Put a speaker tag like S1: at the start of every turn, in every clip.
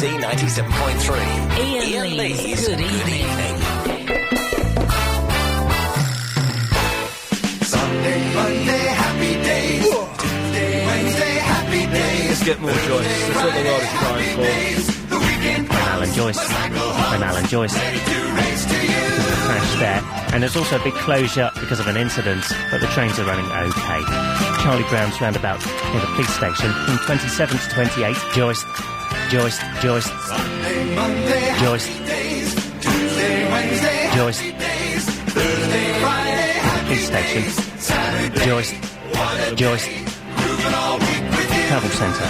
S1: BBC 97.3.
S2: Iain Lee's Good Evening.
S3: Sunday, Monday, happy days. Tuesday, Wednesday, happy days.
S4: Let's get more Joyce. That's what the world is crying for.
S5: I'm Alan Joyce. I'm Alan Joyce. There's a crash there. And there's also a big closure because of an incident, but the trains are running okay. Charlie Brown's roundabout near the police station from 27 to 28. Joyce.
S3: Sunday, Monday,
S5: Joyce.
S3: happy days. Tuesday, Wednesday,
S5: Joyce.
S3: happy days. Thursday, Friday, happy
S5: Police station.
S3: days. Saturday,
S5: Joyce.
S3: what a
S5: Joyce.
S3: day. Grooving all week with you.
S5: Travel Centre.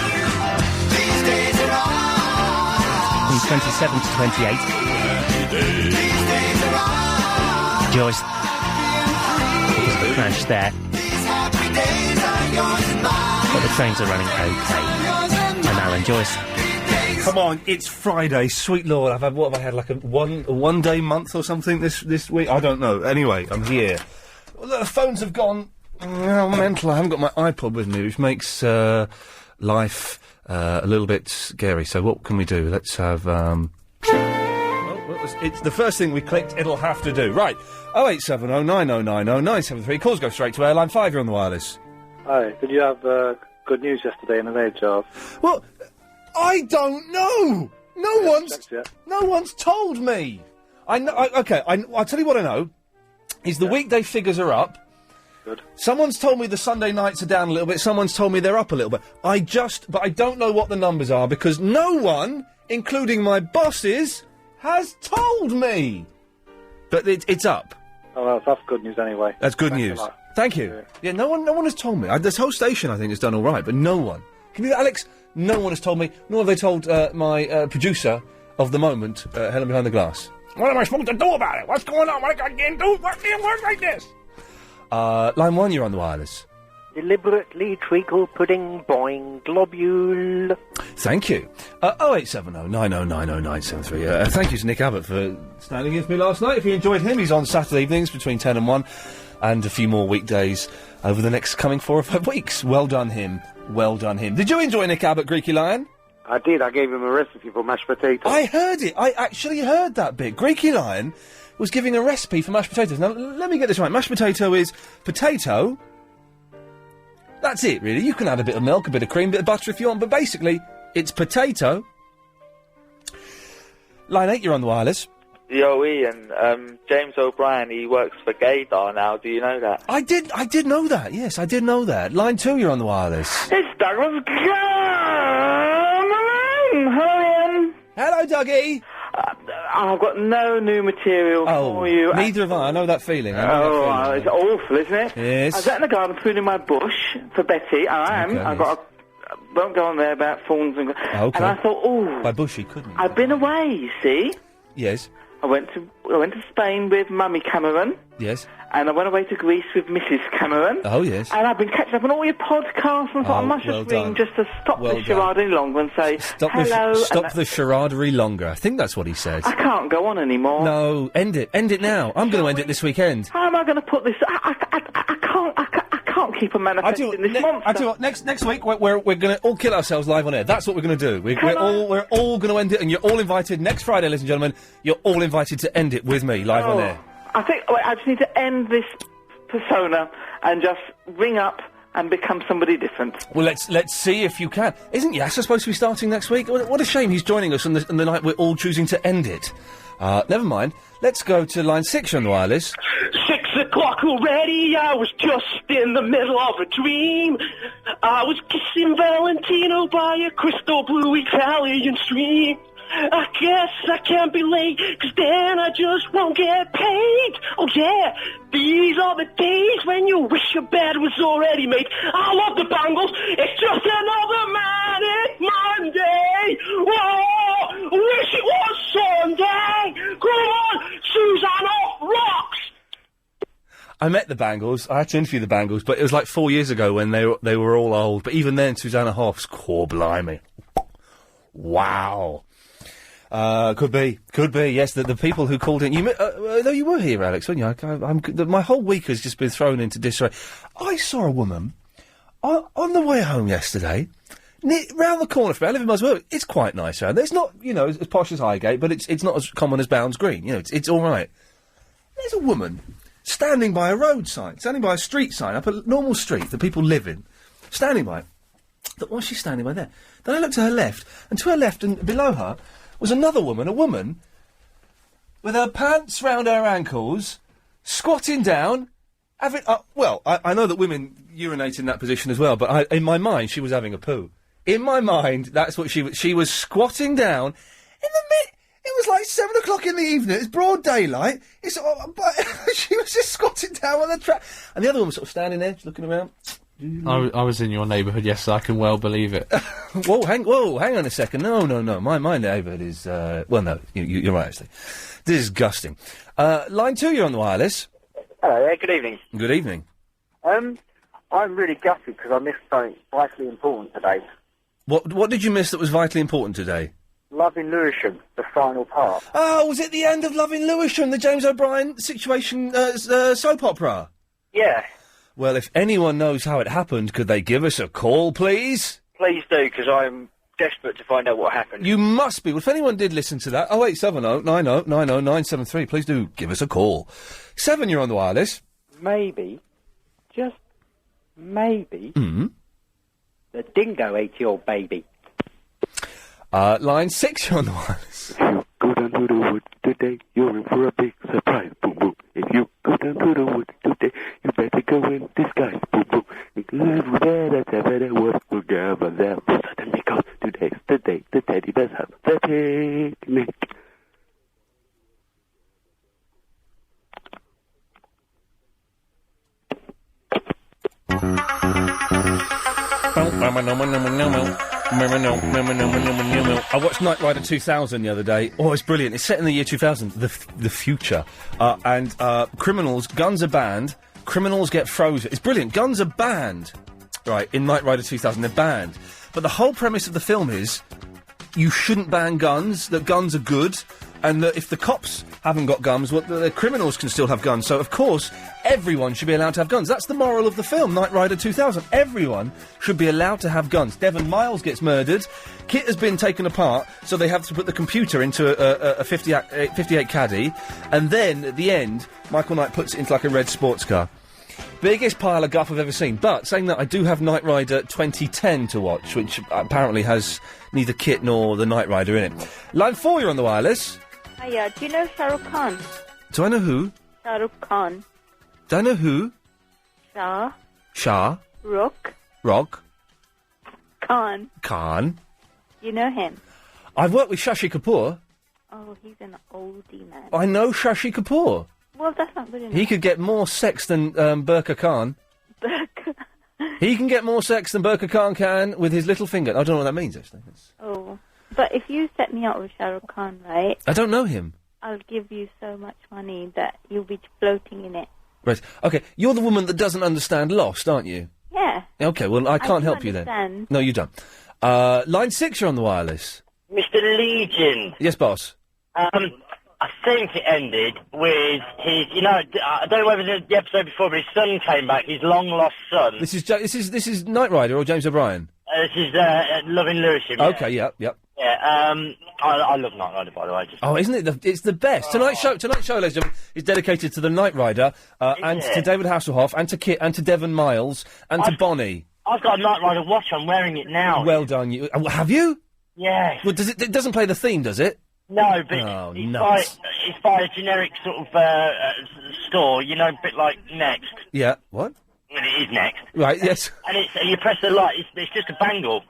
S3: These days are all.
S5: From 27 to 28.
S3: These days are all.
S5: Joyce. Because of the crash there,
S3: These happy days are yours and mine.
S5: but the trains are running okay. I'm Alan Joyce.
S4: Come on, it's Friday. Sweet Lord, I've had, what have I had, like a one day month or something this week? I don't know. Anyway, I'm here. Well, the phones have gone mental. I haven't got my iPod with me, which makes life a little bit scary. So what can we do? Let's have... it's the first thing we clicked, it'll have to do. Right, 0870 9090 973. Calls go straight to Airline 5, you're on the wireless.
S6: Hi, did you have good news yesterday in the late job?
S4: Well, I don't know. No one's told me. I know. I'll tell you what I know. Is the weekday figures are up.
S6: Good.
S4: Someone's told me the Sunday nights are down a little bit. Someone's told me they're up a little bit. But I don't know what the numbers are because no one, including my bosses, has told me. But it's up.
S6: Oh, well, that's good news anyway.
S4: That's good
S6: Thanks
S4: news.
S6: a lot.
S4: Thank you. Yeah, no one has told me. This whole station, I think, has done all right, but no one. Can you, Alex? No one has told me. Nor have they told my producer of the moment, Helen behind the glass. What am I supposed to do about it? What's going on? What I can't do? What can't work like this? Line 1, you're on the wireless.
S7: Deliberately treacle pudding boing globule.
S4: Thank you. 0870 9090 973. Thank you to Nick Abbott for standing in for me last night. If you enjoyed him, he's on Saturday evenings between 10 and 1, and a few more weekdays over the next coming 4 or 5 weeks. Well done him. Well done him. Did you enjoy Nick Abbott, Greeky Lion?
S8: I did. I gave him a recipe for mashed potatoes.
S4: I heard it. I actually heard that bit. Greeky Lion was giving a recipe for mashed potatoes. Now, let me get this right. Mashed potato is potato. That's it, really. You can add a bit of milk, a bit of cream, a bit of butter if you want, but basically, it's potato. Line 8, you're on the wireless.
S9: Yo, Ian, James O'Brien, he works for Gaydar now, do you know that?
S4: I did know that, yes, I did know that. Line 2, you're on the wireless.
S9: It's Douglas Hello, Ian.
S4: Hello, Dougie.
S9: I've got no new material for you.
S4: Neither have I know that feeling.
S9: It's awful, isn't it?
S4: Yes.
S9: I was out in the garden pruning my bush for Betty, I am.
S4: Okay,
S9: I've got won't go on there about thorns and...
S4: Okay.
S9: And I thought,
S4: By bushy, couldn't you?
S9: I've been away, you see.
S4: Yes.
S9: I went to Spain with Mummy Cameron.
S4: Yes.
S9: And I went away to Greece with Mrs. Cameron.
S4: Oh, yes.
S9: And I've been catching up on all your podcasts, and I thought I must just ring just to stop the charade any longer and say hello.
S4: Stop the charadery longer. I think that's what he said.
S9: I can't go on anymore.
S4: No, end it. End it now. I'm going to end it this weekend.
S9: How am I going to put this? I can't keep a manifesting this monster.
S4: I tell you what, next week we're going to all kill ourselves live on air. That's what we're going to do. We're all going to end it, and you're all invited next Friday, ladies and gentlemen. You're all invited to end it with me live on air.
S9: I think I just need to end this persona and just ring up and become somebody different.
S4: Well, let's see if you can. Isn't Yasser supposed to be starting next week? What a shame he's joining us on the night we're all choosing to end it. Never mind. Let's go to line 6 on the wireless.
S10: 6 o'clock already, I was just in the middle of a dream. I was kissing Valentino by a crystal blue Italian stream. I guess I can't be late, 'cause then I just won't get paid. Oh yeah, these are the days when you wish your bed was already made. I love the Bangles, it's just another manic Monday. Whoa, wish it was Sunday. Come on, Susanna rocks.
S4: I met the Bangles. I had to interview the Bangles, but it was like 4 years ago when they were all old. But even then, Susanna Hoffs, core blimey. Wow. Could be. Yes, the people who called in. Though you were here, Alex, weren't you? My whole week has just been thrown into disarray. I saw a woman on the way home yesterday. round the corner from me, I live in Muswell, it's quite nice around there. It's not, as posh as Highgate, but it's not as common as Bounds Green. It's all right. There's a woman standing by a road sign, standing by a street sign, up a normal street that people live in, standing by it. Why's she standing by there? Then I looked to her left, and to her left and below her was another woman, a woman with her pants round her ankles, squatting down, having... I know that women urinate in that position as well, but in my mind, she was having a poo. In my mind, that's what she was... She was squatting down in the mid... It was like 7 o'clock in the evening, it's broad daylight, but she was just squatting down on the track. And the other one was sort of standing there, just looking around...
S11: I was in your neighbourhood yesterday, I can well believe it.
S4: Hang on a second. No. My neighbourhood is, no, you're right, actually. Disgusting. Line 2, you're on the wireless.
S8: Hello there, good evening.
S4: Good evening.
S8: I'm really gutted because I missed something vitally important today.
S4: What did you miss that was vitally important today?
S8: Loving Lewisham, the final part.
S4: Oh, was it the end of Loving Lewisham, the James O'Brien situation soap opera?
S8: Yeah.
S4: Well, if anyone knows how it happened, could they give us a call, please?
S8: Please do, because I'm desperate to find out what happened.
S4: You must be. Well, if anyone did listen to that, 0870 90 90 973, please do give us a call. 7, you're on the wireless.
S7: Maybe, just maybe,
S4: Mm-hmm.
S7: the dingo ate your baby.
S4: Line 6, you're on the wireless.
S12: If you go down to the wood today, you're in for a big surprise. Boom, boom. If you go down to the wood today, you better go in disguise. Boom, boom. We'll gather there for certain because today's the day the teddy bears have their picnic.
S4: I watched Knight Rider 2000 the other day. Oh, it's brilliant. It's set in the year 2000, the future. And criminals, guns are banned, criminals get frozen. It's brilliant. Guns are banned, right, in Knight Rider 2000. They're banned. But the whole premise of the film is you shouldn't ban guns, that guns are good, and that if the cops haven't got guns, the criminals can still have guns. So, of course, everyone should be allowed to have guns. That's the moral of the film, Knight Rider 2000. Everyone should be allowed to have guns. Devon Miles gets murdered. Kit has been taken apart, so they have to put the computer into a 58 Caddy. And then, at the end, Michael Knight puts it into like a red sports car. Biggest pile of guff I've ever seen. But, saying that, I do have Knight Rider 2010 to watch, which apparently has neither Kit nor the Knight Rider in it. Line 4, you're on the wireless.
S13: Hiya, do you know Shah Rukh Khan?
S4: Do I know who?
S13: Shah Rukh Khan.
S4: Do I know who?
S13: Shah Rukh Khan. You know him?
S4: I've worked with Shashi Kapoor.
S13: Oh, he's an oldie man.
S4: I know Shashi Kapoor.
S13: Well, that's not good enough.
S4: He could get more sex than Burqa Khan. He can get more sex than Burqa Khan can with his little finger. I don't know what that means, actually.
S13: Oh. But if you set me up with Shah Rukh Khan, right?
S4: I don't know him.
S13: I'll give you so much money that you'll be floating in it.
S4: Right. Okay, you're the woman that doesn't understand Lost, aren't you?
S13: Yeah.
S4: Okay, well, I can't help you then. No, you don't. Line 6, you're on the wireless.
S10: Mr. Legion.
S4: Yes, boss.
S10: I think it ended with his, I don't know whether the episode before, but his son came back, his long-lost son.
S4: This is Knight Rider or James O'Brien?
S10: This is Loving Lewisham. Yeah.
S4: Okay, yep.
S10: Yeah, I love Knight Rider, by the way.
S4: Oh, isn't it? It's the best. Tonight's show, ladies and gentlemen, is dedicated to the Knight Rider, and to David Hasselhoff, and to Kit, and to Devon Miles, and to Bonnie.
S10: I've got a Knight Rider watch, I'm wearing it now.
S4: Well done, you. Have you?
S10: Yes.
S4: Well, it doesn't play the theme, does it?
S10: No, but
S4: it's
S10: by a generic sort of store, a bit like Next.
S4: Yeah, what?
S10: Well, it is Next.
S4: Right, yes.
S10: And you press the light, it's just a bangle.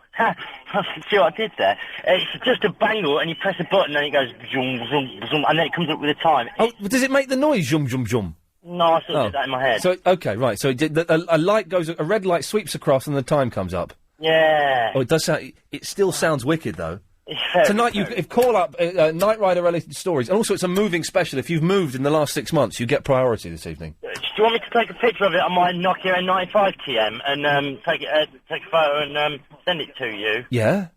S10: See what I did there? It's just a bangle, and you press a button, and it goes zoom, zoom, zoom, and then it comes up with a time.
S4: Oh, does it make the noise, zoom, zoom, zoom?
S10: No, I sort of did that in my head.
S4: So, okay, right, so a light goes, a red light sweeps across, and the time comes up.
S10: Yeah.
S4: Oh, it does sound, it still sounds wicked, though. Tonight, if call up Knight Rider related stories, and also it's a moving special. If you've moved in the last 6 months, you get priority this evening.
S10: Do you want me to take a picture of it on my Nokia 95 TM and take a photo and send it to you?
S4: Yeah.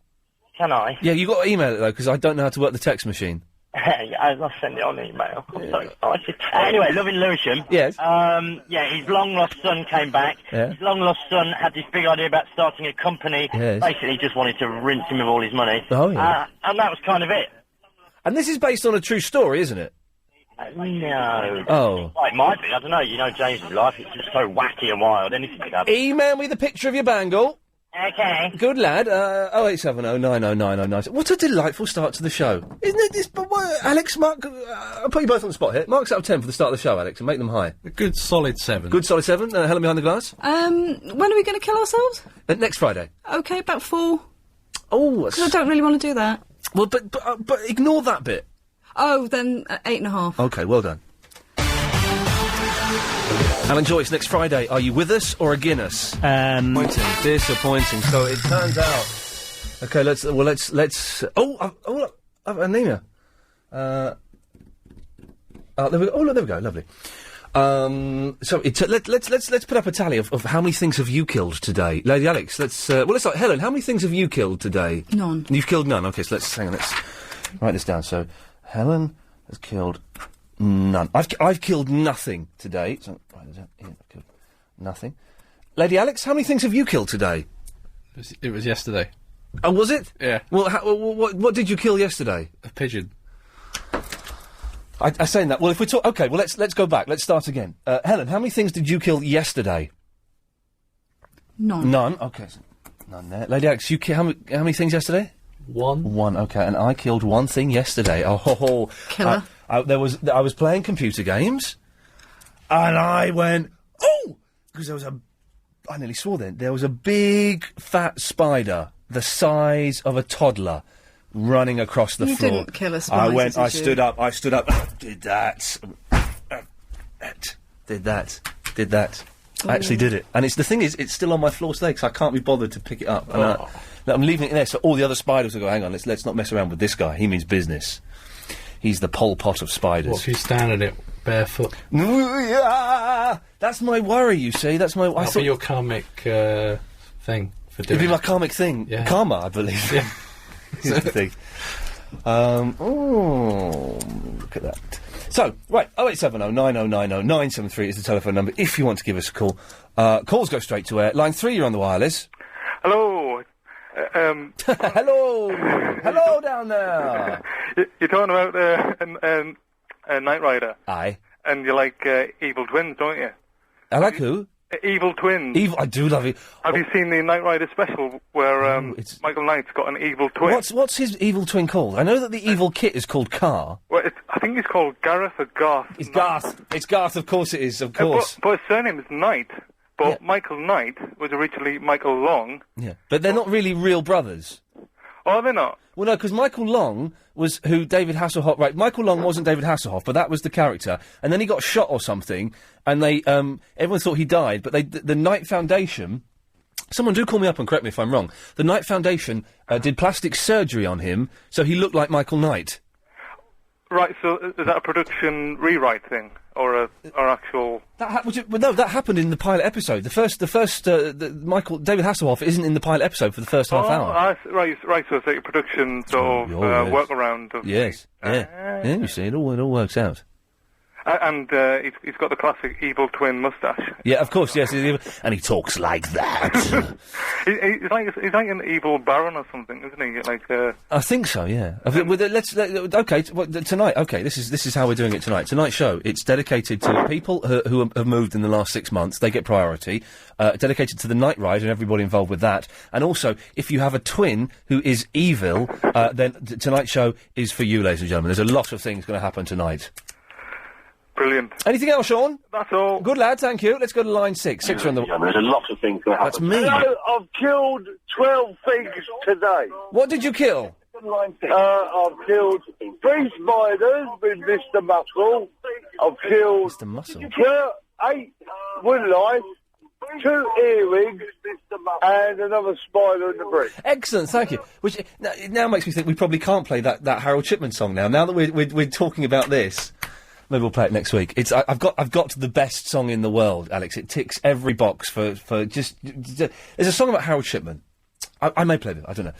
S10: Can I?
S4: Yeah, you got to email it though, because I don't know how to work the text machine.
S14: I'll send it on email. I'm so excited. Anyway, loving Lewisham.
S4: Yes.
S14: Yeah, his long-lost son came back.
S4: Yeah.
S14: His long-lost son had this big idea about starting a company.
S4: Yes.
S14: Basically, he just wanted to rinse him of all his money.
S4: Oh, yeah.
S14: And that was kind of it.
S4: And this is based on a true story, isn't it?
S14: No.
S4: Oh.
S14: Well, it might be. I don't know. You know James's life. It's just so wacky and wild. Anything could happen.
S4: Email me the picture of your bangle.
S14: Okay.
S4: Good lad. 0870 90909. What a delightful start to the show. Isn't it this... Alex, Mark... I'll put you both on the spot here. Marks out of 10 for the start of the show, Alex, and make them high.
S11: A good solid 7.
S4: Good solid 7. Helen behind the glass.
S15: When are we going to kill ourselves?
S4: Next Friday.
S15: Okay, about 4.
S4: Oh,
S15: because I don't really want to do that.
S4: Well, but ignore that bit.
S15: Oh, then 8.5.
S4: Okay, well done. Alan Joyce, next Friday, are you with us or against us? Disappointing. So it turns out. Okay, let's. Oh, I've an email. There we go. Oh, look, there we go. Lovely. So let's put up a tally of how many things have you killed today, Lady Alex. Let's start. Helen, how many things have you killed today?
S15: None.
S4: You've killed none. Okay, so let's write this down. So Helen has killed none. I've killed nothing today. So write this down. Yeah, I've killed nothing. Lady Alex, how many things have you killed today?
S11: It was yesterday.
S4: Oh, was it?
S11: Yeah.
S4: Well, what did you kill yesterday?
S11: A pigeon.
S4: I saying that. Well, if we talk, okay. Well, let's go back. Let's start again. Helen, how many things did you kill yesterday?
S15: None.
S4: None. Okay, so none there. Lady Alex, you how many things yesterday? One. Okay, and I killed one thing yesterday. Oh,
S15: killer.
S4: I was playing computer games, and I went because I nearly swore then. There was a big fat spider the size of a toddler running across the floor.
S15: You didn't kill a spider.
S4: I stood up, did that. Did that. I actually did it. And the thing is, it's still on my floor today, because I can't be bothered to pick it up. And I'm leaving it there, so all the other spiders will go, hang on, let's not mess around with this guy. He means business. He's the Pol Pot of spiders.
S11: What if you stand in it barefoot?
S4: That's my worry, you see. That's my...
S11: That'll be your karmic thing for doing
S4: It'd be my karmic thing.
S11: Yeah.
S4: Karma, I believe.
S11: Yeah.
S4: Is the thing. Look at that. So, right, 0870 9090 973 is the telephone number if you want to give us a call. Calls go straight to air. Line 3, you're on the wireless.
S16: Hello.
S4: Hello. Hello down there.
S16: You're talking about a Knight Rider.
S4: Aye.
S16: And you like Evil Twins, don't you?
S4: I like who?
S16: Evil Twins.
S4: I do love it.
S16: Have you seen the Knight Rider special where Michael Knight's got an evil twin?
S4: What's his evil twin called? I know that the evil kit is called Car.
S16: Well, I think he's called Gareth or Garth.
S4: It's Garth. It's Garth, of course it is, of course.
S16: But his surname is Knight. But Michael Knight was originally Michael Long.
S4: Yeah. But they're not really real brothers.
S16: Oh, they're not?
S4: Well, no, because Michael Long was who David Hasselhoff... Right, Michael Long wasn't David Hasselhoff, but that was the character. And then he got shot or something, and they... everyone thought he died, but the Knight Foundation... Someone do call me up and correct me if I'm wrong. The Knight Foundation did plastic surgery on him, so he looked like Michael Knight.
S16: Right, so is that a production rewrite thing? Or actual...
S4: That happened in the pilot episode. David Hasselhoff isn't in the pilot episode for the first half hour.
S16: Right, so it's like a production sort of workaround of...
S4: Yes, yeah, you see, it all works out.
S16: And he's got the classic evil twin moustache.
S4: Yeah, of course, yes, and he talks like that.
S16: he's like an evil baron or something, isn't he?
S4: I think so, yeah. Tonight. Okay, this is how we're doing it tonight. Tonight's show, it's dedicated to people who have moved in the last 6 months. They get priority. Dedicated to the Knight Ride and everybody involved with that. And also, if you have a twin who is evil, then tonight's show is for you, ladies and gentlemen. There's a lot of things going to happen tonight.
S16: Brilliant.
S4: Anything else, Sean?
S16: That's all.
S4: Good lad, thank you. Let's go to line 6. 6 are on the...
S17: There's a lot of things going to happen.
S4: That's me.
S17: I've killed 12 things today.
S4: What did you kill?
S17: I've killed 3 spiders with Mr. Muscle. I've killed
S4: Mr. Muscle.
S17: 8 woodlice, 2 earwigs, and another spider in the brick.
S4: Excellent, thank you. Which it now makes me think we probably can't play that Harold Shipman song now. Now that we're talking about this. Maybe we'll play it next week. I've got the best song in the world, Alex. It ticks every box for just. There's a song about Harold Shipman. I may play it. I don't know.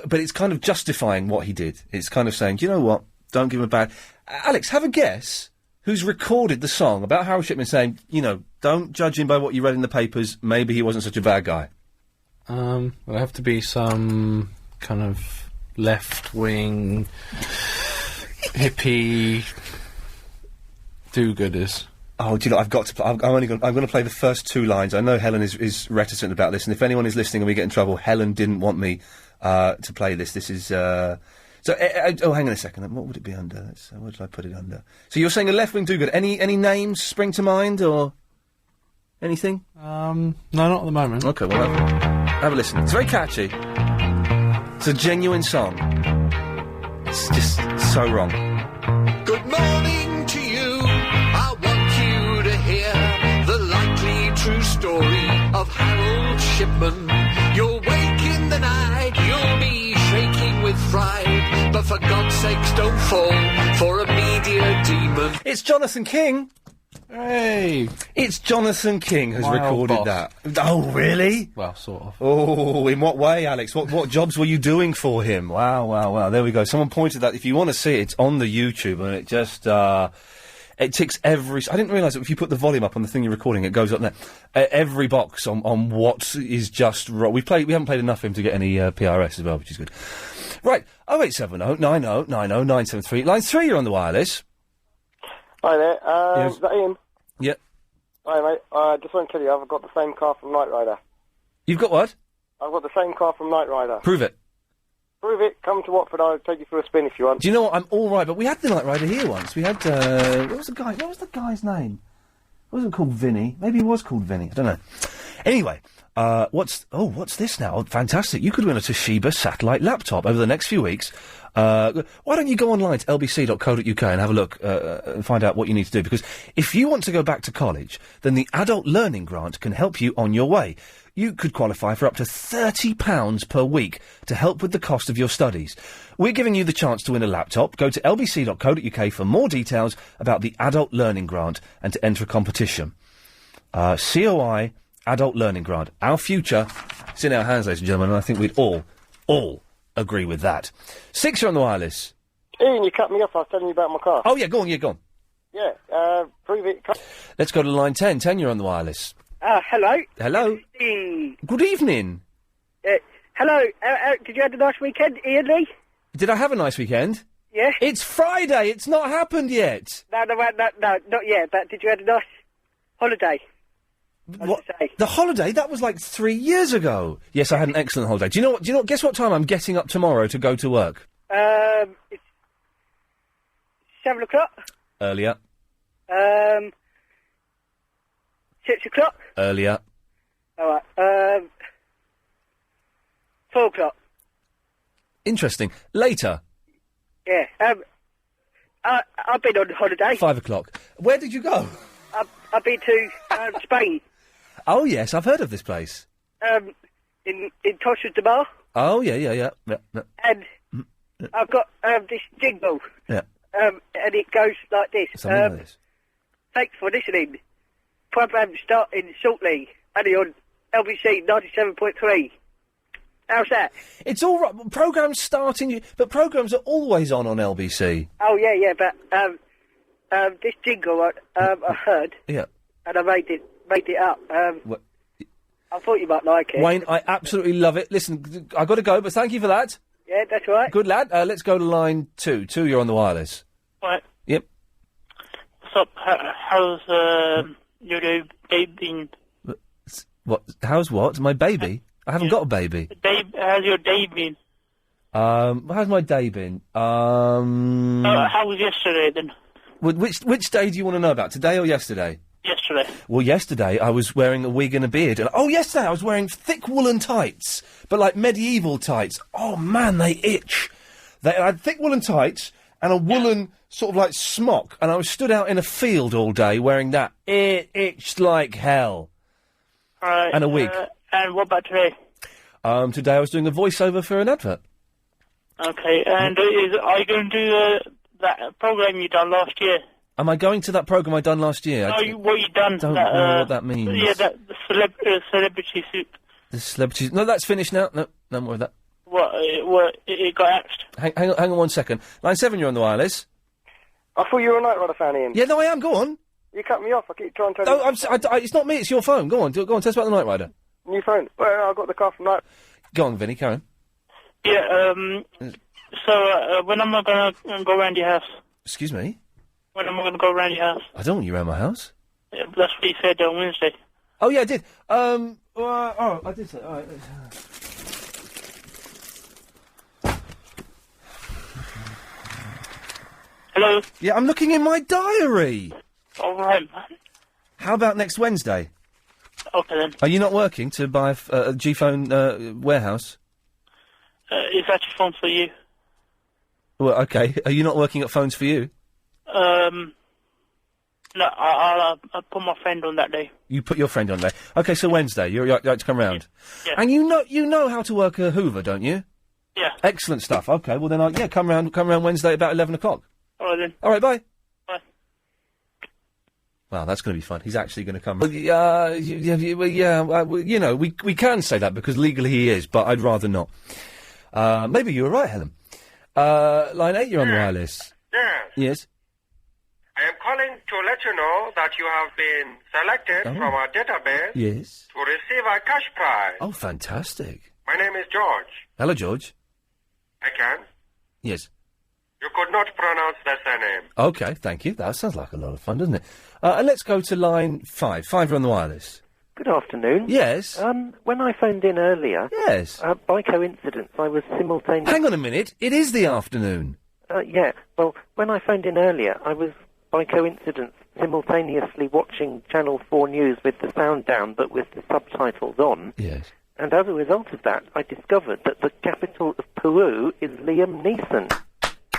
S4: but it's kind of justifying what he did. It's kind of saying, do you know what? Don't give him a bad... Alex, have a guess who's recorded the song about Harold Shipman saying, don't judge him by what you read in the papers, maybe he wasn't such a bad guy.
S11: It'll have to be some kind of left-wing hippie do-gooders.
S4: Oh, do you know, I've got to... I'm going to play the first 2 lines. I know Helen is reticent about this, and if anyone is listening and we get in trouble, Helen didn't want me to play this. This is... hang on a second. What would it be under? What did I put it under? So you're saying a left-wing do-good. Any names spring to mind, or anything?
S11: No, not at the moment.
S4: Okay, well, have a listen. It's very catchy. It's a genuine song. It's just so wrong.
S3: Good morning to you. I want you to hear the likely true story of Harold Shipman. You'll wake in the night, you'll be shaking with fright, but for God's sakes don't fall for a media demon.
S4: It's Jonathan King.
S11: Hey!
S4: It's Jonathan King has
S11: My old
S4: recorded
S11: boss.
S4: that. Oh, really?
S11: Well, sort of.
S4: Oh, in what way, Alex? What jobs were you doing for him? Wow. There we go. Someone pointed that. If you want to see it, it's on the YouTube, and it just, it ticks every... I didn't realise that if you put the volume up on the thing you're recording, it goes up there. Every box on what is just wrong. We haven't played enough for him to get any PRS as well, which is good. Right, 0870 90 90 973. Line 3, you're on the wireless.
S8: Hi there.
S4: Yes.
S8: Is that Ian?
S4: Yep.
S8: Hi, mate. I just want to tell you, I've got the same car from Knight Rider.
S4: You've got what?
S8: I've got the same car from Knight Rider.
S4: Prove it.
S8: Prove it. Come to Watford. I'll take you for a spin if you want.
S4: Do you know what? I'm all right, but we had the Knight Rider here once. We had, what was the guy's name? It wasn't called Vinny. Maybe he was called Vinny. I don't know. Anyway, what's this now? Oh, fantastic. You could win a Toshiba satellite laptop over the next few weeks. Why don't you go online to lbc.co.uk and have a look and find out what you need to do? Because if you want to go back to college, then the Adult Learning Grant can help you on your way. You could qualify for up to £30 per week to help with the cost of your studies. We're giving you the chance to win a laptop. Go to lbc.co.uk for more details about the Adult Learning Grant and to enter a competition. COI Adult Learning Grant. Our future is in our hands, ladies and gentlemen, and I think we'd all agree with that. 6, you're on the wireless.
S8: Ian, you cut me off. I was telling you about my car.
S4: Oh, yeah, go on.
S8: Yeah, prove it.
S4: Let's go to line 10. 10, you're on the wireless.
S18: Hello.
S4: Hello. Good evening.
S18: Hello. Did you have a nice weekend, Ian Lee?
S4: Did I have a nice weekend?
S18: Yeah.
S4: It's Friday. It's not happened yet.
S18: No, not yet. But did you have a nice holiday?
S4: What? The holiday? That was like 3 years ago. Yes, I had an excellent holiday. Do you know what? Guess what time I'm getting up tomorrow to go to work?
S18: It's 7 o'clock.
S4: Earlier.
S18: 6 o'clock.
S4: Earlier.
S18: All right. 4 o'clock.
S4: Interesting. Later.
S18: Yeah. I've been on holiday.
S4: 5 o'clock. Where did you go?
S18: I've been to Spain.
S4: Oh yes, I've heard of this place.
S18: In Tosches de Mar.
S4: Oh yeah.
S18: And I've got this jingle.
S4: Yeah.
S18: And it goes like this.
S4: Something like this.
S18: Thanks for listening. Program starting shortly. Only on LBC 97.3. How's that?
S4: It's all right. Programmes starting, but programmes are always on LBC.
S18: Oh yeah, but this jingle I heard.
S4: Yeah.
S18: And I made it up. I thought you might like it.
S4: Wayne, I absolutely love it. Listen, I got to go, but thank you for that.
S18: Yeah, that's all right.
S4: Good lad. Let's go to line 2. 2, you're on the wireless.
S10: Right.
S4: Yep.
S10: What's up? How's your day been?
S4: What? How's what? My baby? I haven't got a baby.
S10: How's your day been?
S4: How's my day been?
S10: How was yesterday then?
S4: Which day do you want to know about? Today or yesterday?
S10: Yesterday.
S4: Well, yesterday I was wearing a wig and a beard. And, yesterday I was wearing thick woolen tights, but like medieval tights. Oh, man, they itch. I had thick woolen tights and a woolen sort of like smock, and I was stood out in a field all day wearing that. It itched like hell.
S10: All right.
S4: And a wig.
S10: And what about today?
S4: Today I was doing a voiceover for an advert.
S10: Okay, and are you going to do that program you done last year?
S4: Am I going to that programme I done last year?
S10: No, what you done?
S4: Don't know what that means.
S10: Yeah, the celebrity suit.
S4: The celebrities. No, that's finished now. No more of that.
S10: It got axed.
S4: Hang on 1 second. Line 7, you're on the wireless.
S8: I thought you were a Night Rider fan, Ian.
S4: Yeah, no, I am. Go on.
S8: You cut me off. I keep trying to...
S4: No, it's not me. It's your phone. Go on. Go on. Tell us about the Night Rider.
S8: New phone. Well, I got the car from Night...
S4: Go on, Vinny. Carry on.
S10: Yeah, so, when am I gonna go round your house?
S4: Excuse me?
S10: When am I gonna go round your house?
S4: I don't want you around my house.
S10: Yeah, that's what you said on Wednesday.
S4: Oh, yeah, I did. I did say... All right.
S10: Hello?
S4: Yeah, I'm looking in my diary.
S10: All right, man.
S4: How about next Wednesday?
S10: Okay, then.
S4: Are you not working to buy a G-Phone warehouse?
S10: Is that your phone for you?
S4: Well, okay. Are you not working at Phones for You?
S10: No, I'll put my friend on that day.
S4: You put your friend on there. Okay, so Wednesday, you're like to come round.
S10: Yeah.
S4: And you know how to work a Hoover, don't you?
S10: Yeah.
S4: Excellent stuff. Okay, well then, come round Wednesday about 11 o'clock.
S10: All right, then.
S4: All right, bye.
S10: Bye.
S4: Wow, that's going to be fun. He's actually going to come. We can say that because legally he is, but I'd rather not. Maybe you were right, Helen. Line 8, you're on the wireless.
S19: Yes.
S4: Yes.
S19: I am calling to let you know that you have been selected from our database
S4: Yes.
S19: to receive a cash prize.
S4: Oh, fantastic.
S19: My name is George.
S4: Hello, George.
S19: I can.
S4: Yes.
S19: You could not pronounce the surname.
S4: Okay, thank you. That sounds like a lot of fun, doesn't it? And let's go to line 5. 5, you're on the wireless.
S20: Good afternoon.
S4: Yes.
S20: When I phoned in earlier...
S4: Yes.
S20: By coincidence, I was simultaneously...
S4: Hang on a minute. It is the afternoon.
S20: Yeah. Well, when I phoned in earlier, I was, by coincidence, simultaneously watching Channel 4 News with the sound down, but with the subtitles on.
S4: Yes.
S20: And as a result of that, I discovered that the capital of Peru is Liam Neeson.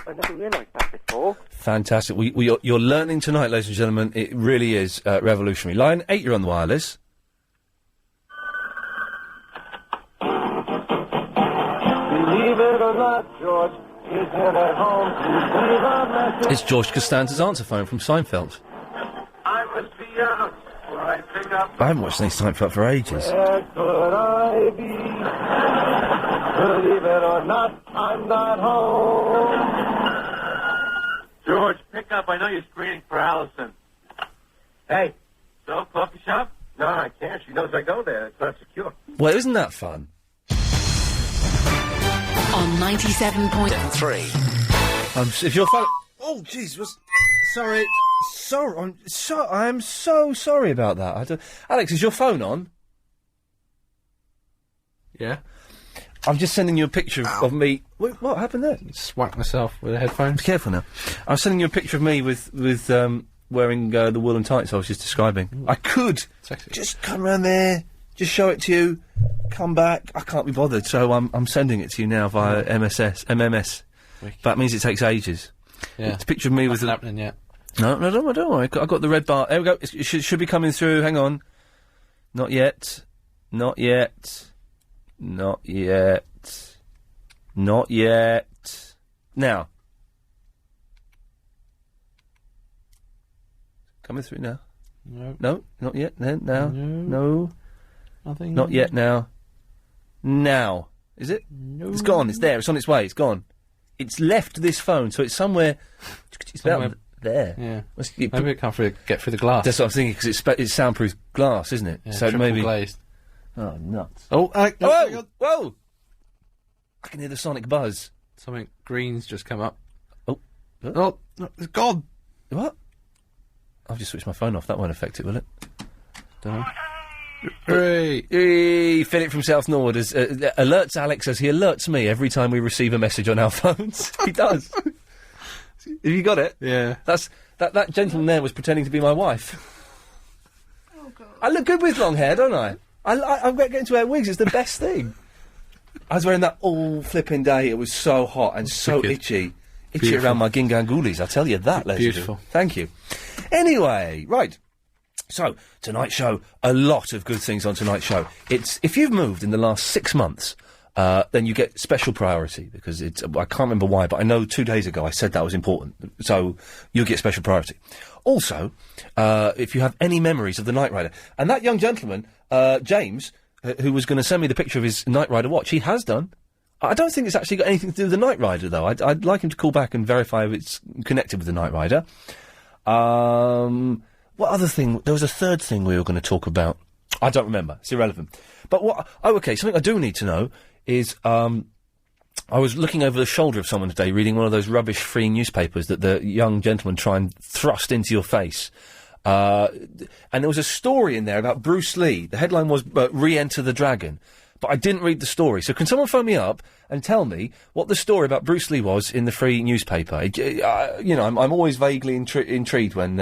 S20: I never realised that before.
S4: Fantastic. You're learning tonight, ladies and gentlemen. It really is revolutionary. Line 8, you're on the wireless.
S3: Believe it or not, George is at home to leave a message.
S4: It's George Costanza's answer phone from Seinfeld.
S3: I must be out where I pick up.
S4: I haven't watched any Seinfeld for ages.
S3: Where could I be? Believe it or not, I'm not home. George, pick up. I know you're screening for Allison. Hey, so coffee shop? No, I can't. She knows I go there. It's not secure.
S4: Well, isn't that fun?
S2: On 97.3.
S4: If you're fun... Oh, jeez. Sorry. I'm so sorry about that. Alex, is your phone on?
S11: Yeah.
S4: I'm just sending you a picture of me... What happened there?
S11: Just whacked myself with the headphones.
S4: Be careful now. I'm sending you a picture of me with wearing the woolen tights I was just describing. I could just come round there, just show it to you, come back. I can't be bothered, so I'm sending it to you now via MMS. That means it takes ages.
S11: Yeah.
S4: It's a picture of me with the...
S11: happening yet.
S4: No, don't worry. I got the red bar. There we go. It should be coming through. Hang on. Not yet. Not yet. Not yet. Not yet. Now. Coming through now. No, not yet. Then now. No.
S11: Nothing.
S4: Not yet now. Now. Is it? No. It's gone. It's there. It's on its way. It's gone. It's left this phone, so it's somewhere. It's about there.
S11: Yeah. Maybe it can't get through the glass.
S4: That's what I'm thinking, because it's soundproof glass, isn't it?
S11: Yeah,
S4: so
S11: triple
S4: maybe
S11: glazed.
S4: Oh, nuts!
S11: Oh, Alec, no,
S4: whoa! Whoa! I can hear the sonic buzz.
S11: Something green's just come up.
S4: Oh,
S11: no, it's gone.
S4: What? I've just switched my phone off. That won't affect it, will it? Don't know.
S11: Hey,
S4: Philip from South Norwood alerts Alex as he alerts me every time we receive a message on our phones. He does. Have you got it?
S11: Yeah.
S4: That gentleman there was pretending to be my wife. Oh, God. I look good with long hair, don't I? I'm getting to wear wigs. It's the best thing. I was wearing that all flipping day. It was so hot and so
S11: wicked.
S4: itchy. Itchy
S11: Beautiful.
S4: around my gingangulis, I'll tell you that, ladies.
S11: Beautiful.
S4: Thank you. Anyway, right. So, tonight's show, a lot of good things on tonight's show. If you've moved in the last 6 months, then you get special priority, because I can't remember why, but I know 2 days ago I said that was important. So, you'll get special priority. Also, if you have any memories of the Knight Rider, and that young gentleman, James, who was going to send me the picture of his Knight Rider watch, he has done. I don't think it's actually got anything to do with the Knight Rider, though. I'd like him to call back and verify if it's connected with the Knight Rider. What other thing? There was a third thing we were going to talk about. I don't remember. It's irrelevant. But what... Oh, OK, something I do need to know is, I was looking over the shoulder of someone today, reading one of those rubbish-free newspapers that the young gentlemen try and thrust into your face. And there was a story in there about Bruce Lee. The headline was, Re-Enter the Dragon. But I didn't read the story. So can someone phone me up and tell me what the story about Bruce Lee was in the free newspaper? You know, I'm always vaguely intrigued when...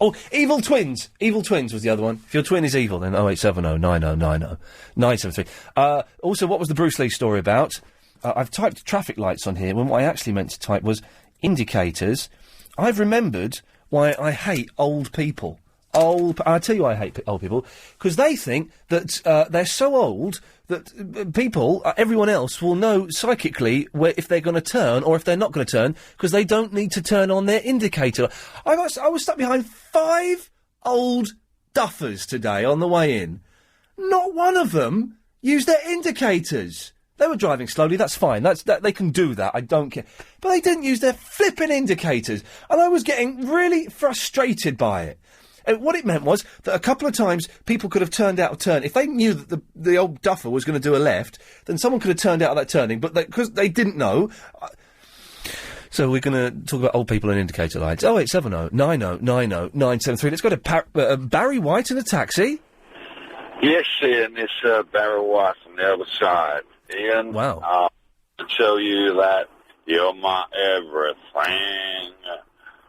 S4: Oh, Evil Twins! Evil Twins was the other one. If your twin is evil, then 0870 9090 973. Also, what was the Bruce Lee story about? I've typed traffic lights on here, when what I actually meant to type was indicators. I've remembered why I hate old people. I'll tell you why I hate old people. Because they think that they're so old that people, everyone else, will know psychically if they're going to turn or if they're not going to turn, because they don't need to turn on their indicator. I was stuck behind 5 old duffers today on the way in. Not one of them used their indicators. They were driving slowly, that's fine. They can do that, I don't care. But they didn't use their flipping indicators. And I was getting really frustrated by it. And what it meant was that a couple of times people could have turned out of turn. If they knew that the old duffer was going to do a left, then someone could have turned out of that turning. But because they didn't know... So we're going to talk about old people and indicator lights. 0870 9090 973. Let's go to Barry White in a taxi.
S21: Yes, Ian, it's Barry White from the other side. Ian,
S4: wow.
S21: To tell you that you're my everything.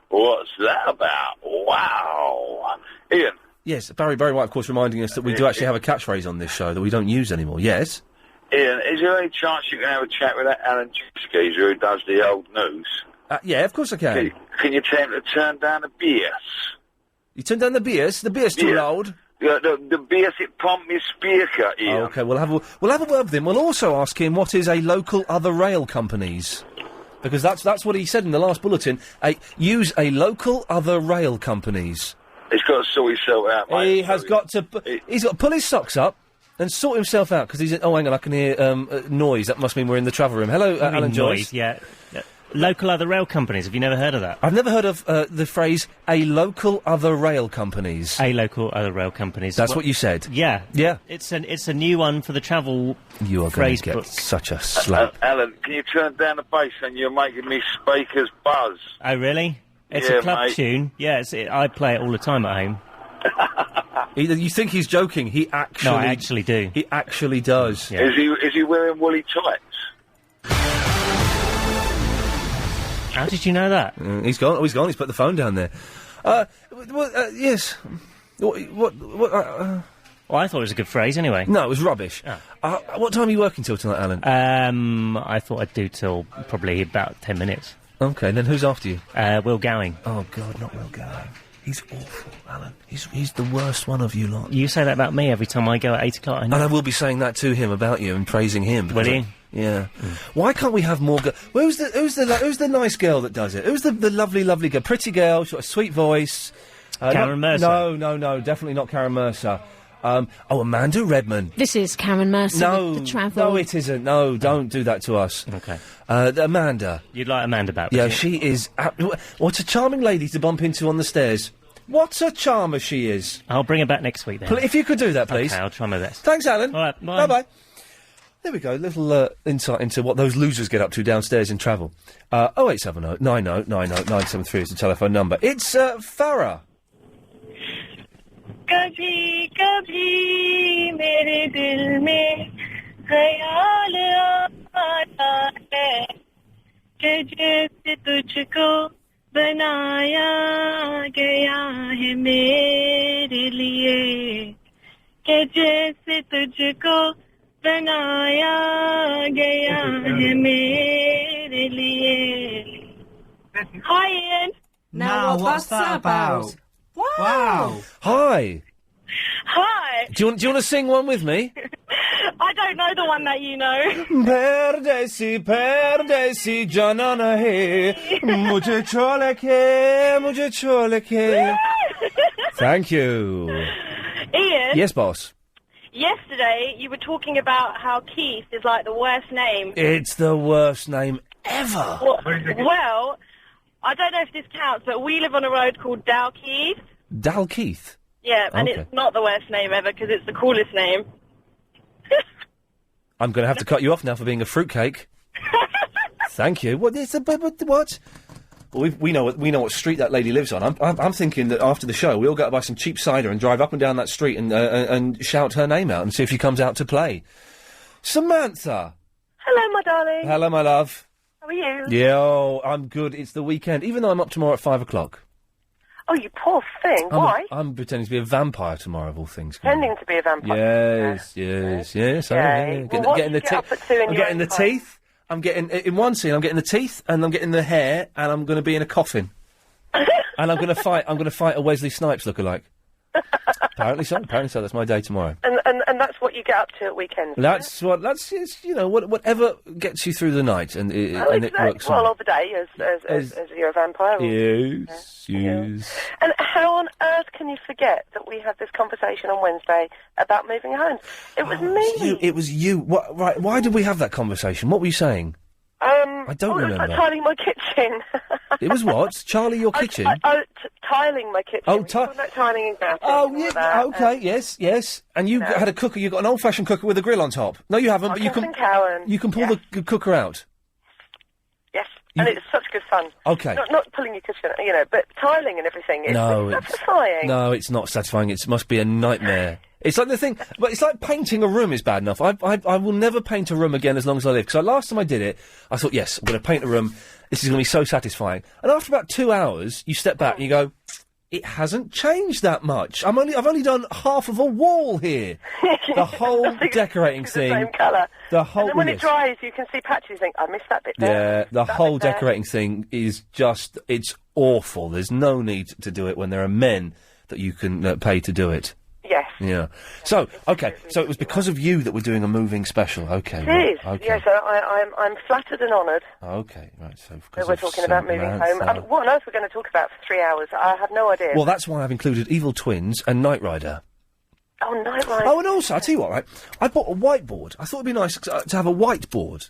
S21: What's that about? Wow. Ian.
S4: Yes, Barry White, of course, reminding us that we do actually have a catchphrase on this show that we don't use anymore. Yes?
S21: Ian, is there any chance you can have a chat with that Alan Geezer who does the old news?
S4: Yeah, of course I can.
S21: Can you tell him to turn down the BS?
S4: You turn down the BS? The BS too loud?
S21: Yeah, the BS, it pumped me speaker, Ian.
S4: Oh, OK, we'll have a word with him. We'll also ask him what is a local other rail companies. Because that's what he said in the last bulletin. Use a local other rail companies.
S21: He's got to sort himself out, mate.
S4: He's got to pull his socks up and sort himself out, because he's... Oh, hang on, I can hear noise. That must mean we're in the travel room. Hello, Alan Joyce.
S5: Yeah. Local other rail companies. Have you never heard of that?
S4: I've never heard of the phrase, a local other rail companies.
S5: A local other rail companies.
S4: That's what you said?
S5: Yeah.
S4: Yeah.
S5: It's a new one for the travel
S4: You are going to get such a slap.
S21: Alan, can you turn down the bass and you're making me speakers buzz?
S5: Oh, really? It's
S21: Yeah,
S5: a club
S21: mate.
S5: tune. Yeah, I play it all the time at home.
S4: You think he's joking? He actually...
S5: No, I actually do.
S4: He actually does.
S5: Yeah.
S21: Is he wearing woolly tights?
S5: How did you know that?
S4: He's gone. Oh, he's gone. He's put the phone down there. Yes. What?
S5: Well, I thought it was a good phrase anyway.
S4: No, it was rubbish.
S5: Oh.
S4: What time are you working till tonight, Alan?
S5: I thought I'd do till probably about 10 minutes.
S4: Okay, then who's after you?
S5: Will Gowing.
S4: Oh, God, not Will Gowing. He's awful, Alan. He's the worst one of you lot.
S5: You say that about me every time I go at 8 o'clock.
S4: And I will be saying that to him about you and praising him.
S5: Will you?
S4: Yeah. Why can't we have more who's the nice girl that does it? Who's the lovely girl? Pretty girl, she's got a sweet voice.
S5: Karen Mercer.
S4: No, definitely not Karen Mercer. Amanda Redman.
S2: This is Karen Mercer with the travel.
S4: No, it isn't. No, don't do that to us.
S5: Okay.
S4: Amanda.
S5: You'd like Amanda back,
S4: Yeah,
S5: would you?
S4: she is... what a charming lady to bump into on the stairs. What a charmer she is.
S5: I'll bring her back next week, then.
S4: If you could do that, please.
S5: Okay, I'll try my best.
S4: Thanks, Alan.
S5: All right, bye.
S4: Bye-bye. There we go, little insight into what those losers get up to downstairs in travel. 0870 90 90 973 is the telephone number. It's Farah.
S22: कभी कभी मेरे दिल में ख्याल आता है कि जैसे तुझको बनाया गया है मेरे लिए कि जैसे तुझको बनाया गया है मेरे लिए. Hi, Ian.
S15: Now, what's that about? Wow.
S4: Hi.
S22: Hi.
S4: Do you want to sing one with me?
S22: I don't know the one that you know.
S4: Perdesi, janana hai, mujhe chole ke. Thank you.
S22: Ian.
S4: Yes, boss.
S22: Yesterday yesterday you were talking about how Keith is like the worst name.
S4: It's the worst name ever.
S22: Well, I don't know if this counts, but we live on a road called Dalkeith.
S4: Dalkeith?
S22: Yeah, and
S4: Okay.
S22: it's not the worst name ever because it's the coolest name.
S4: I'm going to have to cut you off now for being a fruitcake. Thank you. What is what? Well, we know what street that lady lives on. I'm thinking that after the show we'll go to buy some cheap cider and drive up and down that street and shout her name out and see if she comes out to play. Samantha.
S22: Hello, my darling.
S4: Hello, my love.
S22: How are you?
S4: Yeah, oh, I'm good. It's the weekend. Even though I'm up tomorrow at 5 o'clock.
S22: Oh, you poor thing. Why?
S4: I'm pretending to be a vampire tomorrow, of all things.
S22: Pretending to be a vampire.
S4: Yes.
S22: Okay. Well, what do you get up at 2 in
S4: I'm
S22: your
S4: getting
S22: own
S4: the
S22: time?
S4: teeth. I'm getting in one scene. I'm getting the teeth, and I'm getting the hair, and I'm going to be in a coffin. And I'm going to fight. I'm going to fight a Wesley Snipes lookalike. Apparently so. That's my day tomorrow.
S22: And that's what you get up to at weekends.
S4: That's it's, whatever gets you through the night, and it works.
S22: Well, all the day as you're a vampire.
S4: Yes.
S22: And how on earth can you forget that we had this conversation on Wednesday about moving homes? It was me.
S4: It was you. What? Right? Why did we have that conversation? What were you saying? I don't
S22: It was
S4: remember.
S22: like tiling my kitchen.
S4: It was what? Charlie, your kitchen?
S22: Tiling my kitchen.
S4: Oh,
S22: We talked about tiling and grouting.
S4: Oh,
S22: and
S4: yeah,
S22: all that,
S4: okay, yes. And you had a cooker, you got an old-fashioned cooker with a grill on top. No, you haven't, but you can pull the cooker out.
S22: Yes, and it's such good fun.
S4: Okay.
S22: Not pulling your kitchen, but tiling and everything. It's satisfying.
S4: No, it's not satisfying. It must be a nightmare. It's like the thing, but it's like painting a room is bad enough. I will never paint a room again as long as I live. Because last time I did it, I thought, yes, I'm going to paint a room. This is going to be so satisfying. And after about 2 hours, you step back and you go, it hasn't changed that much. I've only done half of a wall here. The whole decorating thing.
S22: The same colour.
S4: The whole.
S22: And then when
S4: yes.
S22: it dries, you can see patches. You think, I missed that bit there.
S4: Yeah, the
S22: That
S4: whole
S22: bit there.
S4: decorating thing is it's awful. There's no need to do it when there are men that you can pay to do it.
S22: Yes.
S4: Yeah. So, okay, so it was because of you that we're doing a moving special. Okay.
S22: It is.
S4: Okay.
S22: Yes, I'm flattered and honoured
S4: Okay, right, so
S22: that
S4: because
S22: we're
S4: of
S22: talking about moving home.
S4: Samantha.
S22: What on earth we're going to talk about for 3 hours? I have no idea.
S4: Well, that's why I've included Evil Twins and Knight Rider.
S22: Oh, Night Rider.
S4: Oh, and also, I'll tell you what, right? I bought a whiteboard. I thought it'd be nice to have a whiteboard.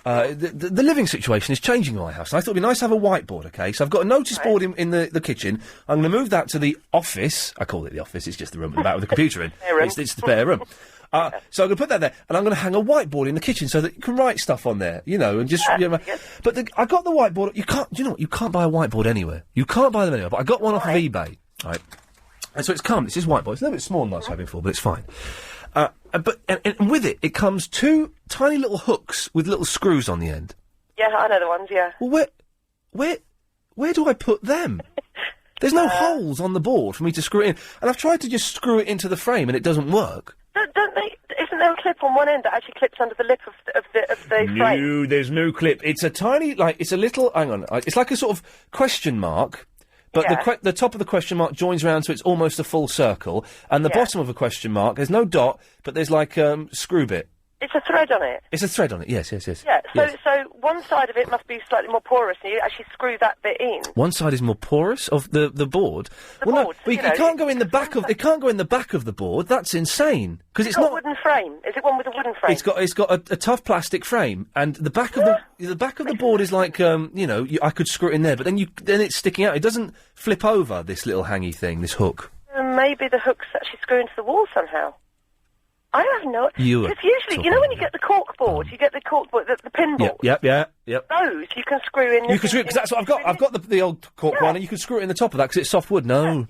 S4: The living situation is changing in my house. And I thought it'd be nice to have a whiteboard, okay? So I've got a notice board in the kitchen. I'm going to move that to the office. I call it the office. It's just the room at the back with the computer in. It's the spare room. So I'm going to put that there, and I'm going to hang a whiteboard in the kitchen so that you can write stuff on there, and just. But I got the whiteboard. You can't. You know what? You can't buy a whiteboard anywhere. You can't buy them anywhere. But I got one off of eBay, right? And so it's come. It's this whiteboard. It's a little bit smaller than I was hoping for, but it's fine. And with it comes two tiny little hooks with little screws on the end.
S22: Yeah, I know the ones, yeah.
S4: Well, where do I put them? There's no holes on the board for me to screw it in, and I've tried to just screw it into the frame, and it doesn't work.
S22: Don't they? Isn't there a clip on one end that actually clips under the lip of the frame?
S4: No, there's no clip. It's a tiny, it's a little. Hang on, it's like a sort of question mark. But the top of the question mark joins round, so it's almost a full circle. And the bottom of a question mark, there's no dot, but there's like screw bit.
S22: It's a thread on it.
S4: It's a thread on it. Yes.
S22: Yeah. So one side of it must be slightly more porous, and you actually screw that bit in.
S4: One side is more porous of the board.
S22: The board.
S4: No, it can't go in the back of. It can't go in the back of the board. That's insane. Because it's
S22: got
S4: not
S22: a wooden frame. Is it one with a wooden frame?
S4: It's got a tough plastic frame, and the back of the back of the board is like I could screw it in there, but then it's sticking out. It doesn't flip over this little hangy thing, this hook.
S22: Maybe the hooks actually screw into the wall somehow. I have no. Because usually, when you get the cork board, you get the cork board, the pin board.
S4: Yep.
S22: Those you can screw in.
S4: You can screw it because that's what I've got. I've got the old cork one, and you can screw it in the top of that because it's soft wood. No,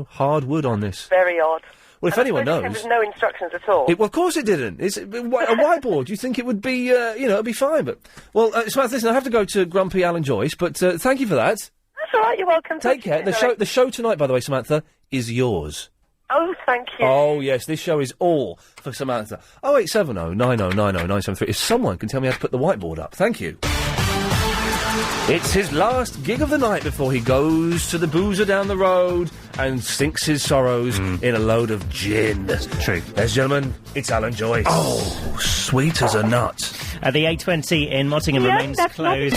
S4: hard wood on this.
S22: Very odd.
S4: Well, if anyone knows,
S22: there's no instructions at all.
S4: Well, of course it didn't. It's a whiteboard. You think it would be, it'd be fine. But Samantha, listen, I have to go to Grumpy Alan Joyce. But thank you for that.
S22: That's all right. You're welcome.
S4: Take care. The show tonight, by the way, Samantha, is yours.
S22: Oh, thank you.
S4: Oh, yes, this show is all for Samantha. 0870 9090 973. If someone can tell me how to put the whiteboard up. Thank you. It's his last gig of the night before he goes to the boozer down the road and sinks his sorrows in a load of gin. That's
S5: true.
S4: Ladies and gentlemen, it's Alan Joyce. Oh, sweet as a nut.
S5: The A20 in Mottingham remains closed.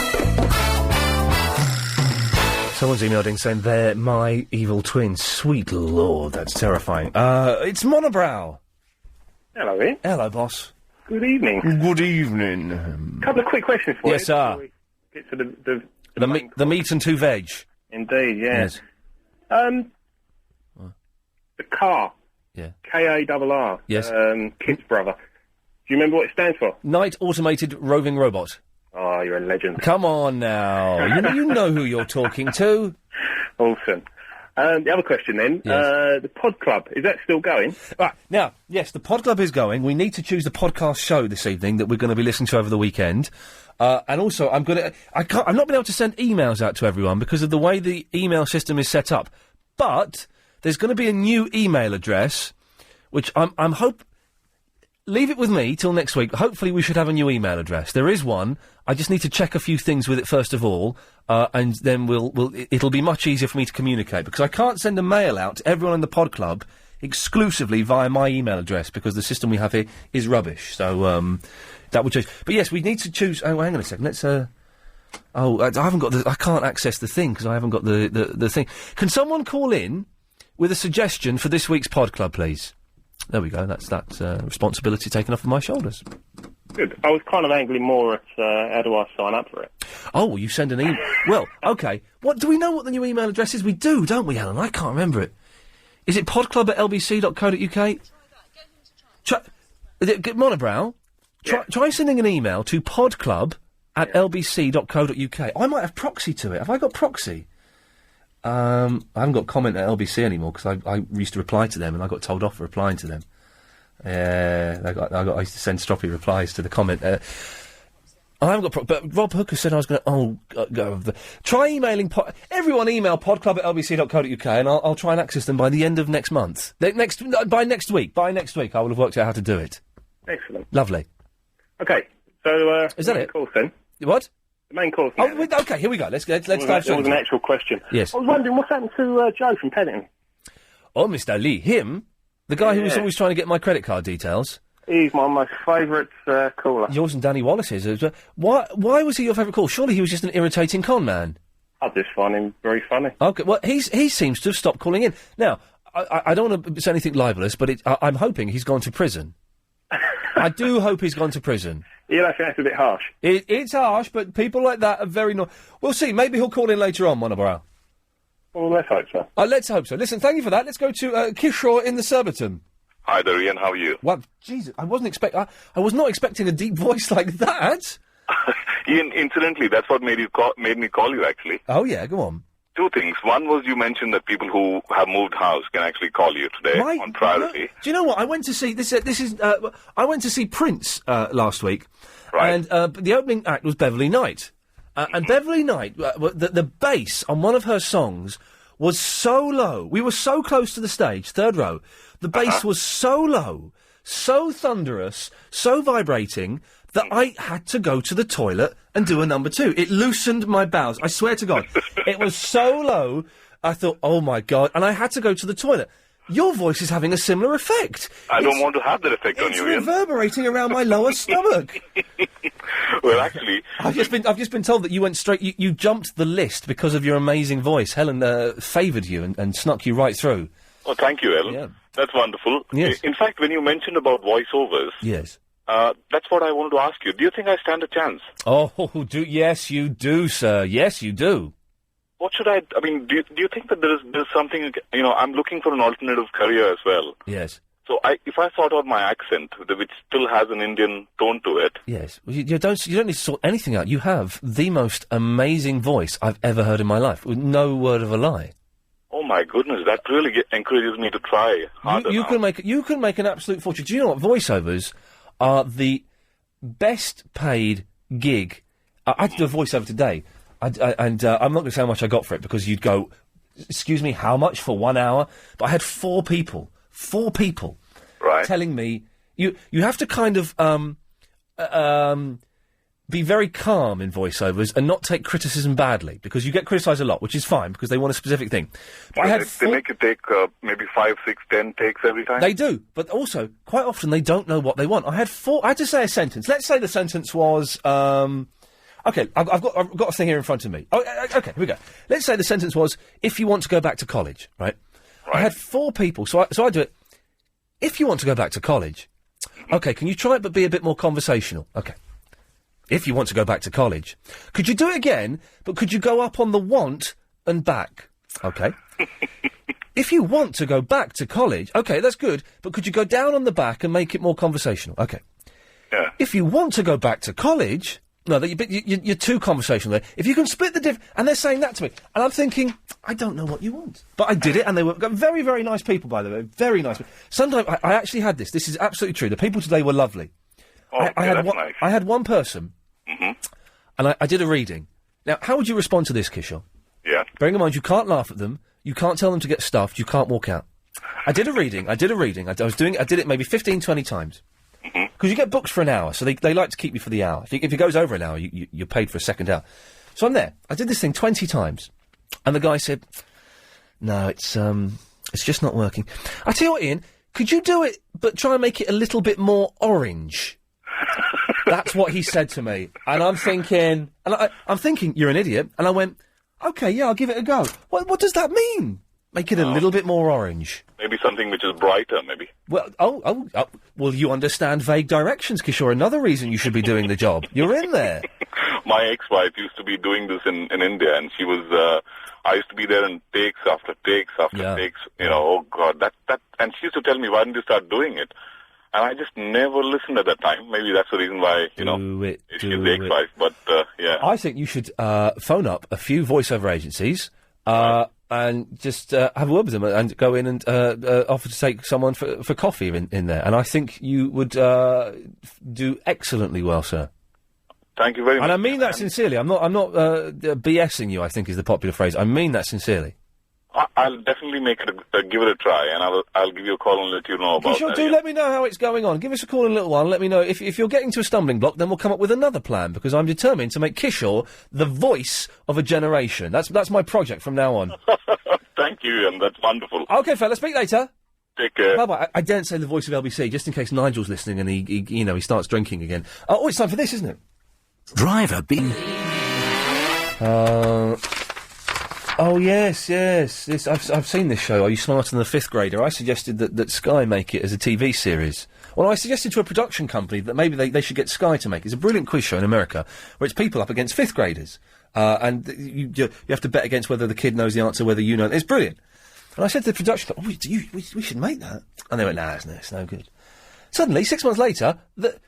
S4: Someone's emailed in saying they're my evil twins. Sweet lord, that's terrifying. It's Monobrow.
S1: Hello, Ian.
S4: Hello, boss.
S1: Good evening.
S4: Good evening.
S1: Couple of quick questions for you.
S4: Yes, sir.
S1: before we Get to
S4: The meat and 2 veg.
S1: Indeed, yeah.
S4: Yes.
S1: The car.
S4: Yeah.
S1: KARR.
S4: Yes.
S1: Kid's brother. Do you remember what it stands for?
S4: Night Automated Roving Robot.
S1: Oh, you're a legend.
S4: Come on now. you know who you're talking to.
S1: Awesome. The other question then, the Pod Club, is that still going?
S4: Right, now, yes, the Pod Club is going. We need to choose the podcast show this evening that we're going to be listening to over the weekend. And also, I'm not been able to send emails out to everyone because of the way the email system is set up. But there's going to be a new email address, which leave it with me till next week. Hopefully we should have a new email address. There is one. I just need to check a few things with it first of all, and then it'll be much easier for me to communicate, because I can't send a mail out to everyone in the Pod Club exclusively via my email address, because the system we have here is rubbish. So, that would change. But yes, we need to choose... Oh, hang on a second. Let's, I haven't got I can't access the thing, because I haven't got the thing. Can someone call in with a suggestion for this week's Pod Club, please? There we go. That's responsibility taken off of my shoulders.
S1: Good. I was kind of angling more at how do I sign up for it?
S4: Oh, well, you send an email. Well, OK. Do we know what the new email address is? We do, don't we, Alan? I can't remember it. Is it podclub@lbc.co.uk? Monobrow, try sending an email to podclub@lbc.co.uk. I might have proxy to it. Have I got proxy? I haven't got comment at LBC anymore, because I used to reply to them and I got told off for replying to them. I used to send stroppy replies to the comment. I haven't got but Rob Hooker said I was going to... try emailing... everyone email podclub@lbc.co.uk and I'll try and access them by the end of next month. By next week. By next week I will have worked out how to do it.
S1: Excellent.
S4: Lovely.
S1: OK, so...
S4: is that it?
S1: Course, then.
S4: What?
S1: The main course.
S4: OK, here we go. Let's dive straight into it.
S1: That was an actual question.
S4: Yes.
S1: I was wondering, what's happened to Joe from Pennington?
S4: Oh, Mr. Lee. Him? The guy who was always trying to get my credit card details?
S1: He's my most favourite caller.
S4: Yours and Danny Wallace's. Why was he your favourite caller? Surely he was just an irritating con man.
S1: I just find him very funny.
S4: OK, well, he seems to have stopped calling in. Now, I don't want to say anything libellous, but I'm hoping he's gone to prison. I do hope he's gone to prison.
S1: Yeah, I think that's a bit harsh.
S4: It's harsh, but people like that are very... We'll see. Maybe he'll call in later on, Monobrow.
S1: Well, let's hope so.
S4: Let's hope so. Listen, thank you for that. Let's go to Kishore in the Surbiton.
S6: Hi there, Ian. How are you?
S4: What? Jesus, I was not expecting a deep voice like that.
S6: Ian, incidentally, that's what made me call you, actually.
S4: Oh, yeah, go on.
S6: Two things. One was you mentioned that people who have moved house can actually call you today on priority.
S4: Do you know what? I went to see I went to see Prince last week,
S6: right?
S4: And the opening act was Beverly Knight, and Beverly Knight, the bass on one of her songs was so low. We were so close to the stage, third row. The bass was so low, so thunderous, so vibrating, that I had to go to the toilet and do a number two. It loosened my bowels. I swear to God. It was so low, I thought, oh my God, and I had to go to the toilet. Your voice is having a similar effect.
S6: I don't want to have that effect on you, Ian.
S4: It's reverberating around my lower stomach.
S6: Well, actually...
S4: I've just been told that you went straight... You jumped the list because of your amazing voice. Helen favoured you and snuck you right through.
S6: Oh, thank you, Ellen.
S4: Yeah.
S6: That's wonderful.
S4: Yes.
S6: In fact, when you mentioned about voiceovers...
S4: Yes.
S6: That's what I wanted to ask you. Do you think I stand a chance?
S4: Oh, yes, you do, sir. Yes, you do.
S6: What should I mean, do you think that there's something, I'm looking for an alternative career as well.
S4: Yes.
S6: So if I sort out my accent, which still has an Indian tone to it.
S4: Yes. Well, you don't need to sort anything out. You have the most amazing voice I've ever heard in my life, with no word of a lie.
S6: Oh my goodness, that really encourages me to try harder.
S4: You can make an absolute fortune. Do you know what? Voiceovers are the best paid gig. I had to do a voiceover today. I'm not going to say how much I got for it, because you'd go, excuse me, how much for 1 hour? But I had four people,
S6: right,
S4: telling me, you have to kind of be very calm in voiceovers and not take criticism badly, because you get criticised a lot, which is fine, because they want a specific thing. But
S6: they make you take maybe 5, 6, 10 takes every time?
S4: They do, but also, quite often, they don't know what they want. I had to say a sentence. Let's say the sentence was... OK, I've got a thing here in front of me. Oh, OK, here we go. Let's say the sentence was, if you want to go back to college, right? I had four people, so I do it. If you want to go back to college, Okay, can you try it but be a bit more conversational? Okay. If you want to go back to college. Could you do it again, but could you go up on the want and back? Okay. If you want to go back to college, okay, that's good, but could you go down on the back and make it more conversational? Okay.
S6: Yeah.
S4: If you want to go back to college... No, you're too conversational there. If you can split the and they're saying that to me, and I'm thinking, I don't know what you want. But I did it, and they were very, very nice people, by the way. Very nice. Sometimes, I actually had this. This is absolutely true. The people today were lovely.
S6: Oh,
S4: I had
S6: that's nice.
S4: I had one person, and I did a reading. Now, how would you respond to this, Kishore?
S6: Yeah.
S4: Bearing in mind, you can't laugh at them, you can't tell them to get stuffed, you can't walk out. I did a reading. I did it maybe 15, 20 times. Because you get booked for an hour, so they like to keep you for the hour. If it goes over an hour, you're paid for a second hour. So I'm there. I did this thing 20 times. And the guy said, no, it's just not working. I tell you what, Ian, could you do it, but try and make it a little bit more orange? That's what he said to me. And I'm thinking, I'm thinking, you're an idiot. And I went, okay, yeah, I'll give it a go. What does that mean? Make it a little bit more orange.
S6: Maybe something which is brighter, maybe.
S4: Well, well, you understand vague directions, Kishore. Another reason you should be doing the job. You're in there.
S6: My ex-wife used to be doing this in India, and she was, I used to be there in takes after takes after takes, you know, oh God, that, and she used to tell me, why didn't you start doing it? And I just never listened at that time. Maybe that's the reason why, she's the ex-wife, but, yeah.
S4: I think you should, phone up a few voiceover agencies, and just have a word with them and go in and offer to take someone for coffee in there. And I think you would do excellently well, sir.
S6: Thank you very much.
S4: And I mean that sincerely. I'm not BSing you, I think is the popular phrase. I mean that sincerely.
S6: I'll definitely give it a try, and I'll give you a call and let you know about that.
S4: Let me know how it's going on. Give us a call in a little while and let me know. If you're getting to a stumbling block, then we'll come up with another plan, because I'm determined to make Kishore the voice of a generation. That's my project from now on.
S6: Thank you, and that's wonderful.
S4: OK, fella, speak later.
S6: Take care.
S4: Bye-bye. I daren't say the voice of LBC, just in case Nigel's listening and he starts drinking again. Oh, it's time for this, isn't it?
S7: Driver B.
S4: Oh, yes. I've seen this show. Are You Smarter Than the Fifth Grader? I suggested that Sky make it as a TV series. Well, I suggested to a production company that maybe they should get Sky to make it. It's a brilliant quiz show in America where it's people up against fifth graders. And you have to bet against whether the kid knows the answer, whether you know. It's brilliant. And I said to the production company, we should make that. And they went, nah, it's no good. Suddenly, 6 months later,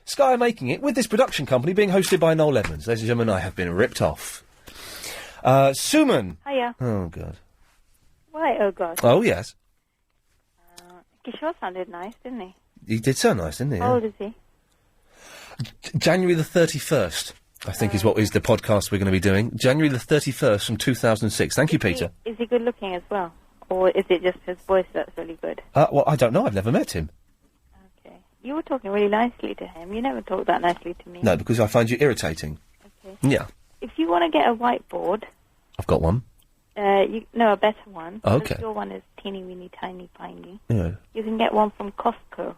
S4: Sky are making it with this production company being hosted by Noel Edmonds. Ladies and gentlemen, I have been ripped off. Suman.
S13: Hiya.
S4: Oh, God.
S13: Why, oh, God?
S4: Oh, yes.
S13: Kishore sounded nice, didn't he?
S4: He did sound nice, didn't he?
S13: How old is he?
S4: January the 31st, I think is the podcast we're going to be doing. January the 31st from 2006. Thank you, Peter.
S13: Is he good looking as well? Or is it just his voice that's really good?
S4: Well, I don't know. I've never met him.
S13: Okay. You were talking really nicely to him. You never talk that nicely to me.
S4: No, because I find you irritating.
S13: Okay.
S4: Yeah.
S13: If you want to get a whiteboard...
S4: I've got one.
S13: A better one.
S4: Okay.
S13: Your one is teeny, weeny, tiny, piney.
S4: Yeah.
S13: You can get one from Costco.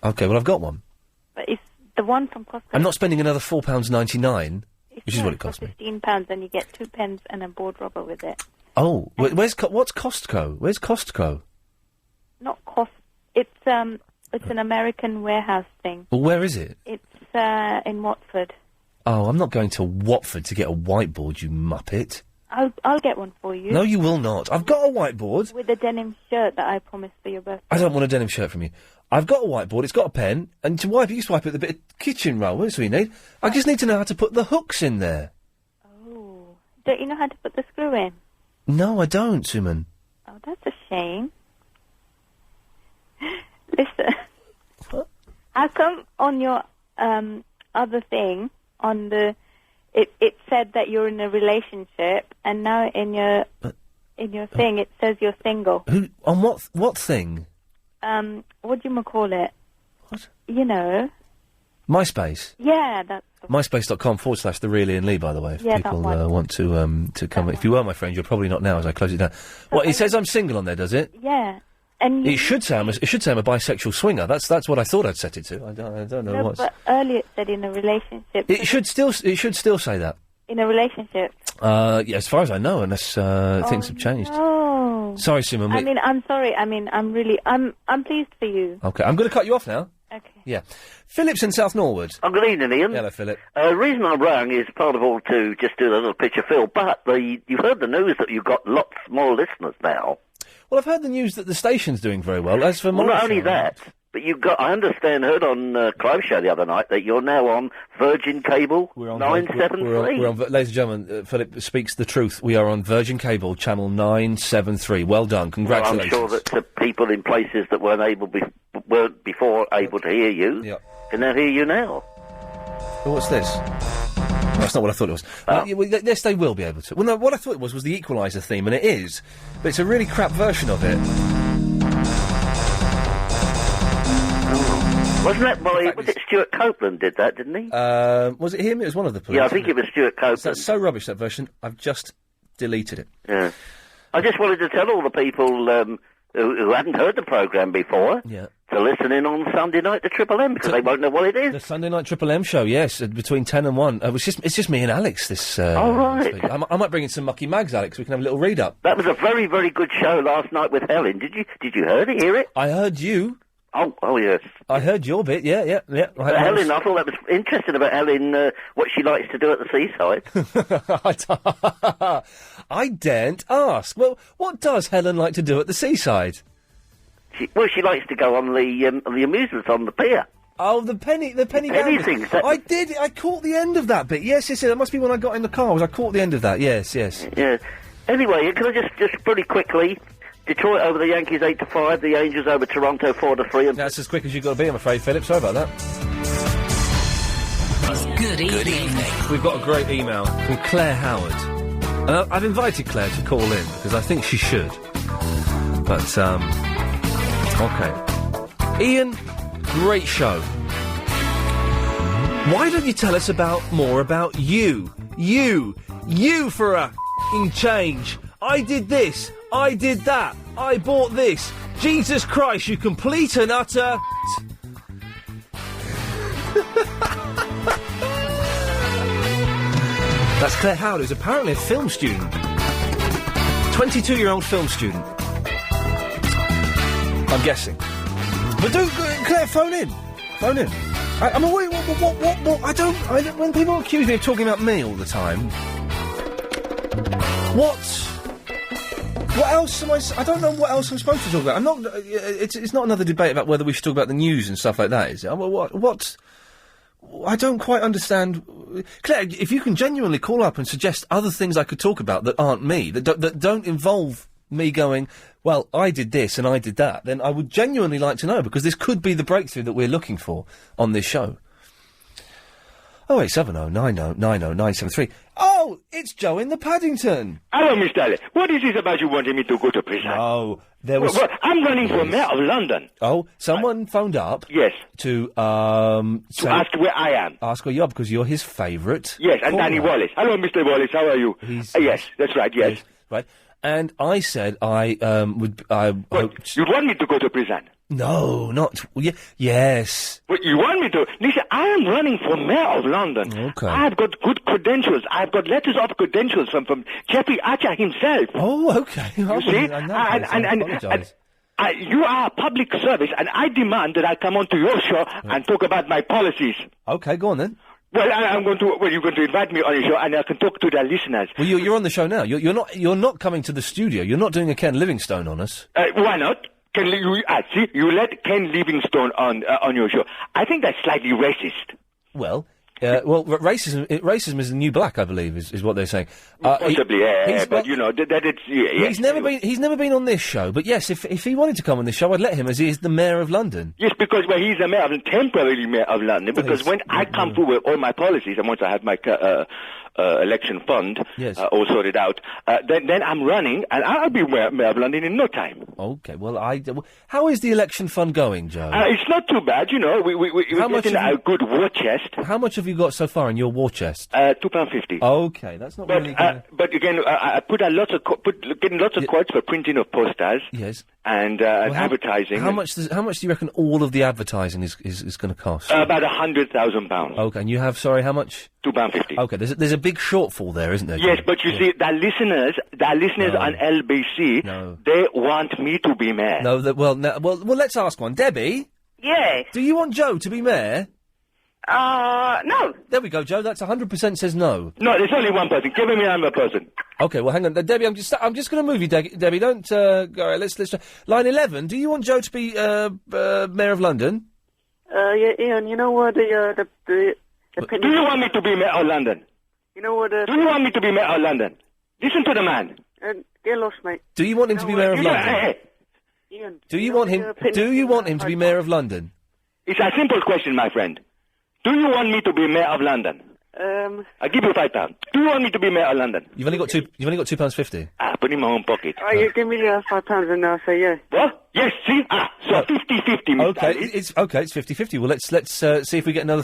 S4: Okay, well, I've got one.
S13: But if the one from Costco...
S4: I'm not spending another £4.99, which is what it cost me.
S13: £15, and you get 2 pens and a board rubber with it.
S4: Oh, what's Costco? Where's Costco?
S13: Not Cost... It's an American warehouse thing.
S4: Well, where is it?
S13: It's in Watford.
S4: Oh, I'm not going to Watford to get a whiteboard, you muppet.
S13: I'll get one for you.
S4: No, you will not. I've got a whiteboard.
S13: With a denim shirt that I promised for your birthday.
S4: I don't want a denim shirt from you. I've got a whiteboard, it's got a pen, and to wipe it, you swipe it with a bit of kitchen roll, that's what you need. I just need to know how to put the hooks in there.
S13: Oh. Don't you know how to put the screw in?
S4: No, I don't, Suman.
S13: Oh, that's a shame. Listen.
S4: What?
S13: How come on your other thing, on the... It said that you're in a relationship, and now in your thing it says you're single.
S4: Who? On what thing?
S13: What do you call it?
S4: What?
S13: You know.
S4: MySpace?
S13: Yeah, that's...
S4: MySpace.com/The Real Ian Lee, by the way, if
S13: Yeah,
S4: people
S13: that one.
S4: want to come. If you were my friend, you're probably not now, as I close it down. What, it says I'm single on there, does it?
S13: Yeah. And
S4: It should say I'm a bisexual swinger. That's what I thought I'd set it to. I don't know
S13: no,
S4: what's...
S13: but earlier it said in a relationship.
S4: It should still say that.
S13: In a relationship.
S4: Yeah, as far as I know, unless things have changed.
S13: Oh.
S4: Sorry, Simon.
S13: I'm sorry. I'm pleased for you.
S4: Okay, I'm going to cut you off now.
S13: Okay.
S4: Yeah. Philip's in South Norwood.
S7: Oh, good evening, Ian.
S4: Hello, Philip.
S7: The reason I rang is part of all to just do a little picture Phil, but you've heard the news that you've got lots more listeners now.
S4: Well, I've heard the news that the station's doing very well. As for
S7: Well,
S4: my
S7: not only
S4: show,
S7: that, but heard on Clive's show the other night that you're now on Virgin Cable 973.
S4: We're on, ladies and gentlemen, Philip speaks the truth. We are on Virgin Cable, channel 973. Well done. Congratulations.
S7: Well, I'm sure that people in places that weren't before able to hear you can now hear you now.
S4: Oh, what's this? That's not what I thought it was. Yes, they will be able to. Well, no, what I thought it was the Equalizer theme, and it is, but it's a really crap version of it.
S7: Wasn't that was it Stuart Copeland did that, didn't he?
S4: Was it him? It was one of the police.
S7: Yeah, I think it was Stuart Copeland.
S4: That's so rubbish, that version. I've just deleted it.
S7: Yeah. I just wanted to tell all the people who hadn't heard the programme before to listen in on Sunday night to Triple M, because they won't know what it is.
S4: The Sunday night Triple M show, yes, between 10 and 1. It's just me and Alex this
S7: Oh, right.
S4: this week. I might bring in some mucky mags, Alex. We can have a little read-up.
S7: That was a very, very good show last night with Helen. Did you hear it?
S4: I heard you.
S7: Oh, yes.
S4: I heard your bit, yeah.
S7: Helen, I thought that was interesting about Helen, what she likes to do at the seaside.
S4: I daren't ask. Well, what does Helen like to do at the seaside?
S7: She likes to go on the amusements on the pier.
S4: Oh, the penny
S7: things.
S4: I caught the end of that bit. Yes, that must be when I got in the car. I caught the end of that. Yes.
S7: Yeah. Anyway, can I just pretty quickly... Detroit over the Yankees 8-5. The Angels over Toronto 4-3. And
S4: that's as quick as you've got to be, I'm afraid, Philip. Sorry about that.
S9: Good evening.
S4: We've got a great email from Claire Howard. And I've invited Claire to call in because I think she should. But okay. Ian, great show. Why don't you tell us more about you? You for a f***ing change. I did this. I did that. I bought this. Jesus Christ, you complete and utter... That's Claire Howard, who's apparently a film student. 22-year-old film student. I'm guessing. But Claire, phone in. Phone in. I mean, what? I don't... when people accuse me of talking about me all the time... What else am I don't know what else I'm supposed to talk about. I'm not... It's not another debate about whether we should talk about the news and stuff like that, is it? What... I don't quite understand... Claire, if you can genuinely call up and suggest other things I could talk about that aren't me, that don't involve me going, well, I did this and I did that, then I would genuinely like to know, because this could be the breakthrough that we're looking for on this show. 0870 90 90 973. Oh, it's Joe in the Paddington.
S23: Hello, Mr. Ellis. What is this about you wanting me to go to prison?
S4: No, there was...
S23: Well, I'm running for mayor of London.
S4: Oh, someone phoned up...
S23: Yes.
S4: To
S23: ask where I am.
S4: Ask where you are, because you're his favourite.
S23: Yes, and Danny Wallace. Hello, Mr. Wallace, how are you? Yes, that's right, yes.
S4: Right. And I said I would...
S23: You want me to go to prison?
S4: No, not... yes.
S23: But you want me to... Listen, I am running for mayor of London.
S4: Okay.
S23: I've got good credentials. I've got letters of credentials from Jeffrey Archer himself.
S4: Oh, okay.
S23: You see? You are a public service, and I demand that I come onto your show and talk about my policies.
S4: Okay, go on then.
S23: Well, you're going to invite me on your show, and I can talk to the listeners.
S4: Well, you're on the show now. You're not coming to the studio. You're not doing a Ken Livingstone on us.
S23: Why not? You let Ken Livingstone on your show. I think that's slightly racist.
S4: Well, racism is the new black, I believe, is what they're saying.
S23: Possibly, but you know that it's.
S4: He's never been on this show, but yes, if he wanted to come on this show, I'd let him, as he is the mayor of London.
S23: Yes, because he's the mayor, temporarily mayor of London. Because when I come through with all my policies, and once I have my election fund all sorted out, then I'm running, and I'll be mayor of London in no time.
S4: Okay, well, how is the election fund going, Joe?
S23: It's not too bad, you know. We're getting a good war chest.
S4: How much have you got so far in your war chest?
S23: £2.50.
S4: Okay, that's not really good.
S23: But again, I getting lots of quotes for printing of posters.
S4: Yes.
S23: And advertising.
S4: How much do you reckon all of the advertising is going to cost?
S23: About £100,000.
S4: Okay, and you have, sorry, how much?
S23: £2.50.
S4: Okay, there's a big shortfall there, isn't there?
S23: Yes, but you see, the listeners on LBC, they want me to be mayor.
S4: Well, let's ask one. Debbie?
S22: Yes.
S4: Do you want Joe to be mayor?
S22: No.
S4: There we go, Joe. That's 100% says no.
S23: No, there's only one person. Give me another person.
S4: Okay, well, hang on. Debbie, I'm just going to move you, Debbie. Don't, all right, let's try. Line 11, do you want Joe to be, Mayor of London?
S8: Yeah, Ian, you know what
S23: Do you want me to be Mayor of London?
S8: You know what?
S23: Do you want me to be Mayor of London? Listen to the man.
S8: Get lost, mate.
S4: Do you want him to be Mayor of London?
S23: Hey.
S8: Ian,
S4: Do you want him to be Mayor of London?
S23: It's a simple question, my friend. Do you want me to be Mayor of London? I'll give you £5. Do you want me to be Mayor of London?
S4: You've only got £2.50.
S23: Put in my own pocket.
S8: You give me £5 and I'll say yeah.
S23: What? Yes, see? So 50-50,
S4: Okay, it's 50-50. Well, let's see if we get another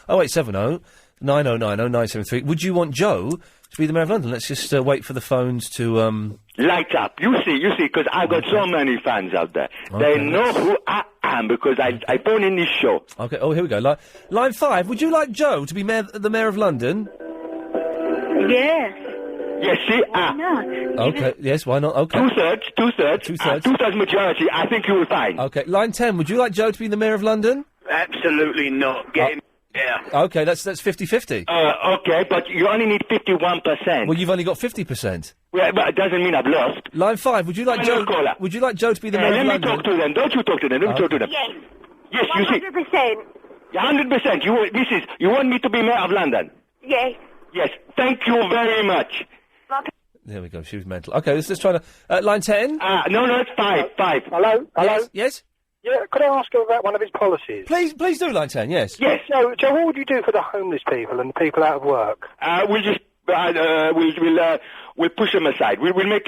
S4: 0870 9090 973. Would you want Joe to be the Mayor of London? Let's just wait for the phones to
S23: light up. You see, because I've got so many fans out there.
S4: Okay,
S23: They know who I am because I phone in this show.
S4: Okay, oh, here we go. Line 5, would you like Joe to be the Mayor of London?
S22: Yes.
S23: Yes, see?
S22: Why not?
S4: Okay, yes, why not? Okay.
S23: Two-thirds majority, I think you will find.
S4: Okay, line 10, would you like Joe to be the Mayor of London?
S21: Absolutely not. Get him. Yeah.
S4: Okay, that's 50-50.
S23: Okay, but you only need 51%.
S4: Well, you've only got 50%.
S23: Well, but it doesn't mean I've lost.
S4: Line 5, would you like Joe? Would you like Joe to be the Mayor of London?
S23: Let me talk to them. Don't you talk to them. Let me talk to them.
S22: Yes.
S23: Yes, you see.
S22: 100%.
S23: 100%. You want me to be Mayor of London?
S22: Yes.
S23: Yes. Thank you very much.
S4: There we go. She was mental. Okay, let's try to line 10.
S23: No, it's 5.
S8: Hello?
S4: Yes.
S8: Yeah, could I ask you about one of his policies?
S4: Please do line 10. Yes.
S23: Yes.
S8: So, Joe, what would you do for the homeless people and the people out of work?
S23: We'll just we'll push them aside. We'll make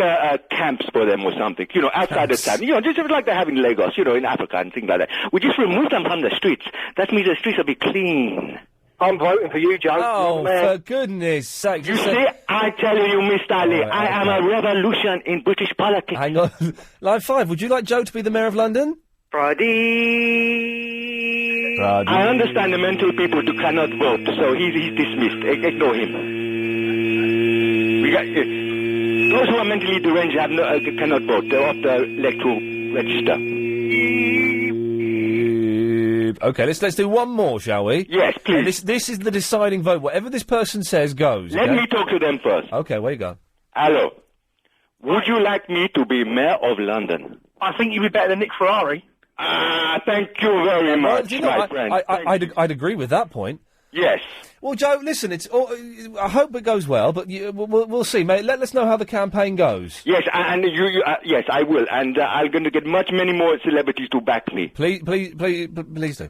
S23: camps for them or something. Outside the town. Just like they have in Lagos. In Africa and things like that. We just remove them from the streets. That means the streets will be clean.
S8: I'm voting for you, Joe.
S4: Oh, for goodness sake.
S23: You see, I tell you, Mr. Ali, I am a revolution in British politics.
S4: Hang on. Line 5, would you like Joe to be the Mayor of London?
S23: Friday. I understand the mental people who cannot vote, so he's dismissed. Ignore him. Those who are mentally deranged cannot vote. They're off the electoral register.
S4: Okay, let's do one more, shall we?
S23: Yes, please.
S4: This is the deciding vote. Whatever this person says goes.
S23: Let me talk to them first.
S4: Okay, where you go?
S23: Hello. Would you like me to be Mayor of London?
S8: I think you'd be better than Nick Ferrari.
S23: Thank you very much, my friend.
S4: I'd agree with that point.
S23: Yes.
S4: Well, Joe, listen, I hope it goes well, but we'll see, mate. Let us know how the campaign goes.
S23: Yes, and yes, I will, and I'm going to get many more celebrities to back me.
S4: Please do.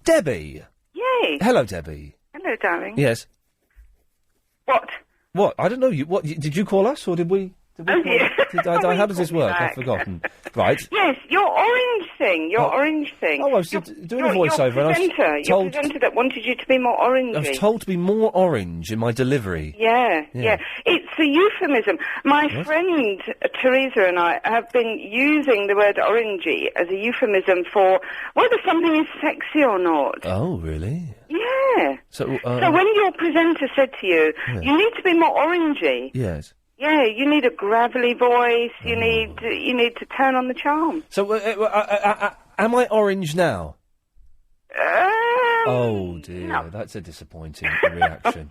S4: Debbie.
S22: Yay.
S4: Hello, Debbie.
S22: Hello, darling.
S4: Yes. What? I don't know. Did you call us, or did we? How does this work? I've forgotten. Right.
S22: Yes, your orange thing.
S4: Oh, I was doing a voiceover.
S22: Your presenter that wanted you to be more orangey.
S4: I was told to be more orange in my delivery.
S22: Yeah. It's a euphemism. My friend Teresa and I have been using the word orangey as a euphemism for whether something is sexy or not.
S4: Oh, really?
S22: Yeah.
S4: So
S22: when your presenter said to you, you need to be more orangey.
S4: Yes.
S22: Yeah, you need a gravelly voice. You need to turn on the charm.
S4: So, am I orange now? Oh dear,
S22: no.
S4: That's a disappointing reaction.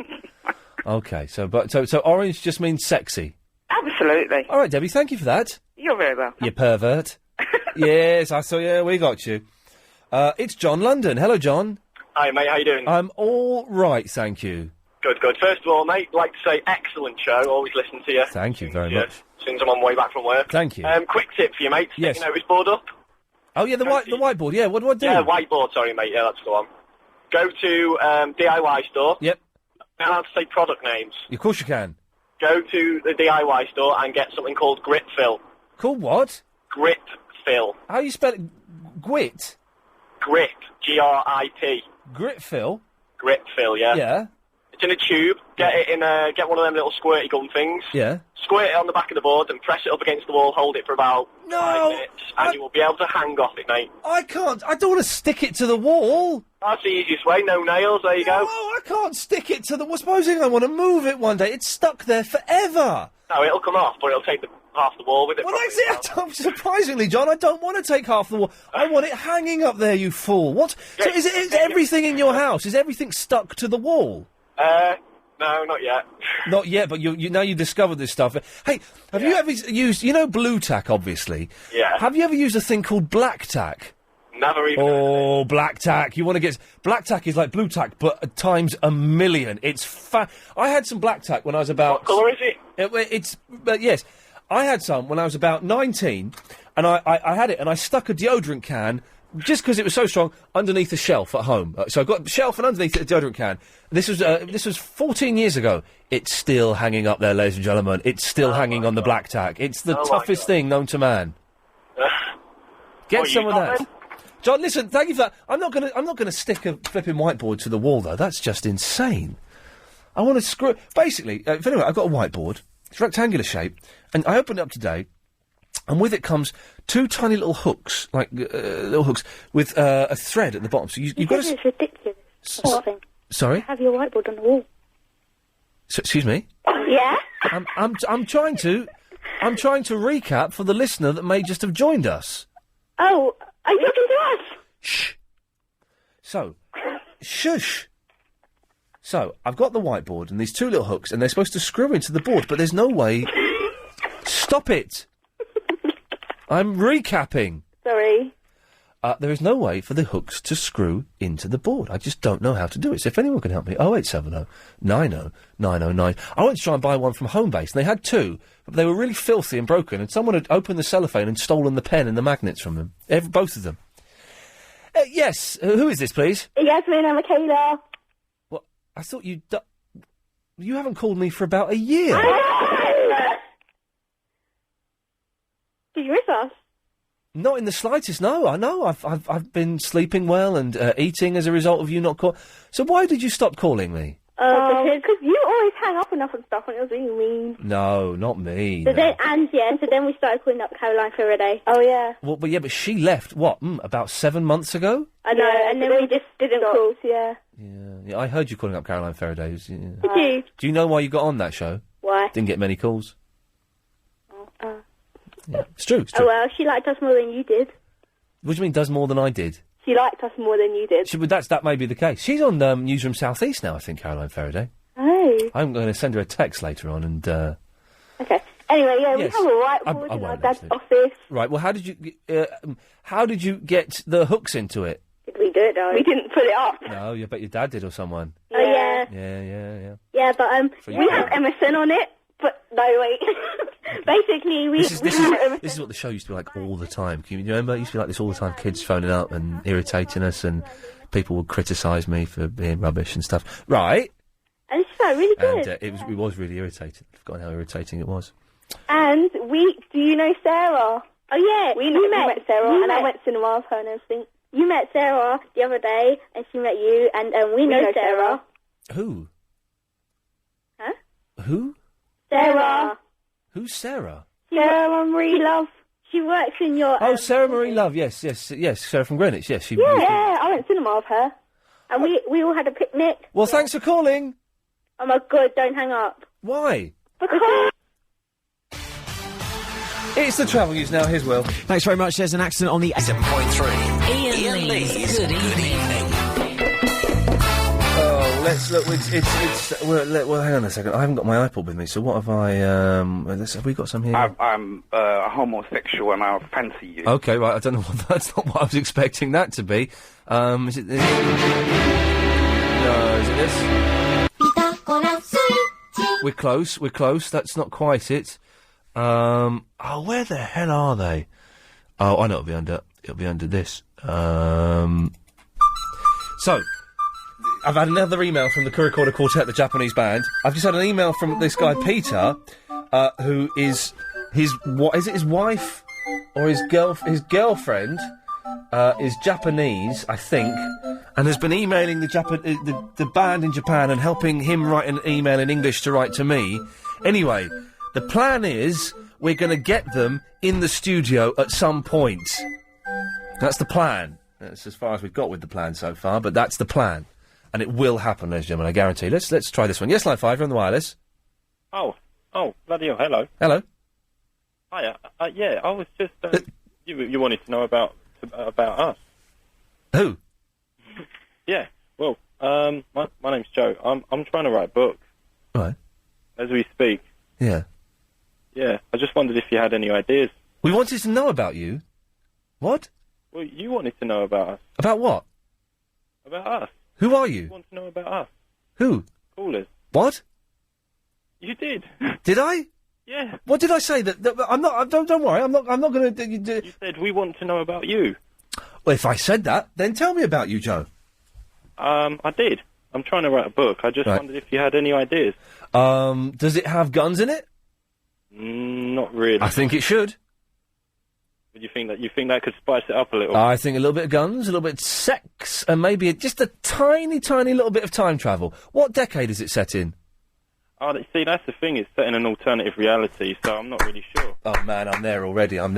S4: Okay, so orange just means sexy.
S22: Absolutely.
S4: All right, Debbie, thank you for that.
S22: You're very welcome.
S4: You pervert. Yes, I saw. Yeah, we got you. It's John London. Hello, John.
S9: Hi, mate. How you doing?
S4: I'm all right, thank you.
S9: Good. First of all, mate, I'd like to say excellent show. Always listen to you.
S4: Thank you very much.
S9: As soon as I'm on my way back from work.
S4: Thank you.
S9: Quick tip for you, mate.
S4: Yes.
S9: Stick your notice board up.
S4: Oh, yeah, the whiteboard. Yeah, what do I do?
S9: Yeah, whiteboard, sorry, mate. Yeah, that's the one. Go to DIY store.
S4: Yep.
S9: You're not allowed to say product names.
S4: Of course you can.
S9: Go to the DIY store and get something called Grit Fill.
S4: Called what?
S9: Grit Fill.
S4: How you spell it? Gwit?
S9: Grit. Grit.
S4: Grit Fill?
S9: Grit Fill, yeah.
S4: Yeah.
S9: It's in a tube. Get one of them little squirty gun things.
S4: Yeah.
S9: Squirt it on the back of the board and press it up against the wall. Hold it for about 5 minutes, and you will be able to hang off it, mate.
S4: I can't. I don't want to stick it to the wall.
S9: That's the easiest way. No nails. There you go.
S4: No, I can't stick it to the wall. Supposing I want to move it one day, it's stuck there forever.
S9: No, it'll come off, but it'll take the half the wall with it.
S4: Well, that's it. Surprisingly, John, I don't want to take half the wall. I want it hanging up there, you fool. What? So is everything in your house, is everything stuck to the wall?
S9: No, not yet.
S4: Not yet, but you now you discovered this stuff. Hey, have you ever used, blue tack, obviously?
S9: Yeah.
S4: Have you ever used a thing called black tack?
S9: Never even.
S4: Oh, black tack. You want to get... Black tack is like blue tack, but times a million. It's I had some black tack when I was about...
S9: What colour is it?
S4: Yes. I had some when I was about 19, and I had it, and I stuck a deodorant can, just because it was so strong, underneath a shelf at home. So I got a shelf and underneath it a deodorant can. This was 14 years ago. It's still hanging up there, ladies and gentlemen. It's still hanging on the black tack. It's the toughest thing known to man. Get some of that. John, listen, thank you for that. I'm not gonna stick a flipping whiteboard to the wall, though. That's just insane. I want to screw... Basically, anyway, I've got a whiteboard. It's rectangular shape, and I opened it up today, and with it comes two tiny little hooks, little hooks, with a thread at the bottom. So you've got to...
S12: It's ridiculous.
S4: Sorry?
S12: Have your whiteboard on the wall.
S4: Excuse me?
S12: Yeah?
S4: I'm trying to recap for the listener that may just have joined us.
S12: Oh, are you talking to us?
S4: Shh. So, shush. So, I've got the whiteboard and these two little hooks, and they're supposed to screw into the board, but there's no way... Stop it! I'm recapping.
S12: Sorry.
S4: There is no way for the hooks to screw into the board. I just don't know how to do it. So if anyone can help me, 0870 90 909. I went to try and buy one from Homebase, and they had two, but they were really filthy and broken, and someone had opened the cellophane and stolen the pen and the magnets from them. Both of them. Yes, who is this, please?
S12: Yasmin and Michaela.
S4: What? I thought you haven't called me for about a year.
S12: Did you miss us?
S4: Not in the slightest, no. I know. I've been sleeping well and eating as a result of you not calling. So why did you stop calling me?
S12: Because you always hang up on us and stuff, and it was really mean.
S4: No, not me.
S12: So then we started calling up Caroline Faraday. Oh, yeah.
S4: Well, but she left, about 7 months ago?
S12: I know, and then we just didn't call, yeah.
S4: Yeah, I heard you calling up Caroline Faraday. Yeah.
S12: Did you?
S4: Do you know why you got on that show?
S12: Why?
S4: Didn't get many calls. Yeah, it's true.
S12: Oh, well, she liked us more than you did.
S4: What do you mean, does more than I did?
S12: She liked us more than you did.
S4: That may be the case. She's on Newsroom South East now, I think, Caroline Faraday.
S12: Oh.
S4: I'm going to send her a text later on and...
S12: Okay. Anyway, yeah,
S4: yes.
S12: we have a whiteboard in our dad's office.
S4: Right, well, how did you get the hooks into it?
S12: Did we do it, though? We didn't put it up.
S4: No, I bet your dad did or someone.
S12: Yeah. Oh, yeah.
S4: Yeah.
S12: Yeah, but we have MSN on it, but no, wait. Basically,
S4: This is what the show used to be like all the time. Can you remember? It used to be like this all the time. Kids phoning up and irritating us, and people would criticise me for being rubbish and stuff. Right.
S12: And it's felt really good.
S4: And it was really irritating. I've forgotten how irritating it was.
S12: And do you know Sarah? Oh, yeah. We met Sarah, and I went to cinema with her and everything. You met Sarah the other day, and she met you, and we know Sarah.
S4: Who?
S12: Huh?
S4: Who?
S12: Sarah.
S4: Who's Sarah?
S12: Sarah Marie Love. She works in your...
S4: Oh, Sarah Marie Love, yes, Sarah from Greenwich, yes.
S12: Yeah, I went to cinema with her. And we all had a picnic.
S4: Well, thanks for calling.
S12: Oh, my God, don't hang up.
S4: Why?
S12: Because...
S4: It's the travel news now, here's Will.
S14: Thanks very much. There's an accident on the...
S3: 7.3. Iain Lee's Good Evening.
S4: Let's look. Well, hang on a second. I haven't got my iPod with me, so what have I? Have we got some here?
S16: I'm a homosexual and I fancy you.
S4: Okay, right. I don't know. That's not what I was expecting that to be. Is it this? No, is it this? We're close. That's not quite it. Where the hell are they? Oh, I know it'll be under this. So. I've had another email from the Kurikorda Quartet, the Japanese band. I've just had an email from this guy, Peter, who is his wife or his girlfriend is Japanese, I think, and has been emailing the band in Japan and helping him write an email in English to write to me. Anyway, the plan is we're going to get them in the studio at some point. That's the plan. That's as far as we've got with the plan so far, but that's the plan. And it will happen, ladies and gentlemen, I guarantee. Let's try this one. Yes, Line 5, you're on the wireless.
S24: Oh, bloody hell, hello.
S4: Hello.
S14: Hiya. Yeah, I was just... you wanted to know about us.
S4: Who?
S14: Yeah. Well, my name's Joe. I'm trying to write a book.
S4: Right.
S14: As we speak.
S4: Yeah.
S14: Yeah. I just wondered if you had any ideas.
S4: We wanted to know about you. What?
S14: Well, you wanted to know about us.
S4: About what?
S14: About us.
S4: Who are you?
S14: You want to know about us.
S4: Who?
S14: Callers.
S4: What?
S14: You did.
S4: Did I?
S14: Yeah.
S4: What did I say? That I'm not. Don't worry. I'm not going to.
S14: You said we want to know about you.
S4: Well, if I said that, then tell me about you, Joe.
S14: I did. I'm trying to write a book. I just wondered if you had any ideas.
S4: Does it have guns in it?
S14: Not really.
S4: I think it should.
S14: Would you think that could spice it up a little?
S4: I think a little bit of guns, a little bit of sex, and maybe just a tiny, tiny little bit of time travel. What decade is it set in?
S14: Oh, see, that's the thing. It's set in an alternative reality, so I'm not really sure.
S4: Oh, man, I'm there already. An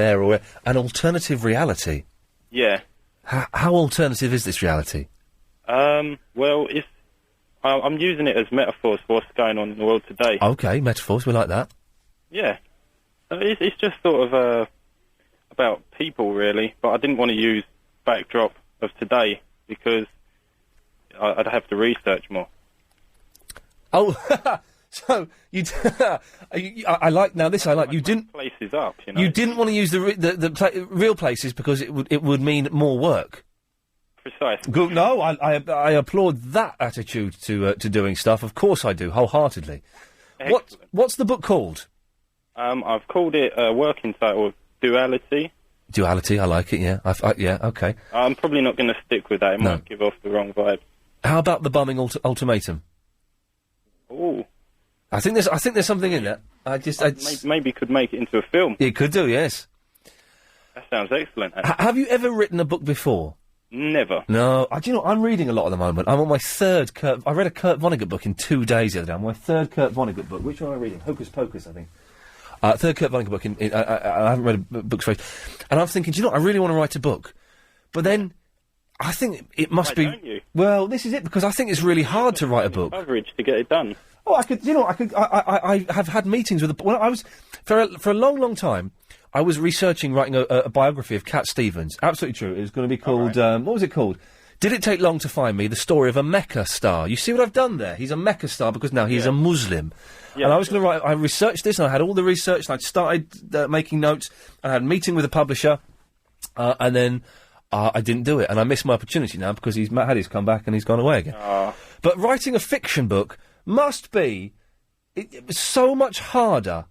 S4: alternative reality?
S14: Yeah.
S4: How alternative is this reality?
S14: Well, I'm using it as metaphors for what's going on in the world today.
S4: Okay, metaphors, we like that.
S14: Yeah. It's just sort of about people, really, but I didn't want to use backdrop of today because I'd have to research more.
S4: Oh, so you... I like... Now, this I like. You didn't...
S14: Places up, you know.
S4: You didn't want to use the real places because it would mean more work.
S14: Precisely.
S4: Good. No, I applaud that attitude to doing stuff. Of course I do, wholeheartedly. What's the book called?
S14: I've called it a working title, Duality.
S4: Duality, I like it, yeah. Yeah, okay.
S14: I'm probably not going to stick with that. It might give off the wrong vibe.
S4: How about the bumming ultimatum?
S14: Ooh.
S4: I think there's something in that.
S14: Maybe could make it into a film.
S4: It could do, yes.
S14: That sounds excellent.
S4: Have you ever written a book before?
S14: Never.
S4: No. Do you know, I'm reading a lot at the moment. I'm on my third I read a Kurt Vonnegut book in 2 days the other day. I'm on my third Kurt Vonnegut book. Which one am I reading? Hocus Pocus, I think. Third Kurt Vonnegut book. I haven't read a book straight. And I'm thinking, do you know what? I really want to write a book. But then, I think it must be...
S14: Don't you?
S4: Well, this is it, because I think it's really hard to write a book.
S14: Coverage to get it done.
S4: Oh, I have had meetings with... For a long, long time, I was researching writing a biography of Cat Stevens. Absolutely true. It was going to be called... what was it called? Did It Take Long to Find Me? The Story of a Mecca Star. You see what I've done there? He's a Mecca star because now he's a Muslim. Yeah, and I was going to write... I researched this, and I had all the research, and I'd started making notes, and I had a meeting with a publisher, and then... I didn't do it, and I missed my opportunity now because Matt Haddie's come back and he's gone away again. But writing a fiction book must be so much harder.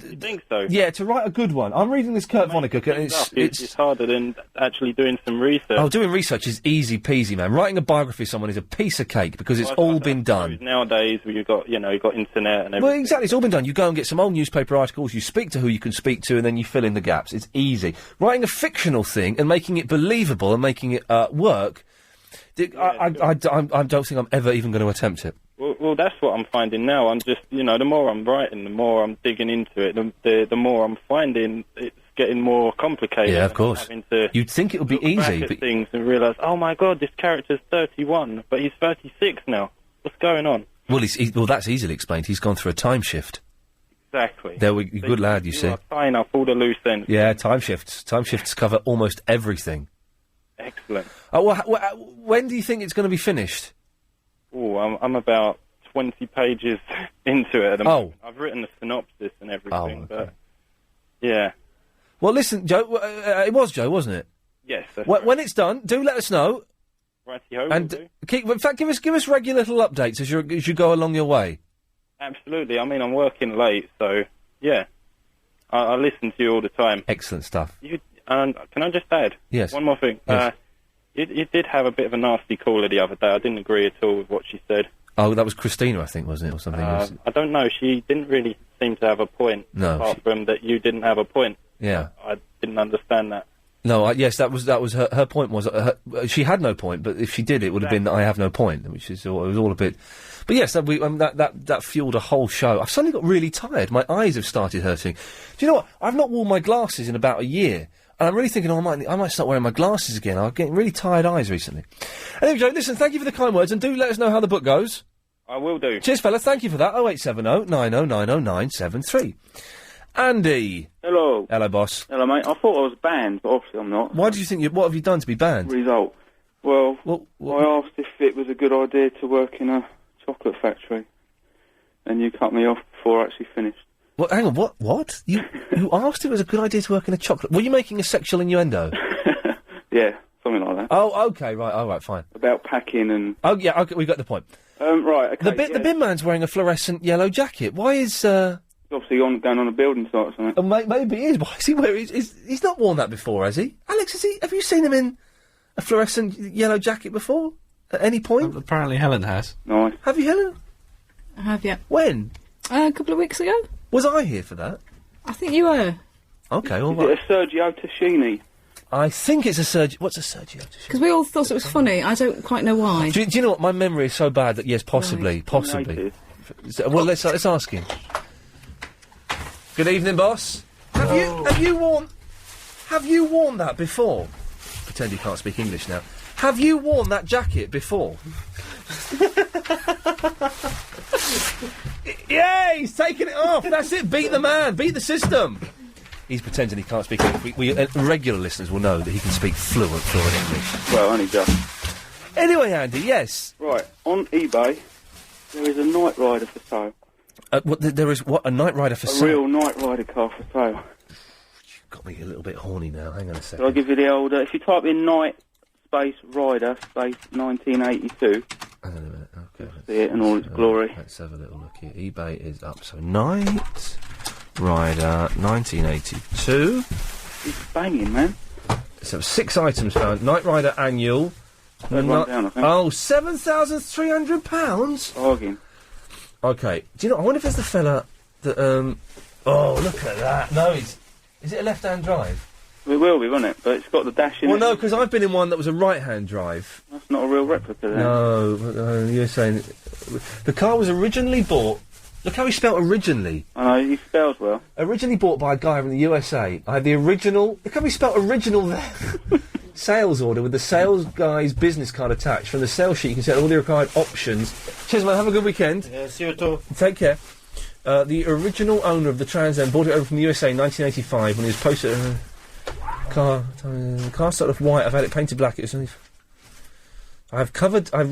S14: You think so?
S4: Yeah, to write a good one. I'm reading this Kurt Vonnegut, and
S14: it's harder than actually doing some research.
S4: Oh, doing research is easy peasy, man. Writing a biography of someone is a piece of cake because it's all been done.
S14: Nowadays, you've got internet and everything.
S4: Well, exactly, it's all been done. You go and get some old newspaper articles, you speak to who you can speak to, and then you fill in the gaps. It's easy. Writing a fictional thing and making it believable and making it work, I don't think I'm ever even going to attempt it.
S14: Well, that's what I'm finding now. I'm just, the more I'm writing, the more I'm digging into it, the more I'm finding it's getting more complicated.
S4: Yeah, of course. You'd think it would be easy,
S14: but things and realise, oh my God, this character's 31, but he's 36 now. What's going on?
S4: Well, well, that's easily explained. He's gone through a time shift.
S14: Exactly.
S4: Good lad, you see.
S14: Are tying up all the loose ends.
S4: Yeah, time shifts. Time shifts cover almost everything.
S14: Excellent.
S4: When do you think it's going to be finished?
S14: Oh, I'm about 20 pages into it at the moment. I've written a synopsis and everything, but yeah.
S4: Well, listen, Joe, it was Joe, wasn't it?
S14: Yes. That's
S4: When it's done, do let us know.
S14: Righty-ho,
S4: and in fact, give us regular little updates as you go along your way.
S14: Absolutely. I mean, I'm working late, so yeah. I listen to you all the time.
S4: Excellent stuff.
S14: Can I just add?
S4: Yes.
S14: One more thing.
S4: Yes.
S14: You did have a bit of a nasty caller the other day. I didn't agree at all with what she said.
S4: Oh, that was Christina, I think, wasn't it, or something?
S14: I don't know. She didn't really seem to have a point.
S4: No.
S14: Apart from that you didn't have a point.
S4: Yeah.
S14: I didn't understand that.
S4: No, yes, that was her point was... she had no point, but if she did, it would have been I have no point, which is... It was all a bit... But yes, that fueled a whole show. I've suddenly got really tired. My eyes have started hurting. Do you know what? I've not worn my glasses in about a year. And I'm really thinking, I might start wearing my glasses again. I'm getting really tired eyes recently. Anyway, Joe, listen, thank you for the kind words, and do let us know how the book goes.
S14: I will do.
S4: Cheers, fella. Thank you for that. 0870 9090 973. Andy.
S10: Hello.
S4: Hello, boss.
S10: Hello, mate. I thought I was banned, but obviously I'm not.
S4: Why do you think what have you done to be banned?
S10: Result. Well, I asked if it was a good idea to work in a chocolate factory, and you cut me off before I actually finished.
S4: What? Hang on, what? You asked if it was a good idea to work in a chocolate... Were you making a sexual innuendo?
S10: Yeah, something like that.
S4: Oh, okay, right, all right, fine.
S10: About packing and...
S4: Oh, yeah, okay, we got the point.
S10: Right, okay,
S4: The bin man's wearing a fluorescent yellow jacket. Why is,
S10: Obviously going on a building site or something.
S4: Maybe he is. Why is he wearing... He's not worn that before, has he? Alex, have you seen him in a fluorescent yellow jacket before? At any point?
S11: Apparently Helen has.
S10: Nice.
S4: Have you, Helen?
S2: I have, yeah.
S4: When?
S2: A couple of weeks ago.
S4: Was I here for that?
S2: I think you were.
S4: Okay, all
S10: Is
S4: right.
S10: it a Sergio Tacchini?
S4: I think it's a Sergio... What's a Sergio Tacchini?
S2: Because we all thought it was funny. I don't quite know why.
S4: Do you know what? My memory is so bad that, yes, possibly. Possibly. Well, let's ask him. Good evening, boss. Have you worn that before? Pretend you can't speak English now. Have you worn that jacket before? Yeah, he's taking it off. That's it. Beat the man. Beat the system. He's pretending he can't speak English. Regular listeners will know that he can speak fluent English.
S10: Well, only just.
S4: Anyway, Andy, yes.
S10: Right, on eBay, there is a Knight Rider for sale.
S4: There is what? A Knight Rider for sale?
S10: A real Knight Rider car for sale.
S4: You've got me a little bit horny now. Hang on a second.
S10: I'll give you the old... if you type in Knight space Rider space 1982...
S4: Hang on a minute. Okay.
S10: See it in all its glory.
S4: Let's have a little look here. eBay is up. So, Knight Rider 1982.
S10: It's banging, man.
S4: So, 6 items found. Knight Rider annual.
S10: Down, I think.
S4: Oh, £7,300?
S10: Bargain.
S4: Okay. Do you know, I wonder if there's the fella that, oh, look at that. No, is it a left-hand drive?
S10: It will be, won't it? But it's got the dash in it.
S4: Well, no, because I've been in one that was a right-hand drive.
S10: That's not a real replica, then.
S4: No, you're saying... The car was originally bought... Look how he spelled originally.
S10: I know, he spells well.
S4: Originally bought by a guy from the USA. I had the original... Look how he spelled original there. Sales order with the sales guy's business card attached. From the sales sheet, you can see all the required options. Cheers, man. Have a good weekend.
S10: Yeah, see you too.
S4: Take care. The original owner of the Trans Am bought it over from the USA in 1985 when he was posted... car started off white. I've had it painted black. It's only... I've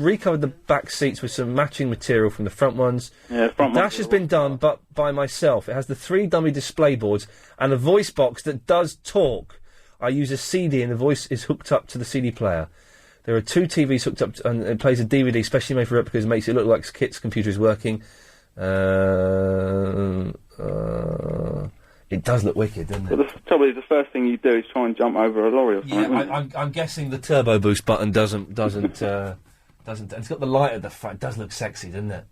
S4: recovered the back seats with some matching material from the front ones.
S10: Yeah, front
S4: the dash has been done, but by myself. It has the 3 dummy display boards and a voice box that does talk. I use a CD and the voice is hooked up to the CD player. There are 2 TVs hooked up and it plays a DVD specially made for it because it makes it look like Kit's computer is working. It does look wicked, doesn't it?
S10: But the trouble is, the first thing you do is try and jump over a lorry or something.
S4: Yeah, I'm guessing the turbo boost button doesn't. It's got the light at the front. It does look sexy, doesn't it?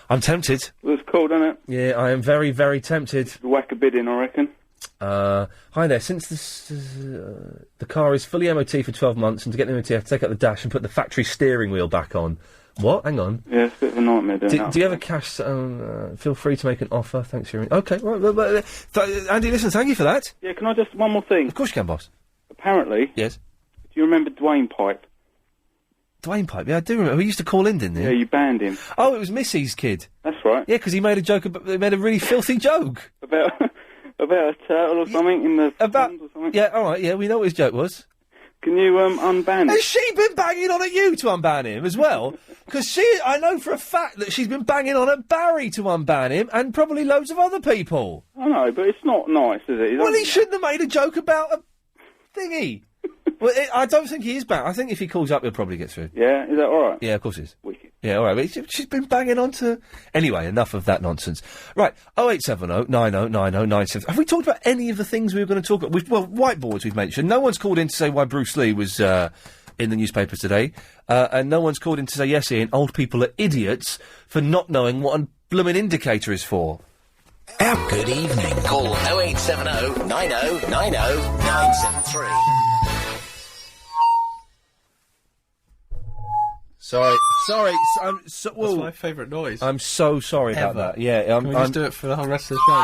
S4: I'm tempted.
S10: It was cool, doesn't it?
S4: Yeah, I am very, very tempted.
S10: Whack a bid in, I reckon.
S4: Hi there. Since the car is fully MOT for 12 months, and to get the MOT, I have to take out the dash and put the factory steering wheel back on. What? Hang on.
S10: Yeah, it's a bit of a nightmare doing that.
S4: Do you have a cash... feel free to make an offer. Thanks for your... Okay, right. Andy, listen, thank you for that.
S10: Yeah, can I just... One more thing.
S4: Of course you can, boss.
S10: Apparently...
S4: Yes?
S10: Do you remember Dwayne Pipe?
S4: Dwayne Pipe? Yeah, I do remember. He used to call in, didn't he?
S10: Yeah, you banned him.
S4: Oh, it was Missy's kid.
S10: That's right.
S4: Yeah, because he made a joke about... He made a really filthy joke.
S10: About a turtle or something in the... pond or something?
S4: Yeah, all right, yeah, we know what his joke was.
S10: Can you unban him?
S4: Has she been banging on at you to unban him as well? Because I know for a fact that she's been banging on at Barry to unban him, and probably loads of other people.
S10: I know, but it's not nice, is it?
S4: Well, he shouldn't have made a joke about a thingy. Well, I don't think he is bad. I think if he calls up, he'll probably get through.
S10: Yeah, is that all right?
S4: Yeah, of course he is.
S10: Wicked.
S4: Yeah, all right. But she's been banging on to... Anyway, enough of that nonsense. Right, 0870 90 90 97. Have we talked about any of the things we were going to talk about? Well, whiteboards we've mentioned. No one's called in to say why Bruce Lee was in the newspapers today. And no one's called in to say, yes, Ian, old people are idiots for not knowing what a blooming indicator is for.
S17: Good evening. Call 0870 90 90 973.
S4: Sorry.
S11: That's my favourite noise.
S4: I'm so sorry about
S11: Ever.
S4: that. Yeah,
S11: Can we just do it for the whole rest of the show?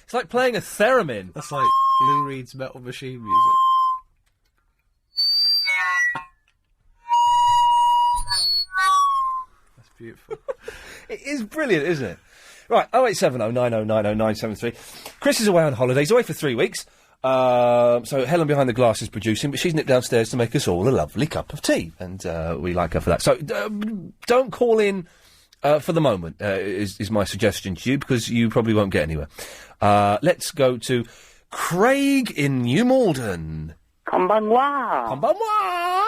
S4: It's like playing a theremin.
S11: That's like Lou Reed's Metal Machine music. That's beautiful.
S4: It is brilliant, isn't it? Right, 0870 90 90 973. Chris is away on holiday. He's away for 3 weeks. So Helen behind the glass is producing, but she's nipped downstairs to make us all a lovely cup of tea, and we like her for that. So don't call in for the moment, is my suggestion to you, because you probably won't get anywhere. Let's go to Craig in New Malden.
S8: Konbanwa.
S4: Konbanwa.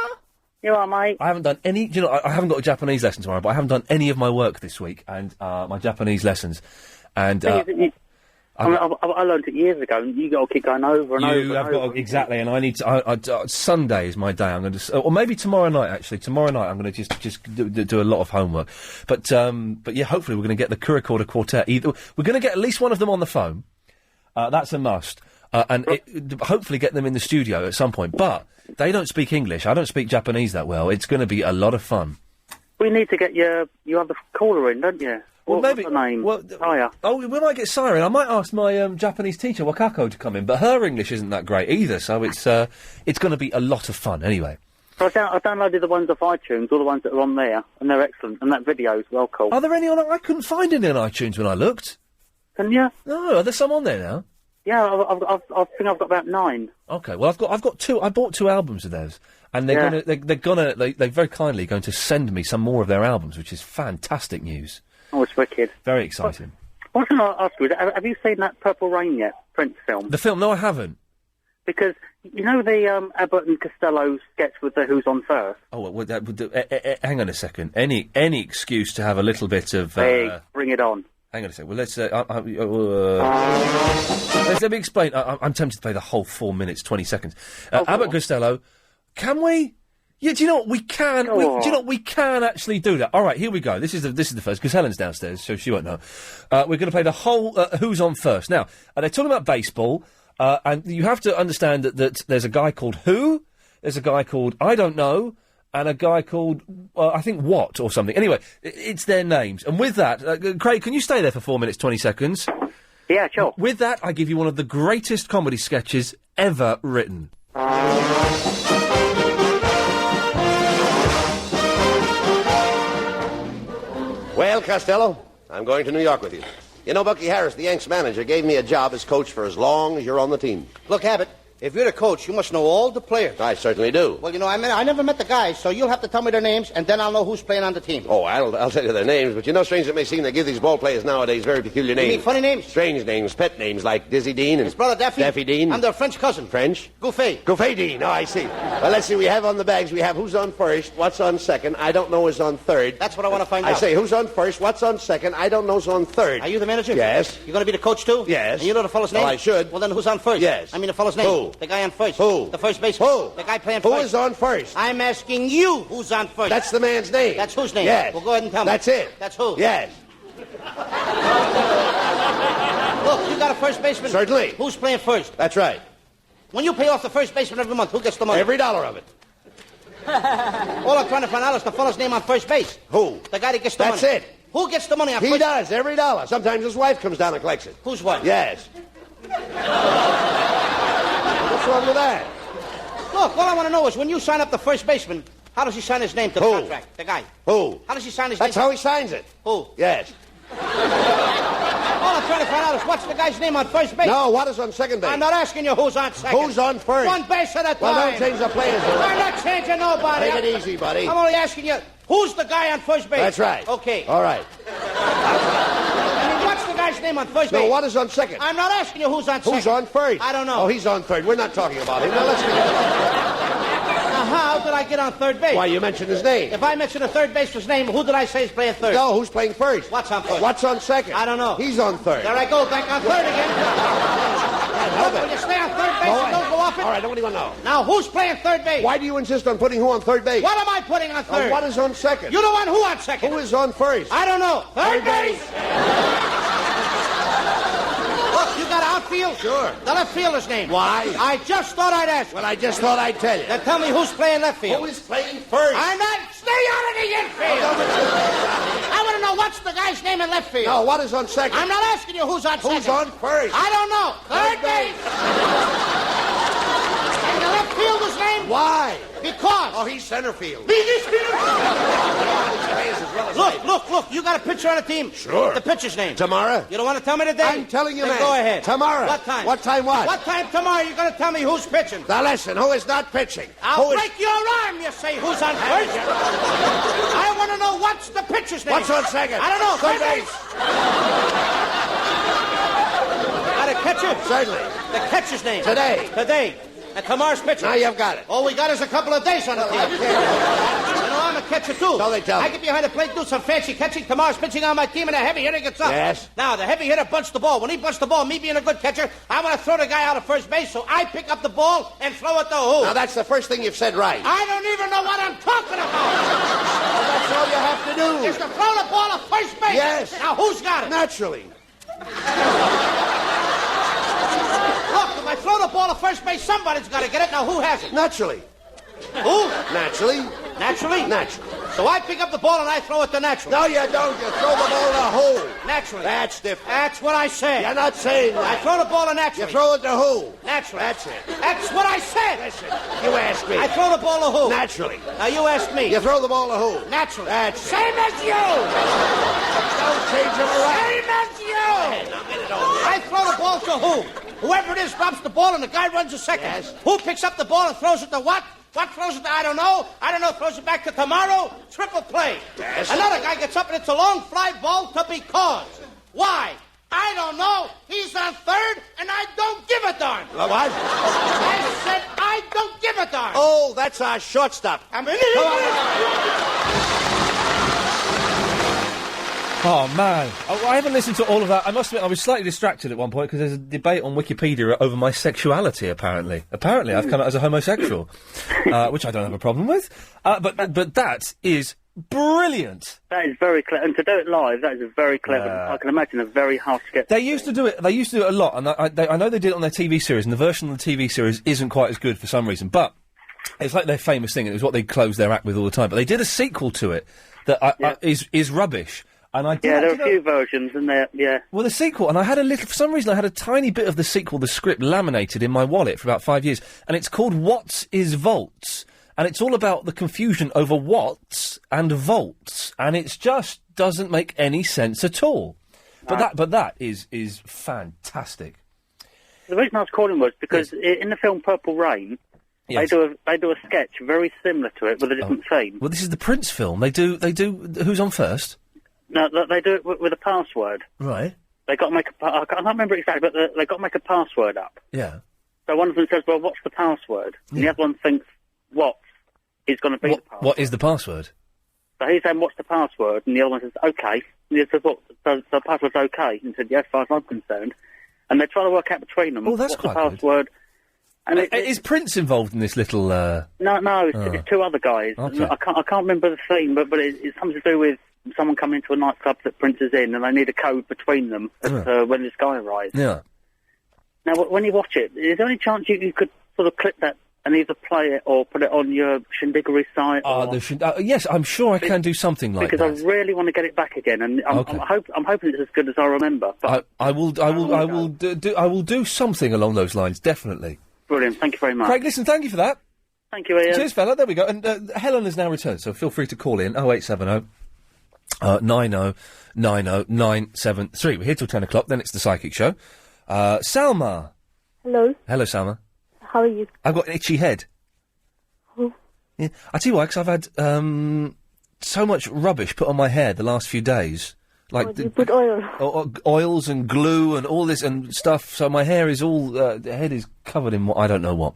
S8: You are, mate.
S4: I haven't done any... Do you know, I haven't got a Japanese lesson tomorrow, but I haven't done any of my work this week, and my Japanese lessons. And
S8: I learned it years ago, and you got to keep going over and over.
S4: You have got to, exactly, and I need to... Sunday is my day. I'm going to... Or maybe tomorrow night, actually. Tomorrow night I'm going to just do a lot of homework. But yeah, hopefully we're going to get the Kurikorda Quartet. We're going to get at least one of them on the phone. That's a must. And hopefully get them in the studio at some point. But they don't speak English. I don't speak Japanese that well. It's going to be a lot of fun.
S8: We need to get you have the caller in, don't you?
S4: Well, maybe.
S8: What's her name?
S4: Saya. Oh, we might get Saya in. I might ask my Japanese teacher, Wakako, to come in, but her English isn't that great either, so it's going to be a lot of fun anyway.
S8: So I downloaded the ones off iTunes, all the ones that are on there, and they're excellent, and that video is well cool.
S4: Are there any on... I couldn't find any on iTunes when I looked.
S8: Can you?
S4: No, are there some on there now?
S8: Yeah, I think I've got about 9.
S4: Okay, well I've got 2. I bought 2 albums of theirs, and they're very kindly going to send me some more of their albums, which is fantastic news.
S8: Oh, it's wicked.
S4: Very exciting.
S8: What can I ask you? Have you seen that Purple Rain yet, Prince film?
S4: The film? No, I haven't.
S8: Because you know the Abbott and Costello sketch with the Who's on First.
S4: Oh, well, hang on a second. Any excuse to have a little bit of...
S8: Hey, bring it on.
S4: Hang on a second. Well, let me explain. I'm tempted to play the whole 4 minutes, 20 seconds. Abbott Costello, can we? Yeah, do you know what? We can. Do you know what? We can actually do that. All right, here we go. This is the first, because Helen's downstairs, so she won't know. We're going to play the whole Who's on First. Now, they're talking about baseball, and you have to understand that there's a guy called Who, there's a guy called I Don't Know, and a guy called, I think, What, or something. Anyway, it's their names. And with that, Craig, can you stay there for 4 minutes, 20 seconds?
S8: Yeah, sure.
S4: With that, I give you one of the greatest comedy sketches ever written.
S18: Well, Costello, I'm going to New York with you. You know, Bucky Harris, the Yanks manager, gave me a job as coach for as long as you're on the team.
S19: Look, Abbott, if you're the coach, you must know all the players.
S18: I certainly do.
S19: Well, you know, I never met the guys, so you'll have to tell me their names, and then I'll know who's playing on the team.
S18: Oh, I'll tell you their names, but you know, strange it may seem, they give these ball players nowadays very peculiar names.
S19: You mean funny names?
S18: Strange names, pet names, like Dizzy Dean and...
S19: His brother Daffy?
S18: Daffy Dean.
S19: I'm their French cousin.
S18: French?
S19: Gouffet.
S18: Gouffet Dean, oh, I see. Well, let's see, we have on the bags, we have who's on first, what's on second, I don't know who's on third.
S19: That's what I want to find out.
S18: I say, who's on first, what's on second, I don't know who's on third.
S19: Are you the manager?
S18: Yes.
S19: You're going to be the coach, too?
S18: Yes.
S19: And you know the fellow's name?
S18: Well, I should.
S19: Well, then who's on first?
S18: Yes.
S19: I mean the fellow's name.
S18: Who?
S19: The guy on first.
S18: Who?
S19: The first baseman.
S18: Who?
S19: The guy playing first.
S18: Who is on first?
S19: I'm asking you who's on first.
S18: That's the man's name.
S19: That's whose name?
S18: Yes.
S19: Well, go ahead and tell me.
S18: That's it.
S19: That's who?
S18: Yes.
S19: Look, you got a first baseman.
S18: Certainly.
S19: Who's playing first?
S18: That's right.
S19: When you pay off the first baseman every month, who gets the money?
S18: Every dollar of it.
S19: All I'm trying to find out is the fellow's name on first base.
S18: Who?
S19: The guy that gets the money.
S18: That's it.
S19: Who gets the money on first?
S18: He does, every dollar. Sometimes his wife comes down and collects it.
S19: Whose wife?
S18: Yes. What's wrong with that?
S19: Look, all I want to know is when you sign up the first baseman, how does he sign his name to the contract? The guy.
S18: Who?
S19: How does he sign his name?
S18: That's how he signs it.
S19: Who?
S18: Yes.
S19: All I'm trying to find out is what's the guy's name on first base?
S18: No, what is on second base?
S19: I'm not asking you who's on second.
S18: Who's on first?
S19: One base at a time.
S18: Well, don't change the players.
S19: I'm not changing nobody.
S18: Take it easy, buddy.
S19: I'm only asking you, who's the guy on first base?
S18: That's right.
S19: Okay.
S18: All right.
S19: I mean, what's the guy's name on first base?
S18: No, what is on second?
S19: I'm not asking you who's on second.
S18: Who's on first?
S19: I don't know.
S18: Oh, he's on third. We're not talking about him. Now, let's forget about
S19: Now, how did I get on third base?
S18: Why, you mentioned his name.
S19: If I mention a third baseman's name, who did I say is playing third?
S18: No, who's playing first?
S19: What's on first?
S18: What's on second?
S19: I don't know.
S18: He's on third.
S19: There I go, back on third again. Look, will you stay on third base and don't go off it?
S18: All right, what do you want to know?
S19: Now, who's playing third base?
S18: Why do you insist on putting who on third base?
S19: What am I putting on third?
S18: What is on second?
S19: You don't want who on second?
S18: Who is on first?
S19: I don't know. Third base! Look, you got outfield?
S18: Sure.
S19: The left fielder's name.
S18: Why?
S19: I just thought I'd ask.
S18: Well, I just thought I'd tell you.
S19: Then tell me who's playing left field.
S18: Who is playing first?
S19: I'm not... Stay out of the infield! I want to know what's the guy's name in left field.
S18: No, what is on second?
S19: I'm not asking you who's on second.
S18: Who's on first?
S19: I don't know. Third base! And the left fielder's pitcher's name?
S18: Why?
S19: Because.
S18: Oh, he's center field.
S19: Look, you got a pitcher on the team.
S18: Sure.
S19: The pitcher's name.
S18: Tomorrow?
S19: You don't want to tell me today?
S18: I'm telling you,
S19: then
S18: man.
S19: Go ahead.
S18: Tomorrow.
S19: What time?
S18: What time what?
S19: What time tomorrow you're going to tell me who's pitching?
S18: Now listen, who is not pitching?
S19: I'll break your arm, you say. Who's on first? I want to know what's the pitcher's name.
S18: What's on second?
S19: I don't know.
S18: Third base.
S19: The catcher?
S18: Certainly.
S19: The catcher's name.
S18: Today.
S19: And tomorrow's pitcher.
S18: Now you've got it.
S19: All we got is a couple of days on the team. You know, I'm a catcher, too.
S18: So they tell me.
S19: I get behind the plate, do some fancy catching. Tomorrow's pitching on my team, and the heavy hitter gets up.
S18: Yes.
S19: Now, the heavy hitter bunts the ball. When he bunts the ball, me being a good catcher, I want to throw the guy out of first base, so I pick up the ball and throw it to who?
S18: Now, that's the first thing you've said right.
S19: I don't even know what I'm talking about.
S18: Well, that's all you have to do.
S19: Is to throw the ball at first base.
S18: Yes.
S19: Now, who's got it?
S18: Naturally.
S19: Look, if I throw the ball to first base, somebody's got to get it. Now, who has it?
S18: Naturally.
S19: Who?
S18: Naturally.
S19: Naturally?
S18: Naturally.
S19: So I pick up the ball and I throw it to Naturally.
S18: No, you don't. You throw the ball to who?
S19: Naturally.
S18: That's different.
S19: That's what I said.
S18: You're not saying that.
S19: I throw the ball to Naturally.
S18: You throw it to who?
S19: Naturally.
S18: That's it.
S19: That's what I said.
S18: Listen, you ask me.
S19: I throw the ball to who?
S18: Naturally.
S19: Now you ask me.
S18: You throw the ball to who?
S19: Naturally.
S18: That's it.
S19: Same as you.
S18: Don't change it around.
S19: Same as you. I throw the ball to who? Whoever it is drops the ball and the guy runs a second.
S18: Yes.
S19: Who picks up the ball and throws it to what? What throws it to? I don't know. Throws it back to tomorrow. Triple play.
S18: Yes.
S19: Another guy gets up and it's a long fly ball to because. Why? I don't know. He's on third and I don't give a darn.
S18: What?
S19: I said I don't give a darn.
S18: Oh, that's our shortstop.
S19: I mean,
S4: Oh, man. I haven't listened to all of that. I must admit, I was slightly distracted at one point because there's a debate on Wikipedia over my sexuality, apparently. Apparently, I've come out as a homosexual, which I don't have a problem with. But that is brilliant.
S5: That is very clever. And to do it live, that is a very clever. I can imagine a very hard to get.
S4: They used to do it a lot, and I know they did it on their TV series, and the version of the TV series isn't quite as good for some reason, but it's like their famous thing, and it was what they closed their act with all the time. But they did a sequel to it that is rubbish. And I did,
S5: there are a few versions, and
S4: well, the sequel, and I had for some reason, I had a tiny bit of the sequel, the script, laminated in my wallet for about 5 years, and it's called Watts is Volts, and it's all about the confusion over watts and volts, and it just doesn't make any sense at all. But that is fantastic.
S5: The reason I was calling was because in the film Purple Rain, they do a sketch very similar to it with a different theme.
S4: Well, this is the Prince film. They do. Who's on first?
S5: No, they do it with a password.
S4: Right.
S5: They got to make I can't remember exactly, but they got to make a password up.
S4: Yeah.
S5: So one of them says, "Well, what's the password?" And the other one thinks, "What is going to be the password?"
S4: What is the password?
S5: So he's saying, "What's the password?" And the other one says, "Okay." And he says, "What? So the password's okay?" And he said, "Yes, as far as I'm concerned." And they try to work out between them.
S4: Oh, that's
S5: what's
S4: quite
S5: the password.
S4: Good. And is Prince involved in this little?
S5: No, it's two other guys.
S4: Okay.
S5: I can't remember the theme, but it's something to do with someone coming into a nightclub that Prince is in, and they need a code between them when this guy arrives.
S4: Yeah.
S5: Now, when you watch it, is there any chance you could sort of clip that and either play it or put it on your Shindiggery site?
S4: Yes, I'm sure I can do something like that.
S5: Because I really want to get it back again, and I'm hoping it's as good as I remember. But
S4: I will do something along those lines, definitely.
S5: Brilliant, thank you very much.
S4: Craig, listen, thank you for that.
S5: Thank you, Ian.
S4: Cheers, fella. There we go. And Helen has now returned, so feel free to call in 0870 90 90 973. We're here till 10 o'clock, then it's the Psychic Show. Salma.
S15: Hello.
S4: Hello, Salma.
S15: How are you?
S4: I've got an itchy head.
S15: Oh.
S4: Yeah. I tell you why, because I've had so much rubbish put on my hair the last few days. Like
S15: you put oil.
S4: Oils and glue and all this and stuff, so my hair is all, the head is covered in I don't know what.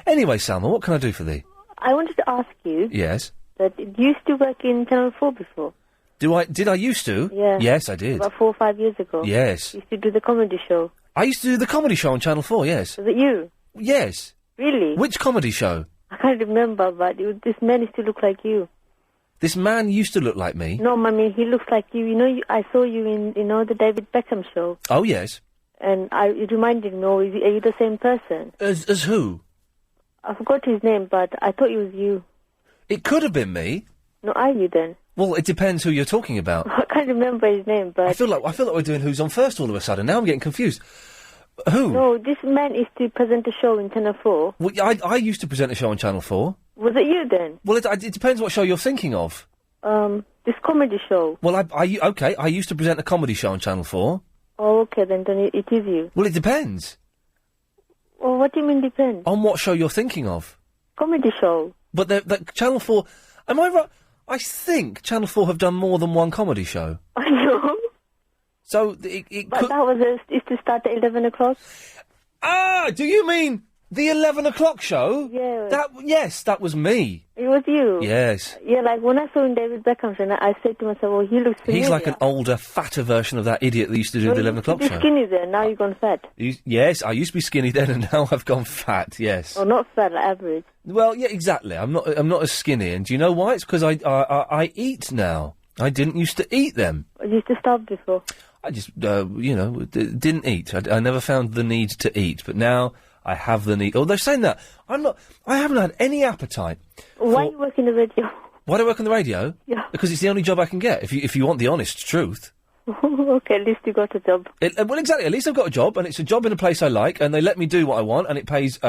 S4: Anyway, Salma, what can I do for thee?
S15: I wanted to ask you.
S4: Yes.
S15: That you used to work in Channel 4 before.
S4: Did I used to?
S15: Yeah.
S4: Yes, I did.
S15: About 4 or 5 years ago.
S4: Yes.
S15: You used to do the comedy show.
S4: I used to do the comedy show on Channel 4, yes.
S15: Was it you?
S4: Yes.
S15: Really?
S4: Which comedy show?
S15: I can't remember, but this man used to look like you.
S4: This man used to look like me?
S15: No, I he looks like you. You know, I saw you in, the David Beckham show.
S4: Oh, yes.
S15: And it reminded me, are you the same person?
S4: As who?
S15: I forgot his name, but I thought it was you.
S4: It could have been me.
S15: No, are you then?
S4: Well, it depends who you're talking about.
S15: I can't remember his name, but...
S4: I feel like we're doing Who's on First all of a sudden. Now I'm getting confused. Who?
S15: No, this man is to present a show in Channel 4.
S4: Well, I used to present a show on Channel 4.
S15: Was it you then?
S4: Well, it depends what show you're thinking of.
S15: This comedy show.
S4: Well, I used to present a comedy show on Channel 4.
S15: Oh, okay, then it is you.
S4: Well, it depends.
S15: Well, what do you mean depends?
S4: On what show you're thinking of.
S15: Comedy show.
S4: But the Channel 4... Am I right? I think Channel 4 have done more than one comedy show.
S15: I know.
S4: So, it
S15: But
S4: could...
S15: that was is to start at 11 o'clock?
S4: Ah, do you mean the 11 o'clock show?
S15: Yeah.
S4: Yes, that was me.
S15: It was you?
S4: Yes.
S15: Yeah, like when I saw in David Beckham's and I said to myself, well, he looks familiar.
S4: He's like an older, fatter version of that idiot that used to do the 11 o'clock
S15: You're
S4: show.
S15: skinny then, now you've gone fat.
S4: Yes, I used to be skinny then, and now I've gone fat. Yes.
S15: Oh, not fat, like average.
S4: Well, yeah, exactly. I'm not as skinny, and do you know why? It's because I eat now. I didn't used to eat them.
S15: You used to starve before.
S4: I just, didn't eat. I never found the need to eat, but now I have the need. Oh, they're saying that. I haven't had any appetite.
S15: Why are you working the radio?
S4: Why do I work on the radio?
S15: Yeah.
S4: Because it's the only job I can get, if you want the honest truth.
S15: Okay, at least you got a job.
S4: Well, exactly. At least I've got a job, and it's a job in a place I like, and they let me do what I want, and it pays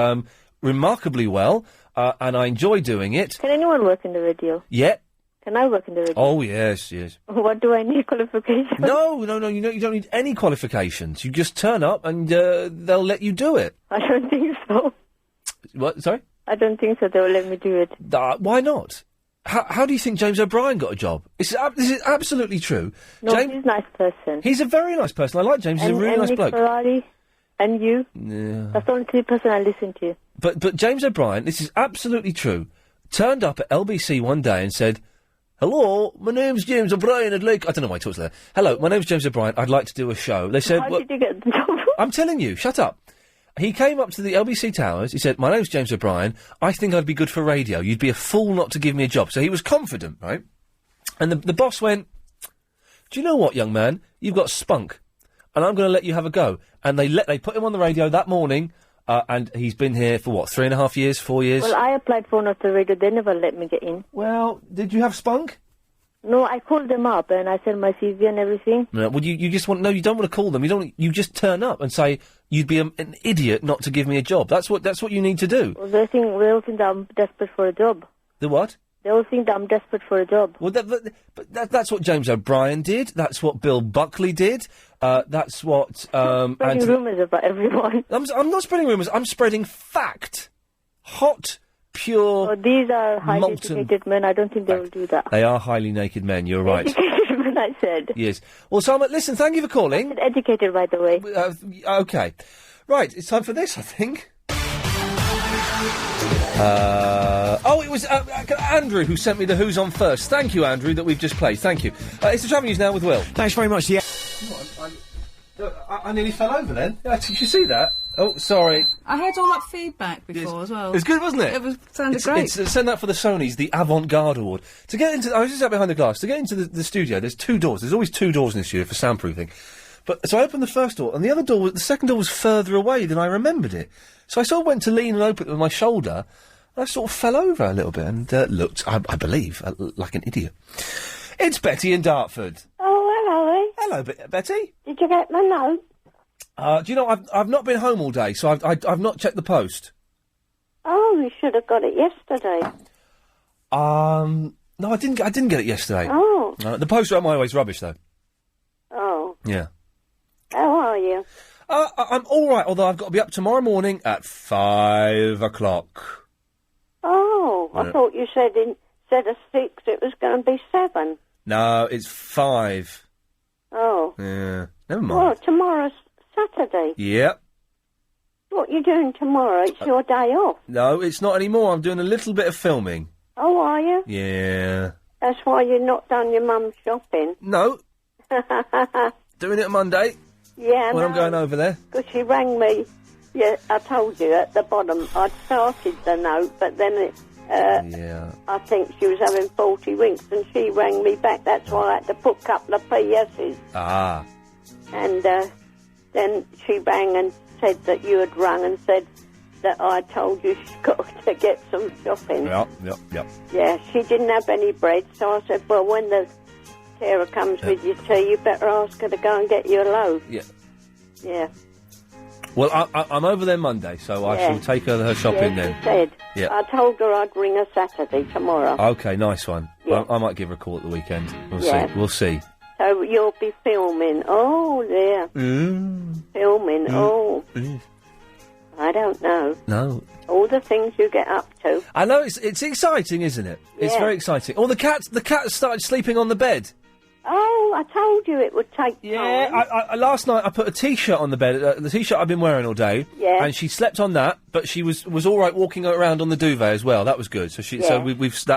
S4: remarkably well, and I enjoy doing it.
S15: Can anyone work in the radio?
S4: Yeah.
S15: Can I work in the radio?
S4: Oh, yes.
S15: What do I need qualifications?
S4: No, you don't need any qualifications. You just turn up, and they'll let you do it.
S15: I don't think so.
S4: What? Sorry?
S15: I don't think so. They'll let me do it.
S4: Why not? How do you think James O'Brien got a job? This is absolutely true.
S15: No, he's a nice person.
S4: He's a very nice person. I like James. He's a really nice
S15: Nick
S4: bloke.
S15: Ferrari and you.
S4: Yeah.
S15: That's the only two person I listen to.
S4: But James O'Brien, this is absolutely true, turned up at LBC one day and said, "Hello, my name's James O'Brien. I'd like..." I don't know why he talks like that. "Hello, my name's James O'Brien. I'd like to do a show." They said...
S15: How did you get the job?
S4: I'm telling you, shut up. He came up to the LBC Towers, he said, "My name's James O'Brien, I think I'd be good for radio. You'd be a fool not to give me a job." So he was confident, right? And the boss went, "Do you know what, young man? You've got spunk, and I'm going to let you have a go." And they put him on the radio that morning, and he's been here for, 3.5 years, 4 years?
S15: Well, I applied for one of the radio. They never let me get in.
S4: Well, did you have spunk?
S15: No, I called them up and I sent my CV and everything.
S4: No, well, you just want... No, you don't want to call them. You just turn up and say, "You'd be an idiot not to give me a job." That's what you need to do.
S15: Well, they all think that I'm desperate for a job.
S4: The what?
S15: They all think that I'm desperate for a job.
S4: Well, that's what James O'Brien did. That's what Bill Buckley did. That's what...
S15: Spreading rumours about everyone.
S4: I'm not spreading rumours. I'm spreading fact. Hot, pure,
S15: Oh, these are highly
S4: molten
S15: educated men. I don't think they will do that.
S4: They are highly naked men, you're right.
S15: Educated men, I said.
S4: Yes. Well, Salma, listen, thank you for calling.
S15: I said educated, by the way.
S4: Okay. Right, it's time for this, I think. It was Andrew who sent me the Who's On First. Thank you, Andrew, that we've just played. Thank you. It's the Travel News now with Will.
S1: Thanks very much, yeah.
S4: I nearly fell over then. Did you see that? Oh, sorry.
S2: I heard all that feedback before as well.
S4: It was good, wasn't it?
S2: It sounded great.
S4: Send that for the Sonys, the Avant-Garde Award. To get into... I was just out behind the glass. To get into the studio, there's two doors. There's always two doors in the studio for soundproofing. So I opened the first door, and the second door was further away than I remembered it. So I sort of went to lean and open it with my shoulder, and I sort of fell over a little bit and looked, I believe, like an idiot. It's Betty in Dartford.
S6: Oh, hello.
S4: Hello, Betty.
S6: Did you get my note?
S4: Do you know, I've not been home all day, so I've not checked the post.
S6: Oh, you should have got it yesterday.
S4: No, I didn't get it yesterday.
S6: Oh.
S4: The post around my way is rubbish, though.
S6: Oh.
S4: Yeah.
S6: How are you?
S4: I'm all right, although I've got to be up tomorrow morning at 5 o'clock.
S6: Oh, I thought you said instead of 6 it was going to be 7.
S4: No, it's 5.
S6: Oh.
S4: Yeah. Never mind.
S6: Well, tomorrow's Saturday.
S4: Yep.
S6: What are you doing tomorrow? It's your day off.
S4: No, it's not anymore. I'm doing a little bit of filming.
S6: Oh, are you?
S4: Yeah.
S6: That's why you've not done your mum's shopping.
S4: No. Doing it Monday.
S6: Yeah,
S4: when I'm going over there.
S6: Because she rang me. Yeah, I told you at the bottom. I'd started the note, but then it... I think she was having 40 winks, and she rang me back. That's why I had to put a couple of PS's.
S4: Ah.
S6: And then she rang and said that you had rung and said that I told you she's got to get some shopping.
S4: Yep.
S6: Yeah, she didn't have any bread, so I said, well, when the carer comes with your tea, you better ask her to go and get you a loaf.
S4: Yeah.
S6: Yeah.
S4: Well, I'm over there Monday, so I shall take her shopping then.
S6: She said.
S4: Yeah.
S6: I told her I'd ring her Saturday tomorrow.
S4: Okay, nice one.
S6: Yeah.
S4: I might give her a call at the weekend. We'll
S6: Yeah.
S4: see. We'll see.
S6: So you'll be filming. Oh, dear. Filming. Oh. I don't know.
S4: No.
S6: All the things you get up to.
S4: I know, it's exciting, isn't it? It's
S6: Yeah.
S4: very exciting. Oh, the cat started sleeping on the bed.
S6: Oh, I told you it would take time.
S4: I last night I put a T-shirt on the bed, the T-shirt I've been wearing all day.
S6: Yeah.
S4: And she slept on that, but she was all right walking around on the duvet as well. That was good. So
S6: Yeah.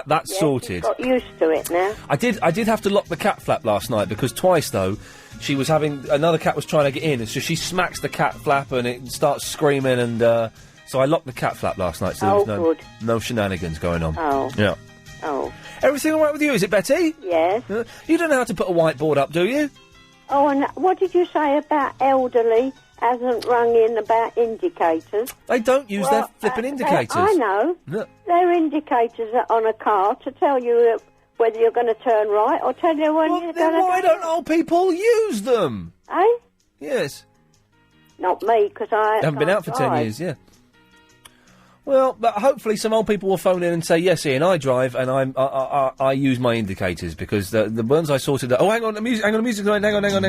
S4: that's
S6: Yeah,
S4: sorted.
S6: she's got used to it now.
S4: I did have to lock the cat flap last night because twice though, she was having another cat was trying to get in, and so she smacks the cat flap and it starts screaming, and so I locked the cat flap last night. So there was no shenanigans going on.
S6: Oh.
S4: Yeah.
S6: Oh.
S4: Everything all right with you? Is it Betty?
S6: Yes.
S4: You don't know how to put a whiteboard up, do you?
S6: Oh, and what did you say about elderly hasn't rung in about indicators?
S4: They don't use their flipping indicators.
S6: I know.
S4: Look.
S6: They're indicators on a car to tell you whether you're going to turn right or tell you when you're going to...
S4: Why don't old people use them?
S6: Eh?
S4: Yes.
S6: Not me, because I
S4: Haven't been out for 10 years, yeah. Well, but hopefully some old people will phone in and say, yes, Ian, I drive and I use my indicators because the ones I sorted out... Oh, hang on, the music line, hang on. Nice bit.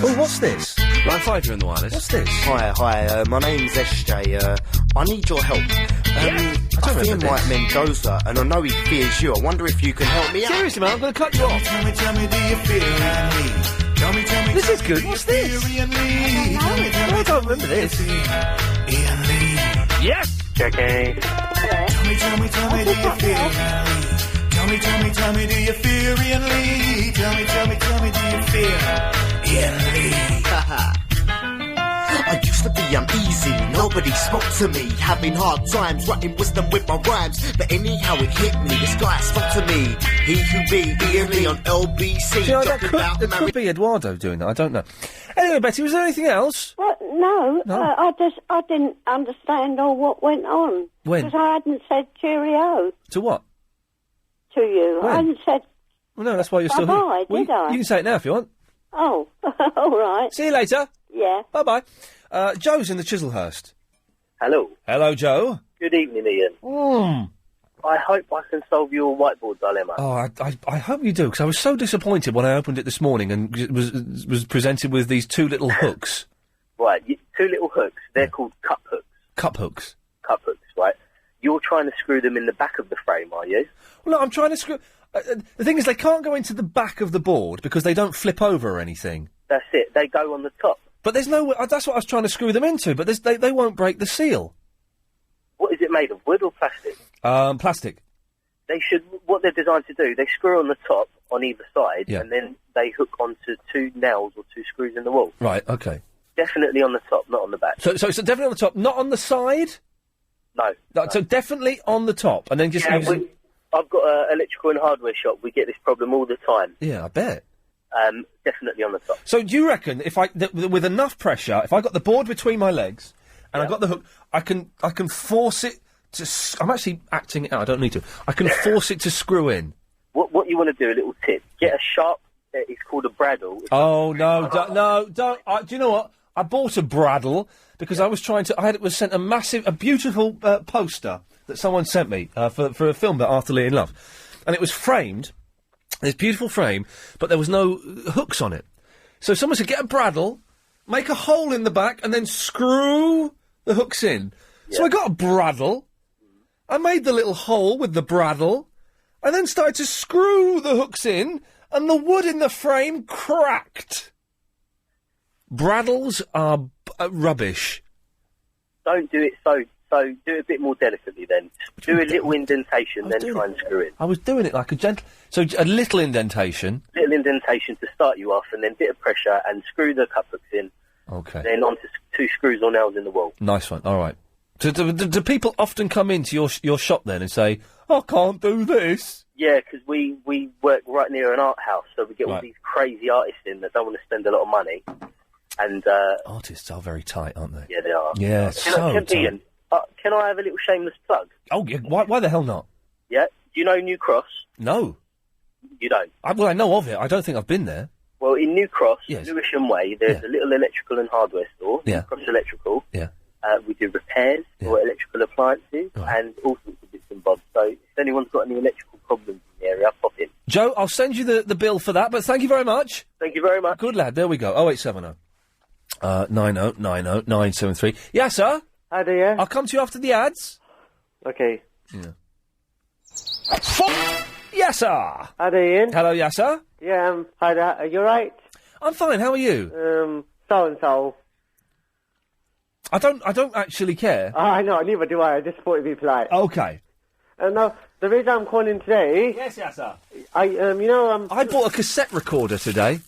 S4: Oh, what's this?
S1: Line 5, you're in the wireless.
S4: What's this?
S1: Hi, my name's SJ. I need your help. I fear Mike Mendoza, and I know he fears you. I wonder if you can help me out.
S4: Seriously, man, I'm going to cut you off.
S1: Tell me, do you fear me?
S4: This is good. What's this? I don't remember this. Yes!
S1: Checking.
S21: Tell me, do you fear Tell me, do you fear Ian Lee? Tell me, do you fear Ian Lee?
S1: I used to be uneasy, nobody spoke to me. Having hard times, writing wisdom with my rhymes. But anyhow it hit me, this guy spoke to me. He who be Ian Lee on LBC.
S4: See, that could be Eduardo doing that, I don't know. Anyway, Betty, was there anything else?
S6: Well, no. I didn't understand all what went on.
S4: When?
S6: Because I hadn't said cheerio
S4: To what?
S6: to you.
S4: When?
S6: I hadn't said...
S4: Well, no, that's why you're still
S6: Bye-bye,
S4: here. Well,
S6: did I?
S4: You can say it now if you want.
S6: Oh, all right.
S4: See you later.
S6: Yeah.
S4: Bye-bye. Joe's in the Chislehurst.
S13: Hello.
S4: Hello, Joe.
S13: Good evening, Ian. I hope I can solve your whiteboard dilemma.
S4: Oh, I hope you do, because I was so disappointed when I opened it this morning and it was presented with these two little hooks.
S13: Right, two little hooks. They're called cup hooks.
S4: Cup hooks?
S13: Cup hooks, right. You're trying to screw them in the back of the frame, are you?
S4: Well, no, I'm trying to screw... the thing is, they can't go into the back of the board because they don't flip over or anything.
S13: That's it. They go on the top.
S4: But there's no... That's what I was trying to screw them into, but they won't break the seal.
S13: What is it made of, wood or plastic?
S4: Plastic.
S13: They should... What they're designed to do, they screw on the top, on either side,
S4: Yeah.
S13: and then they hook onto two nails or two screws in the wall.
S4: Right, okay.
S13: Definitely on the top, not on the back.
S4: So definitely on the top, not on the side?
S13: No.
S4: So definitely on the top, and then just...
S13: Yeah, I've got an electrical and hardware shop. We get this problem all the time.
S4: Yeah, I bet.
S13: Definitely on the top.
S4: So do you reckon if with enough pressure, if I got the board between my legs and I got the hook, I can force it to... I'm actually acting it out. I don't need to. I can force it to screw in.
S13: What you want to do, a little tip, get a sharp... it's called a bradawl.
S4: Oh, no, don't... do you know what? I bought a bradawl because I was trying to... I was sent a beautiful poster that someone sent me for a film about Arthur Lee in Love. And it was framed, this beautiful frame, but there was no hooks on it. So someone said, get a bradawl, make a hole in the back, and then screw the hooks in. So I got a bradawl, I made the little hole with the bradawl, and then started to screw the hooks in, and the wood in the frame cracked. Bradawls are rubbish.
S13: Don't do it so do it a bit more delicately then. Do a little indentation, then try and screw in.
S4: I was doing it like a gentle... So a little indentation.
S13: Little indentation to start you off, and then bit of pressure, and screw the cup hooks in.
S4: Okay.
S13: Then onto two screws or nails in the wall.
S4: Nice one, all right. So do people often come into your shop then and say, I can't do this?
S13: Yeah, because we work right near an art house, so we get all
S4: Right.
S13: these crazy artists in that don't want to spend a lot of money. And
S4: artists are very tight, aren't they?
S13: Yeah, they are.
S4: Yeah, so tight.
S13: Ian, can I have a little shameless plug?
S4: Oh, yeah, why the hell not?
S13: Yeah, you know New Cross?
S4: No.
S13: You don't?
S4: Well, I know of it. I don't think I've been there.
S13: Well, in New Cross,
S4: Yes.
S13: Lewisham Way, there's a little electrical and hardware store,
S4: Yeah.
S13: New Cross Electrical.
S4: Yeah.
S13: We do repairs for electrical appliances and all sorts of bits and bobs. So if anyone's got any electrical problems in the area, pop in.
S4: Joe, I'll send you the bill for that, but thank you very much.
S13: Thank you very much.
S4: Good lad. There we go. 0870 90 90 973. Yes, sir?
S7: Hi there, yeah?
S4: I'll come to you after the ads.
S7: Okay.
S4: Yeah. Yes, sir.
S7: Hi there, Ian.
S4: Hello, yes, sir.
S7: Yeah, hi there. Are you right?
S4: I'm fine. How are you?
S7: So-and-so.
S4: I don't actually care.
S7: I know, neither do I. I just thought it'd be polite.
S4: Okay.
S7: No, the reason I'm calling today...
S4: Yes, sir.
S7: I
S4: bought a cassette recorder today.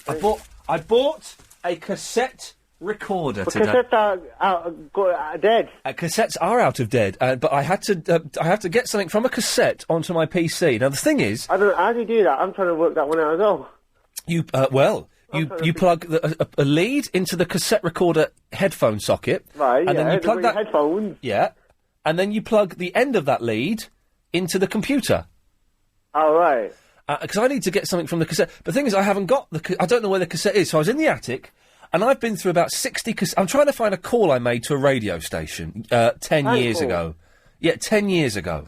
S4: I bought a cassette recorder today.
S7: Cassettes are dead.
S4: Cassettes are out of dead, but I had to get something from a cassette onto my PC. Now the thing is,
S7: I don't know, how do you do that? I'm trying to work that one out as well.
S4: You plug a lead into the cassette recorder headphone socket,
S7: Right,
S4: and then you plug that
S7: headphones.
S4: Yeah, and then you plug the end of that lead into the computer.
S7: Oh, right.
S4: Because I need to get something from the cassette. But the thing is, I haven't got I don't know where the cassette is. So I was in the attic, and I've been through about 60 cassettes. I'm trying to find a call I made to a radio station 10 years ago. Yeah, 10 years ago.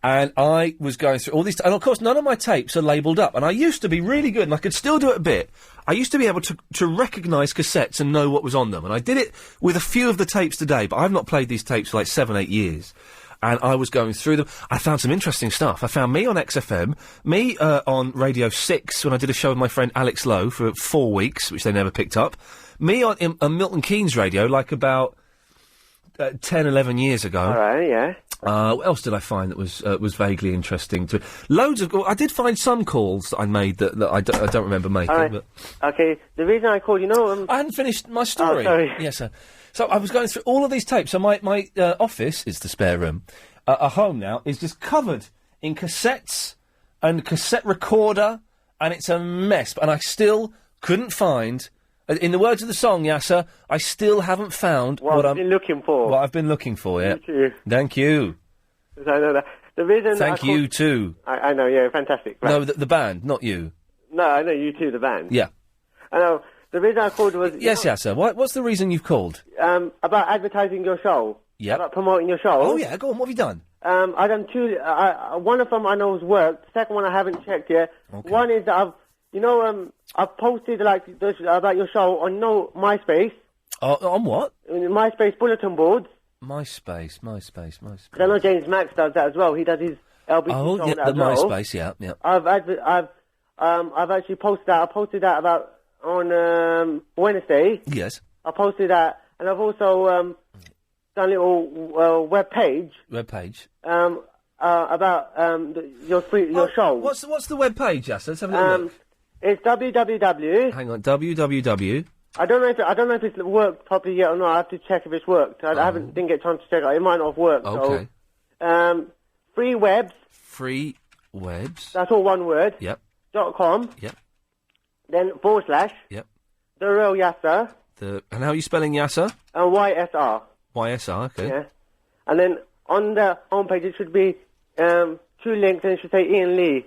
S4: And I was going through all these... and, of course, none of my tapes are labelled up. And I used to be really good, and I could still do it a bit. I used to be able to recognise cassettes and know what was on them. And I did it with a few of the tapes today, but I've not played these tapes for like 7-8 years. And I was going through them. I found some interesting stuff. I found me on XFM, me on Radio 6 when I did a show with my friend Alex Lowe for 4 weeks, which they never picked up. Me on Milton Keynes Radio, like about 10, 11 years ago.
S7: All right, yeah.
S4: What else did I find that was vaguely interesting? Loads of... I did find some calls that I made that I don't remember making.
S7: All right.
S4: But
S7: Okay, the reason I called,
S4: I hadn't finished my story.
S7: Oh, sorry.
S4: Yes, sir. So I was going through all of these tapes. So my office is the spare room. A home now is just covered in cassettes and cassette recorder, and it's a mess. And I still couldn't find... in the words of the song, Yasser, I still haven't found
S7: what I've been looking for.
S4: What I've been looking for, yeah.
S7: You too.
S4: Thank you.
S7: I know that. The reason
S4: Thank you, too.
S7: I know, yeah, fantastic. Right.
S4: No, the band, not you.
S7: No, I know you too, the band.
S4: Yeah.
S7: I know. The reason I called was...
S4: Yes, Yasser. What's the reason you've called?
S7: About advertising your show.
S4: Yeah.
S7: About promoting your show.
S4: Oh, yeah, go on, what have you done?
S7: I've done two... one of them I know has worked. The second one I haven't checked yet.
S4: Okay.
S7: One is that I've posted, about your show on MySpace.
S4: On what?
S7: MySpace bulletin boards.
S4: MySpace.
S7: I know James Max does that as well. He does his LBC show on that
S4: the
S7: as well.
S4: MySpace, yeah.
S7: I've actually posted that. I posted that on Wednesday.
S4: Yes.
S7: I posted that, and I've also done a little web page. About your show.
S4: What's the web page, Yasser? Let's have a little look.
S7: It's www.
S4: Hang on, www.
S7: I don't know if it's worked properly yet or not. I didn't get a chance to check it. It might not have worked.
S4: Okay.
S7: So, free webs.
S4: Free webs.
S7: That's all one word.
S4: Yep.
S7: .com.
S4: Yep.
S7: Then /
S4: Yep.
S7: The Real Yasser.
S4: And how are you spelling Yasser?
S7: YSR.
S4: YSR. Okay.
S7: Yeah. And then on the homepage it should be 2 links, and it should say Iain Lee.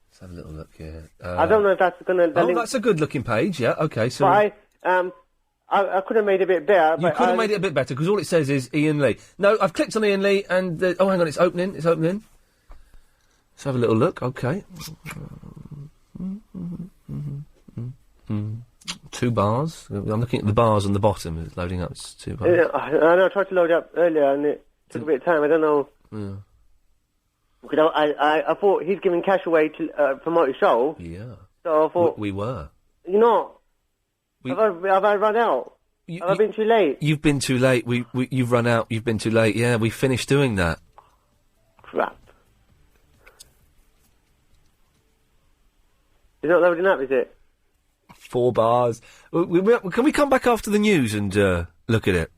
S4: Let's have a little look here.
S7: I don't know if that's going to...
S4: that's a good-looking page, yeah, okay, so...
S7: But I could have made it a bit better.
S4: You could have made it a bit better, because all it says is Iain Lee. No, I've clicked on Iain Lee, and... hang on, it's opening. Let's have a little look, okay. 2 bars. I'm looking at the bars on the bottom. It's loading up. It's 2 bars.
S7: I know, I tried to load it up earlier, and it took a bit of time. I don't know...
S4: Yeah.
S7: Because I thought he's giving cash away to promote his show.
S4: Yeah.
S7: So I thought...
S4: We were.
S7: You know, have I run out? Have I been too late?
S4: You've been too late. You've run out. You've been too late. Yeah, we finished doing that.
S7: Crap. It's not loading up, is it?
S4: 4 bars. Can we come back after the news and look at it?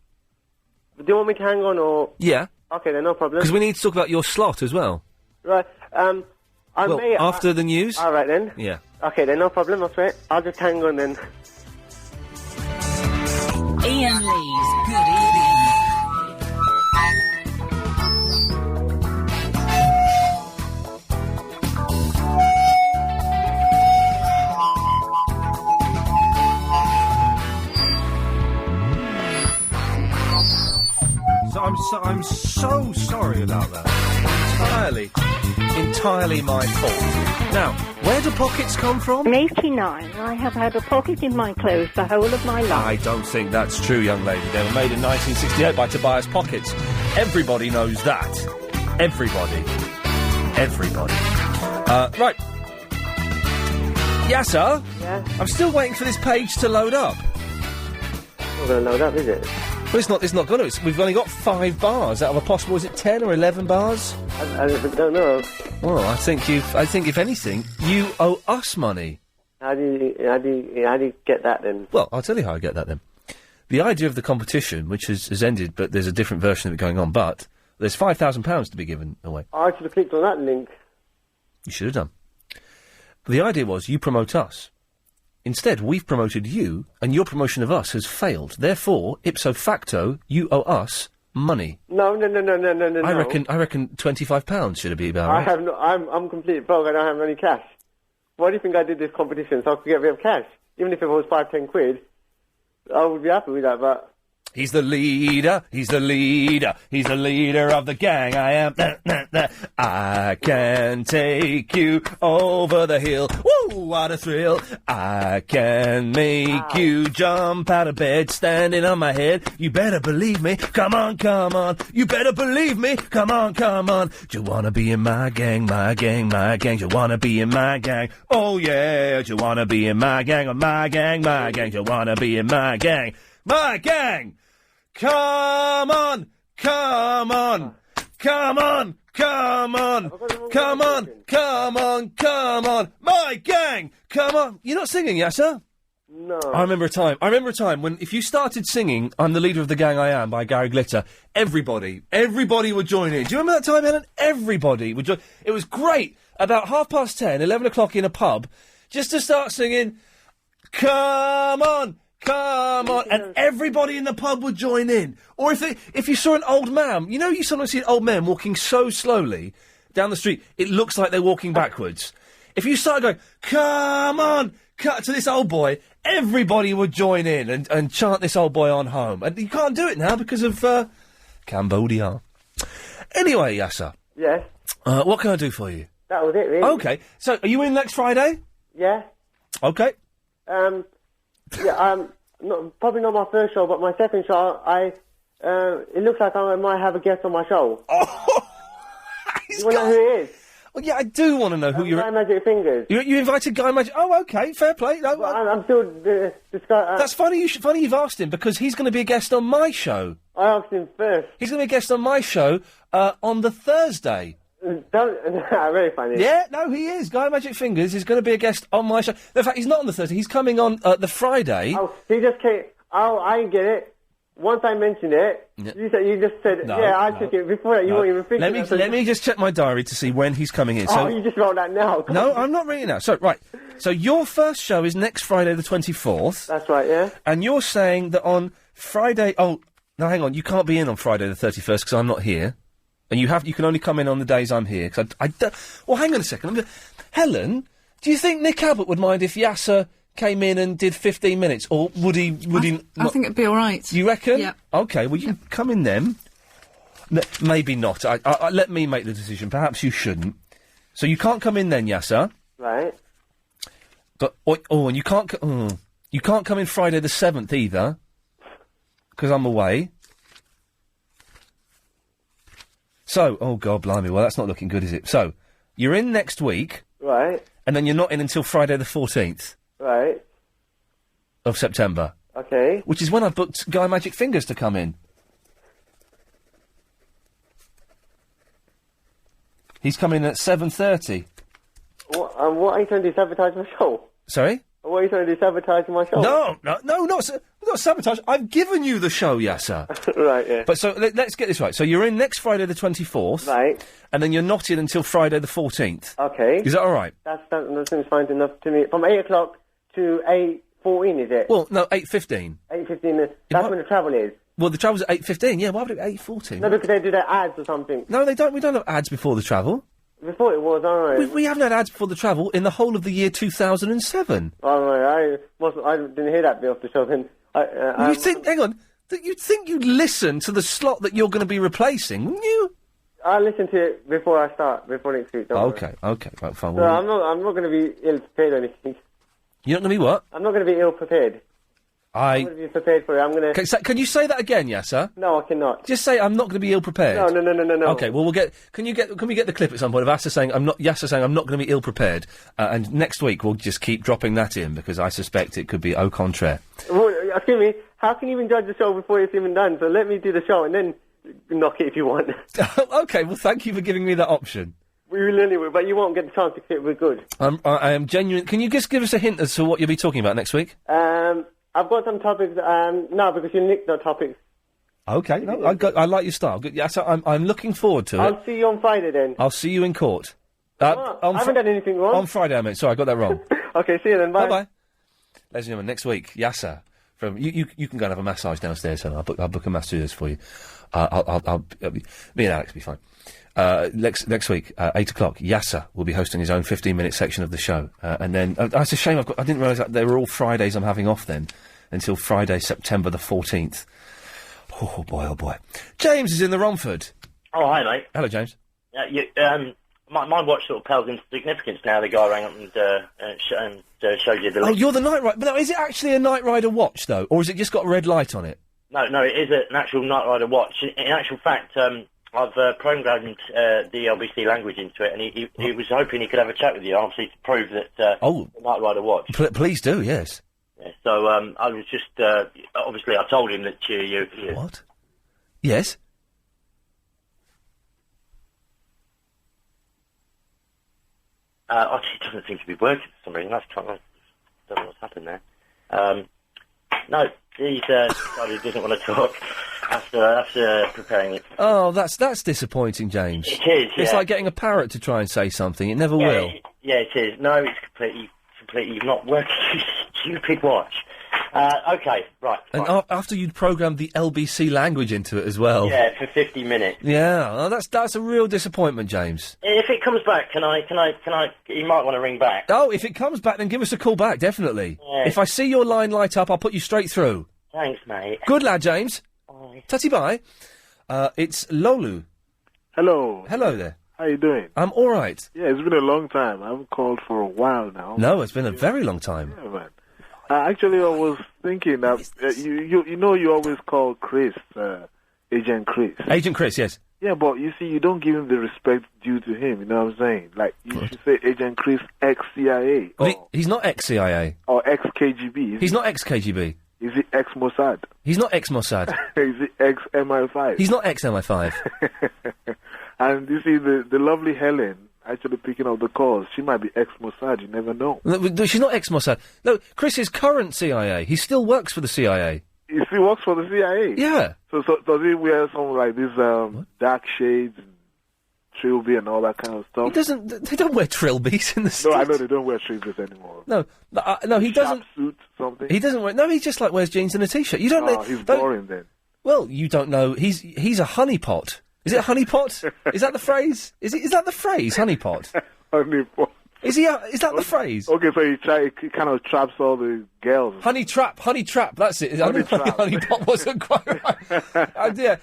S7: Do you want me to hang on, or...?
S4: Yeah.
S7: Okay, then, no problem.
S4: Because we need to talk about your slot as well.
S7: Right,
S4: after the news?
S7: All right, then.
S4: Yeah.
S7: Okay, then, no problem, I'll swear. I'll just hang on, then.
S20: Iain Lee's Good Evening.
S4: I'm so sorry about that. Entirely my fault. Now, where do pockets come from?
S15: I'm 89 and I have had a pocket in my clothes the whole of my life.
S4: I don't think that's true, young lady. They were made in 1968 by Tobias Pockets. Everybody knows that. Everybody. Right. Yasser?
S7: Yeah?
S4: I'm still waiting for this page to load up.
S7: Not going to load up, is it?
S4: Well, it's not going to. We've only got 5 bars out of a possible, is it 10 or 11 bars?
S7: I don't know.
S4: Well, I think if anything, you owe us money.
S7: How do you get that then?
S4: Well, I'll tell you how I get that then. The idea of the competition, which has ended, but there's a different version of it going on, but there's £5,000 to be given away.
S7: I should have clicked on that link.
S4: You should have done. The idea was you promote us. Instead, we've promoted you, and your promotion of us has failed. Therefore, ipso facto, you owe us money.
S7: No.
S4: I reckon £25 should be about right.
S7: I'm completely broke. I don't have any cash. Why do you think I did this competition? So I could get a bit of cash. Even if it was 5-10 quid, I would be happy with that, but...
S4: He's the leader of the gang, I am. I can take you over the hill. Woo, what a thrill. I can make you jump out of bed, standing on my head. You better believe me, come on. You better believe me, come on. Do you wanna be in my gang? Do you wanna be in my gang? Oh yeah, do you wanna be in my gang? Or my gang? Do you wanna be in my gang? My gang! Come on! My gang! Come on! You're not singing, Yasser?
S7: No.
S4: I remember a time when if you started singing I'm the Leader of the Gang I Am by Gary Glitter, everybody would join in. Do you remember that time, Helen? Everybody would join. It was great. About 10:30, 11 o'clock in a pub, just to start singing, Come on! And everybody in the pub would join in. Or if you saw an old man, you sometimes see an old man walking so slowly down the street, it looks like they're walking backwards. If you started going, come on, to this old boy, everybody would join in and chant this old boy on home. And you can't do it now because of, Cambodia. Anyway, Yasser.
S7: Yes?
S4: What can I do for you?
S7: That was it, really.
S4: Okay. So, are you in next Friday?
S7: Yeah.
S4: Okay.
S7: Yeah, probably not my first show, but my second show, it looks like I might have a guest on my show.
S4: Oh!
S7: You want to know who it is?
S4: Well, yeah, I do want to know who you're...
S7: Guy Magic Fingers.
S4: You invited Guy Magic... Oh, okay, fair play. No,
S7: I'm still...
S4: That's funny. Funny you've asked him, because he's going to be a guest on my show.
S7: I asked him first.
S4: He's going to be a guest on my show on the Thursday.
S7: Very funny.
S4: Yeah, no, he is. Guy Magic Fingers is going to be a guest on my show. In fact, he's not on the Thursday. He's coming on the Friday.
S7: Oh, he just came... Oh, I get it. Once I mentioned it, you just said, I took it. Before that, you weren't even thinking.
S4: Let me just check my diary to see when he's coming in.
S7: You just wrote that now.
S4: No, I'm not reading now. So, right. So, your first show is next Friday the 24th.
S7: That's right, yeah. And
S4: you're saying that on Friday... Oh, no, hang on. You can't be in on Friday the 31st because I'm not here. And you can only come in on the days I'm here. Cause well, hang on a second. Helen, do you think Nick Abbott would mind if Yasser came in and did 15 minutes, or would he?
S2: I think it'd be all right.
S4: You reckon?
S2: Yeah.
S4: Okay. Well, you come in then. Maybe not. Let me make the decision. Perhaps you shouldn't. So you can't come in then, Yasser.
S7: Right.
S4: But and you can't. You can't come in Friday the 7th either, because I'm away. So, oh God, blimey, well that's not looking good, is it? So, you're in next week.
S7: Right.
S4: And then you're not in until Friday the 14th.
S7: Right.
S4: Of September.
S7: Okay.
S4: Which is when I booked Guy Magic Fingers to come in. He's coming at 7:30.
S7: What are you trying to do, sabotage my show?
S4: Sorry?
S7: What are you trying to do, sabotage my show?
S4: No, not sabotage. I've given you the show, Yasser.
S7: Right, yeah.
S4: But so, let's get this right. So you're in next Friday the 24th.
S7: Right.
S4: And then you're not in until Friday the 14th.
S7: Okay.
S4: Is that all right?
S7: That seems fine enough to me. From 8 o'clock to 8:14, is it?
S4: Well, no, 8:15.
S7: 8:15, that's when the travel is.
S4: Well, the travel's at 8:15, yeah. Why would it be 8:14?
S7: No, because they do their ads or something.
S4: No, they don't. We don't have ads before the travel.
S7: Before it was, alright.
S4: We haven't had ads before the travel in the whole of the year 2007.
S7: Alright, I didn't hear that bit off the show then.
S4: You think, hang on, that you'd think you'd listen to the slot that you're going to be replacing, wouldn't you?
S7: I'll listen to it before I start, before next week. Don't worry.
S4: Okay, right, fine.
S7: So
S4: Well,
S7: I'm not going to be ill-prepared or anything.
S4: you're not going to be what?
S7: I'm not going to be ill-prepared. I'm going to be prepared for it. I'm going to...
S4: Can you say that again, Yasser?
S7: No, I cannot.
S4: Just say I'm not going to be ill-prepared.
S7: No.
S4: Okay, well, can we get the clip at some point of Yasser saying I'm not going to be ill-prepared, and next week we'll just keep dropping that in, because I suspect it could be au contraire.
S7: Well, excuse me, how can you even judge the show before it's even done? So let me do the show and then knock it if you want.
S4: Okay, well, thank you for giving me that option.
S7: We will anyway, but you won't get the chance to fit with good.
S4: I am genuine. Can you just give us a hint as to what you'll be talking about next week?
S7: I've got some topics, no, because you nicked the topics.
S4: Okay, no, I like your style. Good, yes, I'm looking forward to it.
S7: I'll see you on Friday then.
S4: I'll see you in court.
S7: I haven't done anything wrong.
S4: On Friday, I meant. Sorry, I got that wrong.
S7: Okay, see you then, bye.
S4: Bye-bye. Ladies and gentlemen, next week, Yasser from... You can go and have a massage downstairs, and I'll book a masseuse for you. Me and Alex will be fine. Next week, 8 o'clock, Yasser will be hosting his own 15-minute section of the show. And then, it's a shame I didn't realise that they were all Fridays I'm having off then, until Friday, September the 14th. Oh boy. James is in the Romford.
S20: Oh, hi, mate.
S4: Hello, James.
S20: My watch sort of pales into significance now. The guy rang up and showed you the
S4: Oh,
S20: link.
S4: you're the Night Rider. But now, is it actually a Night Rider watch, though? Or has it just got a red light on it?
S20: No, it is an actual Night Rider watch. In actual fact, I've programmed the LBC language into it, and he was hoping he could have a chat with you, obviously, to prove that the Night Rider watch.
S4: Please do, yes.
S20: Yeah, so I was just, obviously, I told him that you...
S4: What? Yes?
S20: It doesn't seem to be working for some reason. I don't know what's happened there. No, he decided he doesn't want to talk after preparing it.
S4: Oh, that's disappointing, James.
S20: It is,
S4: It's
S20: yeah.
S4: like getting a parrot to try and say something. It never will.
S20: Yeah, it is. No, it's completely not working. Stupid watch. Okay, right.
S4: And after you'd programmed the LBC language into it as well.
S20: Yeah, for 50 minutes.
S4: Yeah, well, that's a real disappointment, James.
S20: If it comes back, can I? You might want to ring back.
S4: Oh, if it comes back, then give us a call back, definitely.
S20: Yeah.
S4: If I see your line light up, I'll put you straight through.
S20: Thanks, mate.
S4: Good lad, James.
S20: Bye.
S4: Tatty bye. It's Lolu.
S22: Hello.
S4: Hello there.
S22: How you doing?
S4: I'm all right.
S22: Yeah, it's been a long time. I haven't called for a while now.
S4: No, it's been a very long time.
S22: Yeah, man. Actually, I was thinking that you always call Chris Agent Chris.
S4: Agent Chris, yes.
S22: Yeah, but you see, you don't give him the respect due to him. You know what I'm saying? Like you should say Agent Chris ex-CIA.
S4: He's not ex-CIA.
S22: Or ex-KGB.
S4: He's not ex-KGB.
S22: Is he ex-Mossad?
S4: He's not ex-Mossad.
S22: Is he ex-MI5?
S4: He's not ex-MI5.
S22: And you see, the lovely Helen actually picking up the calls. She might be ex-Mossad, you never know.
S4: No, she's not ex-Mossad. No, Chris is current CIA. He still works for the CIA.
S22: He still works for the CIA?
S4: Yeah.
S22: So does he wear some like these dark shades and trilby and all that kind of stuff?
S4: He doesn't. They don't wear trilbies in the States.
S22: No, I know they don't wear trilbies anymore.
S4: No, he doesn't.
S22: Suit, something.
S4: He doesn't wear. No, he just like wears jeans and a t-shirt. You don't know.
S22: He's boring then.
S4: Well, you don't know. He's a honeypot. Is it a honeypot? Is that the phrase? Is that the phrase? Honeypot.
S22: Honeypot.
S4: Is that the phrase?
S22: Okay, so he kind of traps all the girls.
S4: Honey trap. That's it. Honeypot wasn't quite right.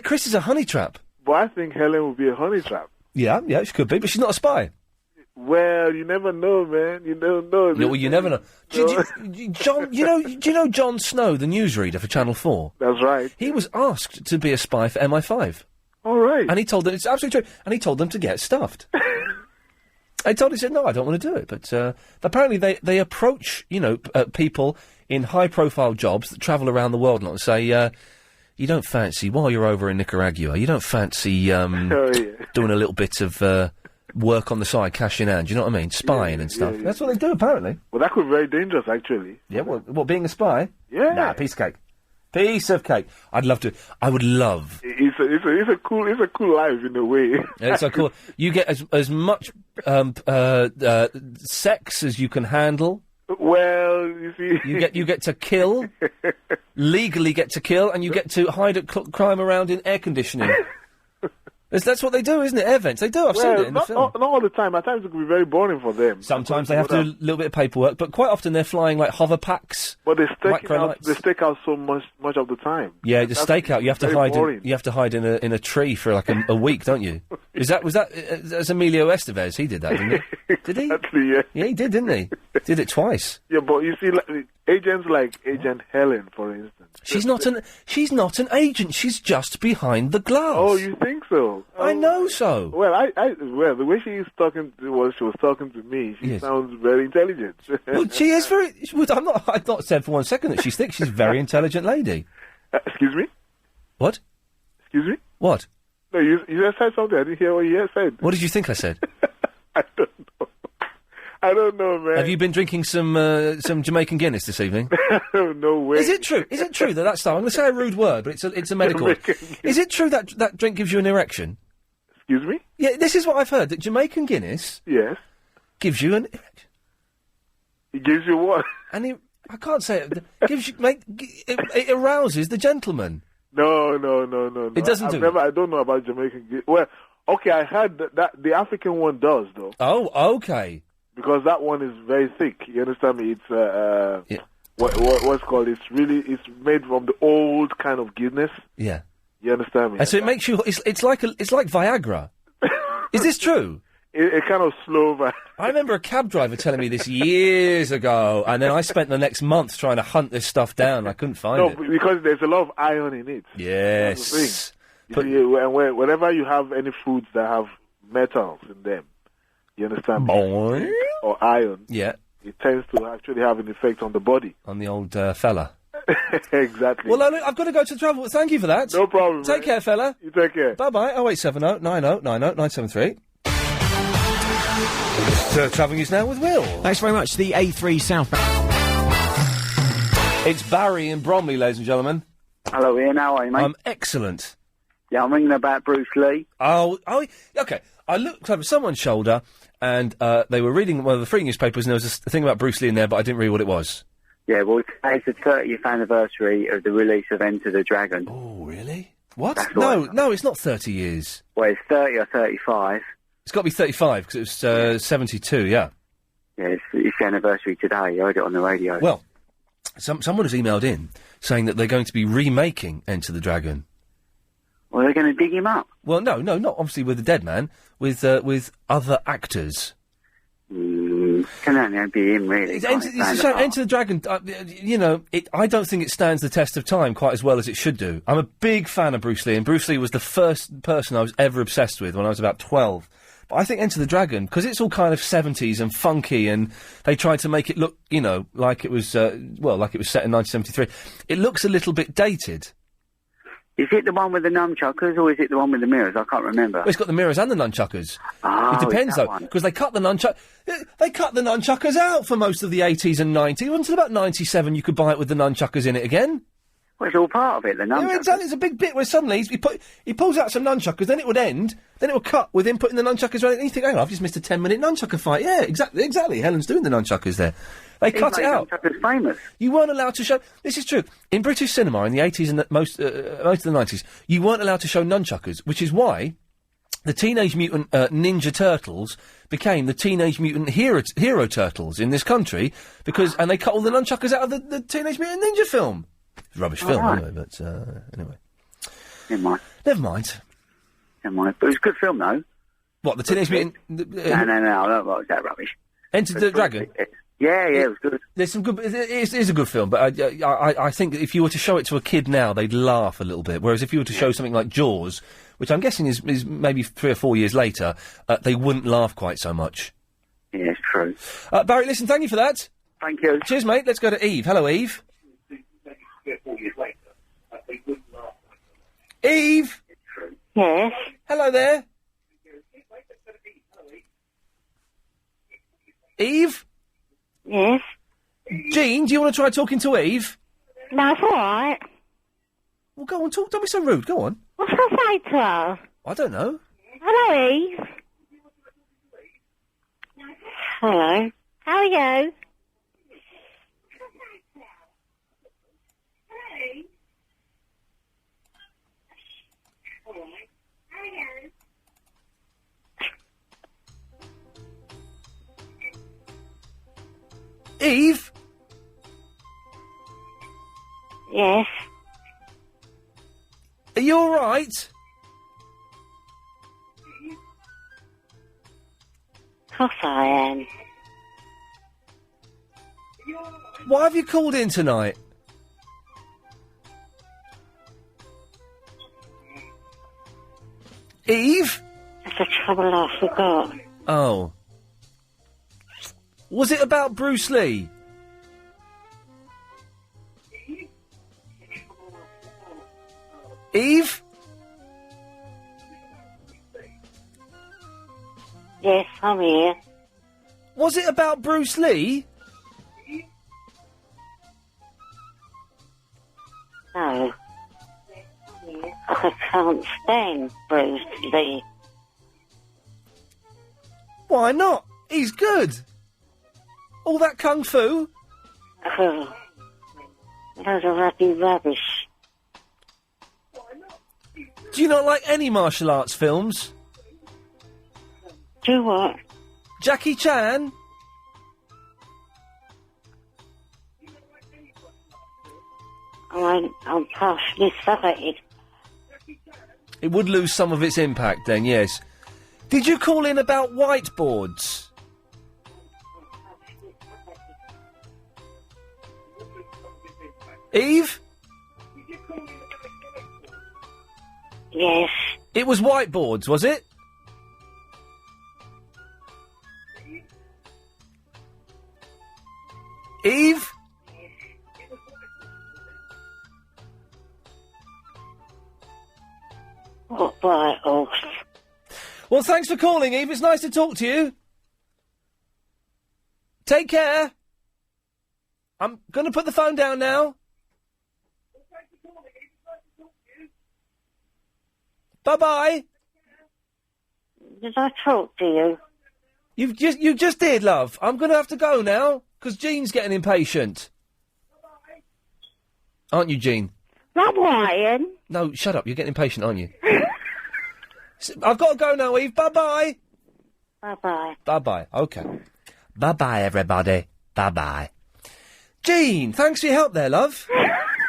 S4: Chris is a honey trap.
S22: But I think Helen would be a honey trap.
S4: Yeah, she could be, but she's not a spy.
S22: Well, you never know, man. You never know.
S4: Yeah, well, you never know. John, do you know Jon Snow, the newsreader for Channel 4?
S22: That's right.
S4: He was asked to be a spy for MI5.
S22: All right.
S4: And he told them, it's absolutely true, and he told them to get stuffed. He said, no, I don't want to do it. But apparently they approach, people in high-profile jobs that travel around the world and say, you don't fancy, while you're over in Nicaragua, you don't fancy doing a little bit of work on the side, cash in hand, do you know what I mean? Spying and stuff. That's what they do, apparently.
S22: Well, that could be very dangerous, actually.
S4: Yeah, what, being a spy?
S22: Yeah.
S4: Nah, piece of cake. Piece of cake. I'd love to. I would love.
S22: It's a cool life in a way.
S4: It's so cool. You get as much sex as you can handle.
S22: Well, you see,
S4: you get to kill, legally get to kill, and you get to hide at crime around in air conditioning. That's what they do, isn't it? Air vents. They do. I've seen it in the film.
S22: Not all the time. At times it can be very boring for them.
S4: Sometimes they have to do a little bit of paperwork, but quite often they're flying like hover packs.
S22: But they stake out so much of the time.
S4: Yeah, the stakeout. You have to hide.
S22: boring.
S4: You have to hide in a tree for like a week, don't you? That's Emilio Estevez? He did that, didn't he? Did he?
S22: Actually, yeah.
S4: Yeah, he did, didn't he? Did it twice.
S22: Yeah, but you see, agents like Agent Helen, for instance.
S4: She's not an agent. She's just behind the glass.
S22: Oh, you think so?
S4: I know so.
S22: Well, well, the way she was talking to me, she sounds very intelligent.
S4: Well, she is very. I've not said for 1 second that she's thick. She's a very intelligent lady.
S22: Excuse me?
S4: What?
S22: Excuse me?
S4: What?
S22: No, you just said something. I didn't hear what you just said.
S4: What did you think I said?
S22: I don't know, man.
S4: Have you been drinking some Jamaican Guinness this evening?
S22: No way.
S4: Is it true? Is it true that stuff? I'm going to say a rude word, but it's a medical word. Is it true that drink gives you an erection?
S22: Excuse me?
S4: Yeah, this is what I've heard, that Jamaican Guinness...
S22: Yes.
S4: ...gives you an erection.
S22: It gives you what?
S4: I can't say it. Gives you... it arouses the gentleman.
S22: No.
S4: It doesn't
S22: I don't know about Jamaican Guinness. Well, okay, I heard that the African one does, though.
S4: Oh, okay.
S22: Because that one is very thick. You understand me? It's what's called? It's made from the old kind of Guinness.
S4: Yeah.
S22: You understand me?
S4: And so it makes you. It's like Viagra. Is this true?
S22: It kind of slow.
S4: I remember a cab driver telling me this years ago, and then I spent the next month trying to hunt this stuff down. I couldn't find it.
S22: No, because there's a lot of iron in it.
S4: Yes.
S22: That's the thing. Whenever you have any foods that have metals in them, you understand?
S4: Boing.
S22: Or iron.
S4: Yeah.
S22: It tends to actually have an effect on the body.
S4: On the old fella.
S22: Exactly.
S4: Well, look, I've got to go to travel. Thank you for that.
S22: No problem.
S4: Take care, fella.
S22: You take care.
S4: Bye-bye. 0870 90 90 973. Travelling News Now with Will.
S9: Thanks very much. The A3 southbound.
S4: It's Barry in Bromley, ladies and gentlemen.
S12: Hello, Ian. How are you, mate?
S4: I'm excellent.
S12: Yeah, I'm ringing about Bruce Lee.
S4: Oh, okay. I looked over someone's shoulder, and they were reading one of the free newspapers, and there was a thing about Bruce Lee in there, but I didn't read what it was.
S12: Yeah, well, today's the 30th anniversary of the release of Enter the Dragon.
S4: Oh, really? What?
S12: That's
S4: No, it's not 30 years.
S12: Well, it's 30 or 35.
S4: It's got to be 35, because it was 72, yeah.
S12: Yeah, it's the anniversary today. I heard it on the radio.
S4: Well, someone has emailed in saying that they're going to be remaking Enter the Dragon.
S12: Well, they're going to dig him up.
S4: Well, no, not obviously with the dead man, with other actors.
S12: Can only be him, really.
S4: Enter the Dragon, I don't think it stands the test of time quite as well as it should do. I'm a big fan of Bruce Lee, and Bruce Lee was the first person I was ever obsessed with when I was about 12. But I think Enter the Dragon, because it's all kind of 70s and funky, and they tried to make it look, like it was, set in 1973. It looks a little bit dated.
S12: Is it the one with the nunchuckers, or is it the one with the mirrors? I can't remember.
S4: Well, it's got the mirrors and the nunchuckers.
S12: Oh,
S4: it depends, though, because they cut the nunchuckers out for most of the 80s and 90s. Until about 97, you could buy it with the nunchuckers in it again.
S12: Well, it's all part of it, the nunchuckers.
S4: Yeah, exactly. It's a big bit where suddenly he pulls out some nunchuckers, then it would end, then it would cut with him putting the nunchuckers around it, and you think, hang on, I've just missed a 10-minute nunchucker fight. Yeah, exactly. Helen's doing the nunchuckers there. They cut it out.
S12: Nunchuckers famous.
S4: You weren't allowed to show... This is true. In British cinema in the 80s and most of the 90s, you weren't allowed to show nunchuckers, which is why the Teenage Mutant Ninja Turtles became the Teenage Mutant Hero Turtles in this country, and they cut all the nunchuckers out of the Teenage Mutant Ninja film. It's a rubbish film,
S12: right.
S4: anyway, but anyway.
S12: Never mind.
S4: Never mind.
S12: But it was a good film, though.
S4: What, the Teenage Mutant...
S12: No, was that rubbish?
S4: Enter the Dragon?
S12: Yeah, it was good.
S4: There's some good... It is a good film, but I think if you were to show it to a kid now, they'd laugh a little bit, whereas if you were to show something like Jaws, which I'm guessing is maybe 3 or 4 years later, they wouldn't laugh quite so much.
S12: Yeah, it's true.
S4: Barry, listen, thank you for that.
S12: Thank you.
S4: Cheers, mate. Let's go to Eve. Hello, Eve. Eve!
S6: Yes?
S4: Hello there. Eve?
S6: Yes?
S4: Jean, do you want to try talking to Eve?
S6: No, it's all right.
S4: Well, go on, talk. Don't be so rude. Go on.
S6: What's I say to her?
S4: I don't know.
S6: Hello, Eve. Hello. How are you?
S4: Eve?
S6: Yes.
S4: Are you alright?
S6: Of course I am.
S4: Why have you called in tonight? Eve?
S6: That's the trouble I forgot.
S4: Oh. Was it about Bruce Lee? Eve?
S6: Yes, I'm here.
S4: Was it about Bruce Lee?
S6: No. I can't stand Bruce Lee.
S4: Why not? He's good. All that kung fu?
S6: Oh. Load of rubbish.
S4: Do you not like any martial arts films?
S6: Do what?
S4: Jackie Chan?
S6: I'm partially sighted.
S4: It would lose some of its impact then, yes. Did you call in about whiteboards? Eve?
S6: Yes.
S4: It was whiteboards, was it? Eve?
S6: What by oath?
S4: Well, thanks for calling, Eve. It's nice to talk to you. Take care. I'm going to put the phone down now. Bye-bye.
S6: Did I talk to you?
S4: You just did, love. I'm going to have to go now, because Jean's getting impatient. Aren't you, Jean?
S6: Not Ian.
S4: No, shut up. You're getting impatient, aren't you? I've got to go now, Eve. Bye-bye.
S6: Bye-bye.
S4: Bye-bye. Okay. Bye-bye, everybody. Bye-bye. Jean, thanks for your help there, love.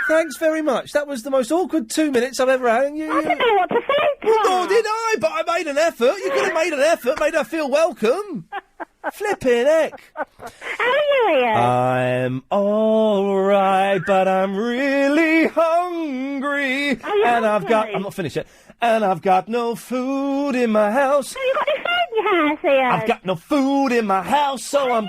S4: Thanks very much. That was the most awkward 2 minutes I've ever had.
S6: I didn't know what to say,
S4: Well, nor did I, but I made an effort. You could have made an effort, made her feel welcome. Flipping heck.
S6: How are you, Ian?
S4: I'm alright, but I'm really hungry. And I've got... I'm not finished yet. And I've got no food in my house.
S6: Have you got any food in your house, Ian?
S4: I've got no food in my house, so I'm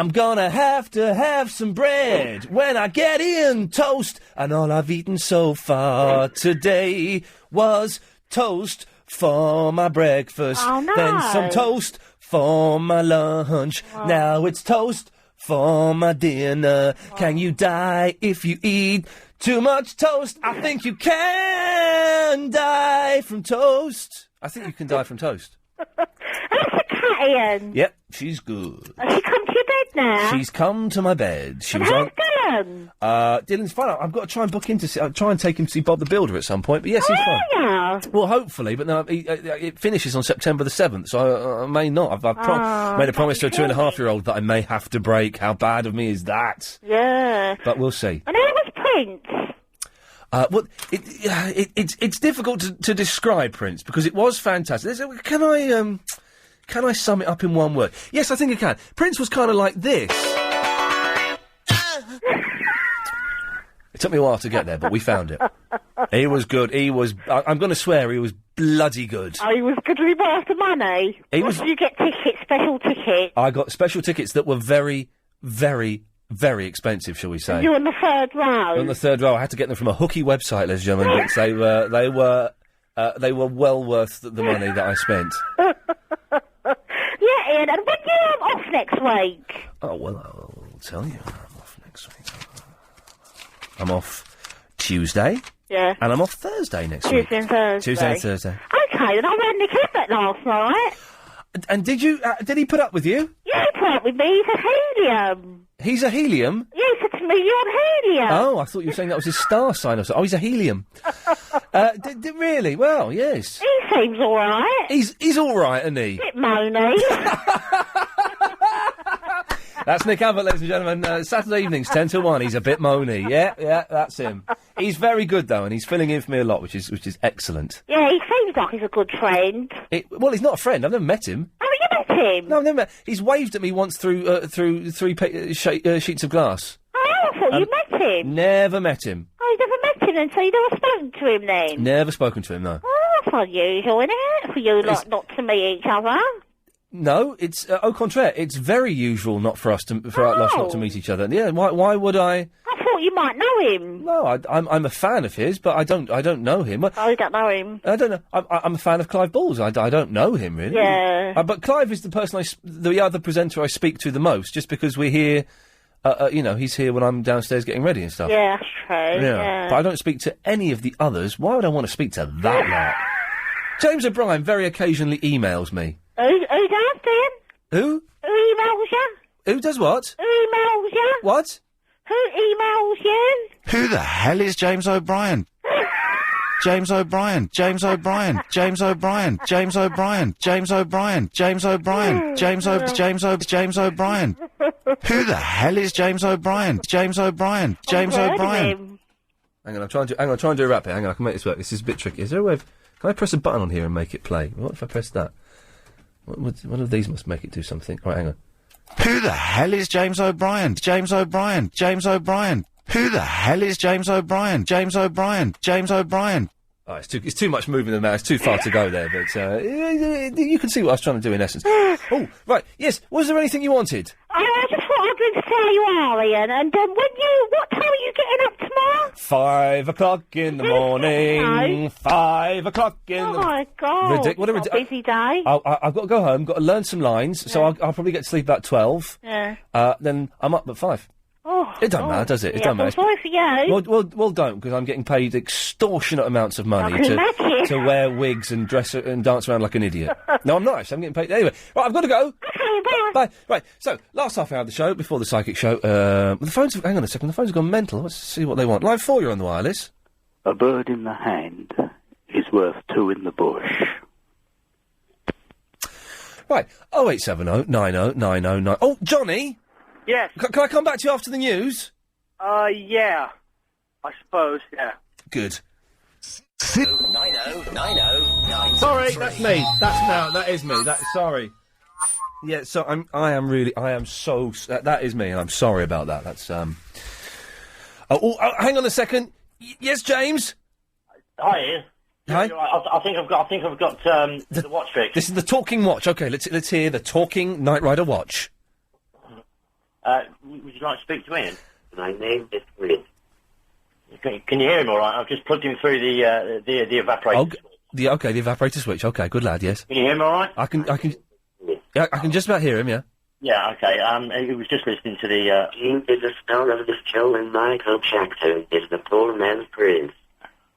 S4: gonna have to have some bread when I get in. Toast. And all I've eaten so far today was toast for my breakfast.
S6: Oh, no.
S4: Then some toast for my lunch.
S6: Oh.
S4: Now it's toast for my dinner. Can you die if you eat too much toast? I think you can die from toast. I think you can die from toast.
S6: How's the cat, Ian?
S4: Yep, she's good.
S6: Has she come to your bed now?
S4: She's come to my bed. She
S6: And
S4: was
S6: how's
S4: on.
S6: Dylan?
S4: Dylan's fine. I've got to try and book him to see. I'll try and take him to see Bob the Builder at some point. But yes, he's fine.
S6: Yeah.
S4: Well, hopefully, but no, it finishes on September the 7th, so I may not. I've made a promise to a 2.5-year-old that I may have to break. How bad of me is that?
S6: Yeah.
S4: But we'll see.
S6: And how was Prince?
S4: Well, it's difficult to describe Prince because it was fantastic. Can I sum it up in one word? Yes, I think I can. Prince was kind of like this. It took me a while to get there, but we found it. He was good. He was... I'm going to swear he was bloody good.
S6: Oh, he was good. He was after money.
S4: He
S6: What
S4: was-
S6: did you get tickets, special tickets?
S4: I got special tickets that were very, very, very expensive, shall we say.
S6: You on the third row?
S4: On the third row. I had to get them from a hooky website, ladies and gentlemen, but they were well worth the money that I spent.
S6: Yeah, Ian, and when you off next week?
S4: Oh, well, I'll tell you. I'm off next week. I'm off Tuesday.
S6: Yeah.
S4: And I'm off Thursday next
S6: Tuesday
S4: week.
S6: and Thursday.
S4: Tuesday and Thursday.
S6: Okay, then I ran Nick Everett last night.
S4: And did you? Did he put up with you?
S6: Yeah, he put up with me. He's a helium.
S4: He's a helium.
S6: Yeah, he said to me, "You're on helium."
S4: Oh, I thought you were saying that was his star sign or something. Oh, he's a helium. Really? Well, yes.
S6: He seems all right.
S4: He's all right, isn't he?
S6: Bit moany.
S4: That's Nick Abbott, ladies and gentlemen. Saturday evenings, 10 till 1. He's a bit moany. Yeah, that's him. He's very good, though, and he's filling in for me a lot, which is excellent.
S15: Yeah, he seems like he's a good friend.
S4: Well, he's not a friend. I've never met him.
S15: Oh, you met him?
S4: No, I've never met. He's waved at me once through three sheets of glass.
S15: Oh, I thought you met him.
S4: Never met him.
S15: Oh, you never met him, and so you never spoken to him then?
S4: Never spoken to him, no.
S15: Oh, that's unusual, isn't it? For you lot not to meet each other.
S4: No, it's au contraire. It's very usual not for us not to meet each other. Yeah, why would I?
S15: I thought you might know him.
S4: No, I'm a fan of his, but I don't know him.
S15: Oh, you don't know him?
S4: I don't know. I'm a fan of Clive Balls. I don't know him really.
S15: Yeah.
S4: But Clive is the person the other presenter I speak to the most, just because we're here. He's here when I'm downstairs getting ready and stuff.
S15: Yeah, that's true. Yeah.
S4: But I don't speak to any of the others. Why would I want to speak to that lot? James O'Brien very occasionally emails me.
S15: Who does, Ian?
S4: Who?
S15: Who emails you?
S4: Who does what?
S15: Who emails you?
S4: What?
S15: Who emails you?
S3: Who the hell is James O'Brien? James O'Brien, James O'Brien, James O'Brien, James O'Brien, James O'Brien, James O'Brien, James O'Brien. Who the hell is James O'Brien? James O'Brien, James O'Brien.
S4: Hang on, I'm trying to do a rap here. Hang on, I can make this work. This is a bit tricky. Is there a way of... Can I press a button on here and make it play? What if I press that? One of these must make it do something. All right, hang on.
S3: Who the hell is James O'Brien? James O'Brien, James O'Brien. Who the hell is James O'Brien? James O'Brien, James O'Brien.
S4: Oh, it's too much moving in the mouth. It's too far to go there, but you can see what I was trying to do in essence. Oh, right, yes. Was there anything you wanted?
S15: I just thought I'd bring to tell you are, Ian, and what time are you getting up tomorrow?
S4: 5 o'clock in the morning.
S15: No.
S4: 5 o'clock in the...
S15: Oh, my God.
S4: What a
S15: busy day.
S4: I've got to go home, got to learn some lines, so I'll probably get to sleep about 12.
S15: Yeah.
S4: Then I'm up at 5.
S15: Oh,
S4: it don't matter, does it? It
S15: yeah,
S4: don't matter.
S15: I'm sorry for you.
S4: Well, don't, because I'm getting paid extortionate amounts of money
S15: I can imagine.
S4: to wear wigs and dress and dance around like an idiot. No, I'm not. Actually, I'm getting paid anyway. Right, I've got to go.
S15: Okay, bye.
S4: Bye. Right. So, last half hour of the show before the psychic show. The phones. Hang on a second. The phones have gone mental. Let's see what they want. Line 4, you're on the wireless.
S16: A bird in the hand is worth two in the bush.
S4: Right. 0870 90 909. Oh, Johnny.
S8: Yes.
S4: Can I come back to you after the news?
S8: Yeah. I suppose, yeah.
S4: Good.
S17: 909093.
S4: Sorry, that's me. That is me. Sorry. Yeah, so that is me, and I'm sorry about that. That's, Oh, hang on a second. Yes, James?
S20: Hi, Ian.
S4: Hi.
S20: I think I've got the watch fix.
S4: This is the talking watch. Okay, let's hear the talking Knight Rider watch.
S20: Would you like to speak to Ian? My name is Ian. Can you hear him all right? I've just plugged him through the evaporator.
S4: The evaporator switch. Okay, good lad, yes.
S20: Can you hear him all right?
S4: I can just about hear him, yeah.
S20: Yeah, okay. He was just listening to the...
S23: Is the spell of the skill in Michael Jackson is the poor man's prince.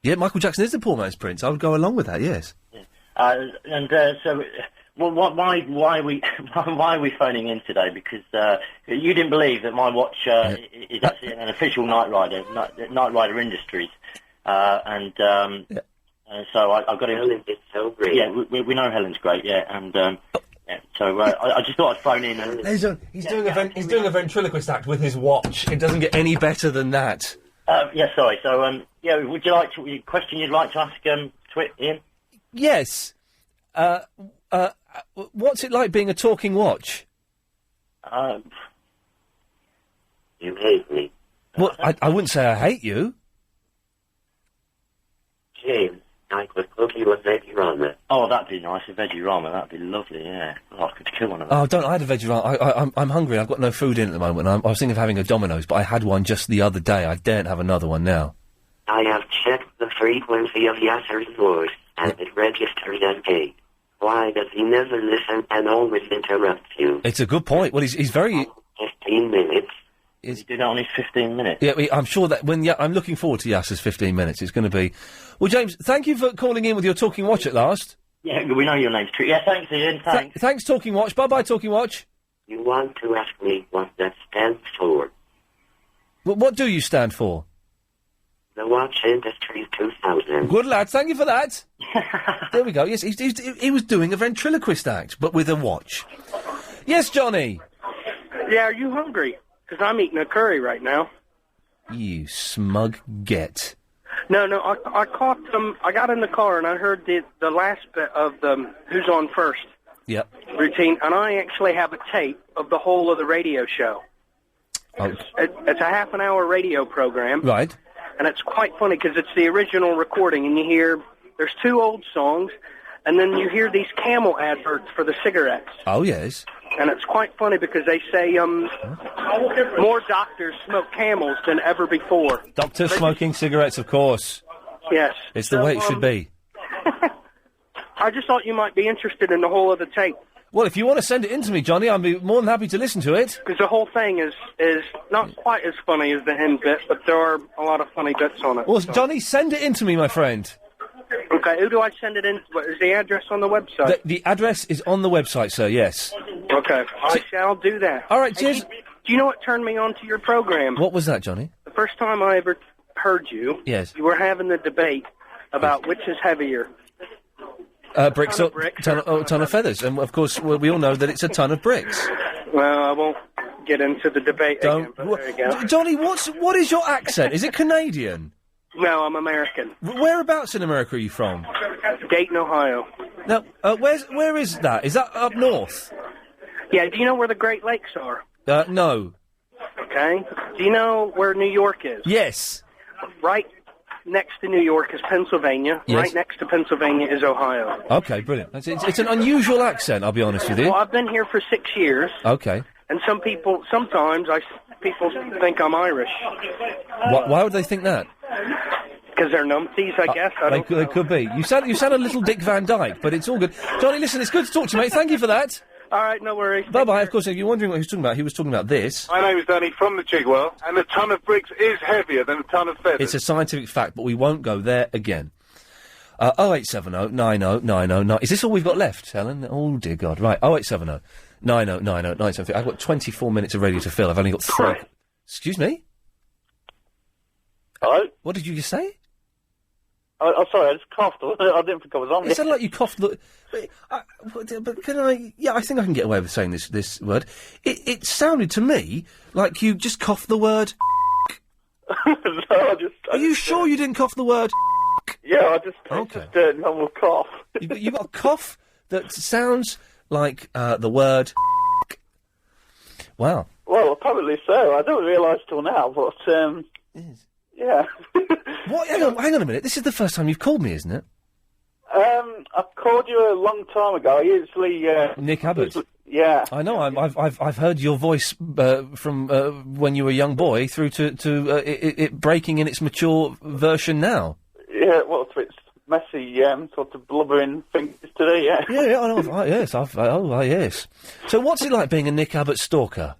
S4: Yeah, Michael Jackson is the poor man's prince. I would go along with that, yes.
S20: So... Well, why are we phoning in today? Because you didn't believe that my watch is actually an official Knight Rider Industries, so I got him.
S23: Helen is so great.
S20: Yeah, we know Helen's great. Yeah, and so I just thought I'd phone in. And,
S4: he's doing a ventriloquist act with his watch. It doesn't get any better than that.
S20: Sorry. So would you like to question you'd like to ask Ian?
S4: Yes. What's it like being a talking watch?
S23: You hate me.
S4: Well, I wouldn't say I hate you.
S23: James, I could cook you a veggie ramen.
S20: Oh, that'd be nice, a veggie ramen. That'd be lovely, yeah. Oh, I could kill one of them.
S4: Oh, don't. I had a veggie ramen. I'm hungry. I've got no food in at the moment. I was thinking of having a Domino's, but I had one just the other day. I daren't have another one now.
S23: I have checked the frequency of Yasser's voice, and it registers as 8. Why does he never listen and always interrupt you?
S4: It's a good point. Well, he's very...
S23: 15 minutes.
S20: You do that only 15 minutes?
S4: Yeah, I'm sure that I'm looking forward to Yasser's 15 minutes. It's going to be... Well, James, thank you for calling in with your talking watch at last.
S20: Yeah, we know your name's true. Yeah, thanks, Ian. Thanks.
S4: Thanks, talking watch. Bye-bye, talking watch.
S23: You want to ask me what that stands for?
S4: Well, what do you stand for?
S23: The Watch Industries 2000.
S4: Good lad, thank you for that. There we go. Yes, he was doing a ventriloquist act, but with a watch. Yes, Johnny.
S10: Yeah, are you hungry? Because I'm eating a curry right now.
S4: You smug get.
S10: No, I caught them. I got in the car and I heard the last bit of the Who's On First
S4: Yep.
S10: routine, and I actually have a tape of the whole of the radio show.
S4: Oh.
S10: It's a half-an-hour radio program.
S4: Right.
S10: And it's quite funny because it's the original recording, and you hear there's 2 old songs, and then you hear these Camel adverts for the cigarettes.
S4: Oh, yes.
S10: And it's quite funny because they say more doctors smoke Camels than ever before.
S4: Doctors smoking cigarettes, of course.
S10: Yes.
S4: It's the way it should be.
S10: I just thought you might be interested in the whole of the tape.
S4: Well, if you want to send it in to me, Johnny, I'd be more than happy to listen to it.
S10: Because the whole thing is not quite as funny as the hymn bit, but there are a lot of funny bits on it.
S4: Well,
S10: so.
S4: Johnny, send it in to me, my friend.
S10: Okay, who do I send it in? What, is the address on the website?
S4: The address is on the website, sir, yes.
S10: Okay, I shall do that.
S4: All right, cheers.
S10: Do you know what turned me on to your program?
S4: What was that, Johnny?
S10: The first time I ever heard you,
S4: Yes.
S10: you were having the debate about which is heavier.
S4: Bricks or ton of feathers, and of course we all know that it's a ton of bricks.
S10: Well, I won't get into the debate again, but there you go.
S4: Johnny, what is your accent? Is it Canadian?
S10: No, I'm American.
S4: Whereabouts in America are you from?
S10: Dayton, Ohio.
S4: Now, where is that? Is that up north?
S10: Yeah, do you know where the Great Lakes are?
S4: No.
S10: Okay. Do you know where New York is?
S4: Yes.
S10: Right next to New York is Pennsylvania.
S4: Yes.
S10: Right next to Pennsylvania is Ohio.
S4: Okay, brilliant. It's an unusual accent, I'll be honest with you.
S10: Well, I've been here for 6 years.
S4: Okay.
S10: And sometimes people think I'm Irish.
S4: Why would they think that?
S10: Because they're numpties, I guess.
S4: They could be. You sound a little Dick Van Dyke, but it's all good. Johnny, listen, it's good to talk to you, mate. Thank you for that.
S10: All right, no worries.
S4: Bye-bye. Of course, if you're wondering what he was talking about, he was talking about this.
S22: My name is Danny from the Chigwell, and a ton of bricks is heavier than a ton of feathers.
S4: It's a scientific fact, but we won't go there again. 0870 90 909. Is this all we've got left, Helen? Oh, dear God. Right, 0870 90 90 973. I've got 24 minutes of radio to fill. I've only got 3. Excuse me?
S11: Hello?
S4: What did you just say?
S11: Oh, sorry, I just coughed. I didn't think I was on.
S4: It sounded like you coughed. But can I? Yeah, I think I can get away with saying this word. It sounded to me like you just coughed the word.
S11: No,
S4: Are you sure you didn't cough the word?
S11: Yeah, just a normal cough.
S4: You've got a cough that sounds like the word. Wow.
S11: Well, apparently so. I don't realise till now, but yeah.
S4: What? Hang on a minute. This is the first time you've called me, isn't it?
S11: I've called you a long time ago. I usually
S4: Nick Abbott.
S11: Yeah.
S4: I know. I've heard your voice from when you were a young boy through to it breaking in its mature version now.
S11: Yeah. Well, it's messy, sort of blubbering fingers today. Yeah.
S4: Yeah. I know. Yes. Yes. So, what's it like being a Nick Abbott stalker?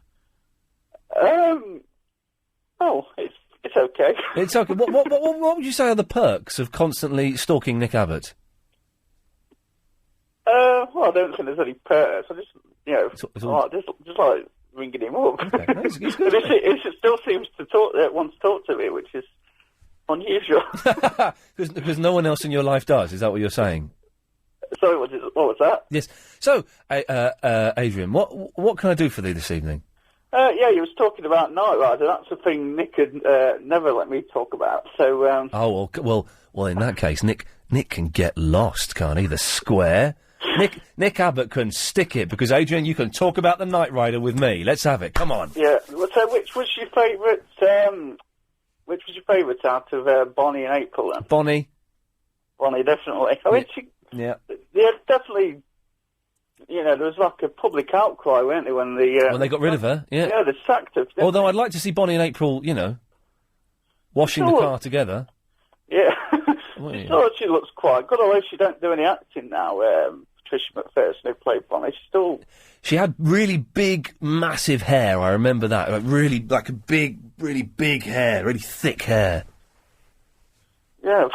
S11: Oh, it's okay.
S4: It's okay. What would you say are the perks of constantly stalking Nick Abbott?
S11: Well, I don't think there's any perks. I just, just like ringing him up.
S4: Okay. No, it's good.
S11: But it still seems to want to talk to me, which is unusual.
S4: Because no one else in your life does. Is that what you're saying?
S11: Sorry, what was that?
S4: Yes. So, Adrian, what can I do for thee this evening?
S11: Yeah, you was talking about Night Rider. That's a thing Nick had never let me talk about. So.
S4: Well, in that case, Nick can get lost, can't he? The square. Nick Abbott can stick it because Adrian, you can talk about the Night Rider with me. Let's have it. Come on.
S11: Yeah. So, which was your favourite? Which was your favourite out of Bonnie and April? Then?
S4: Bonnie,
S11: definitely. I mean,
S4: yeah,
S11: definitely. You know, there was like a public outcry, weren't there, when
S4: they got rid of her? Yeah.
S11: Yeah, they sacked her.
S4: Although I'd like to see Bonnie and April, washing the car together.
S11: Yeah. She looks quite good, although she don't do any acting now. Patricia McPherson, who played Bonnie,
S4: She had really big, massive hair. I remember that. Really big hair, really thick hair.
S11: Yeah,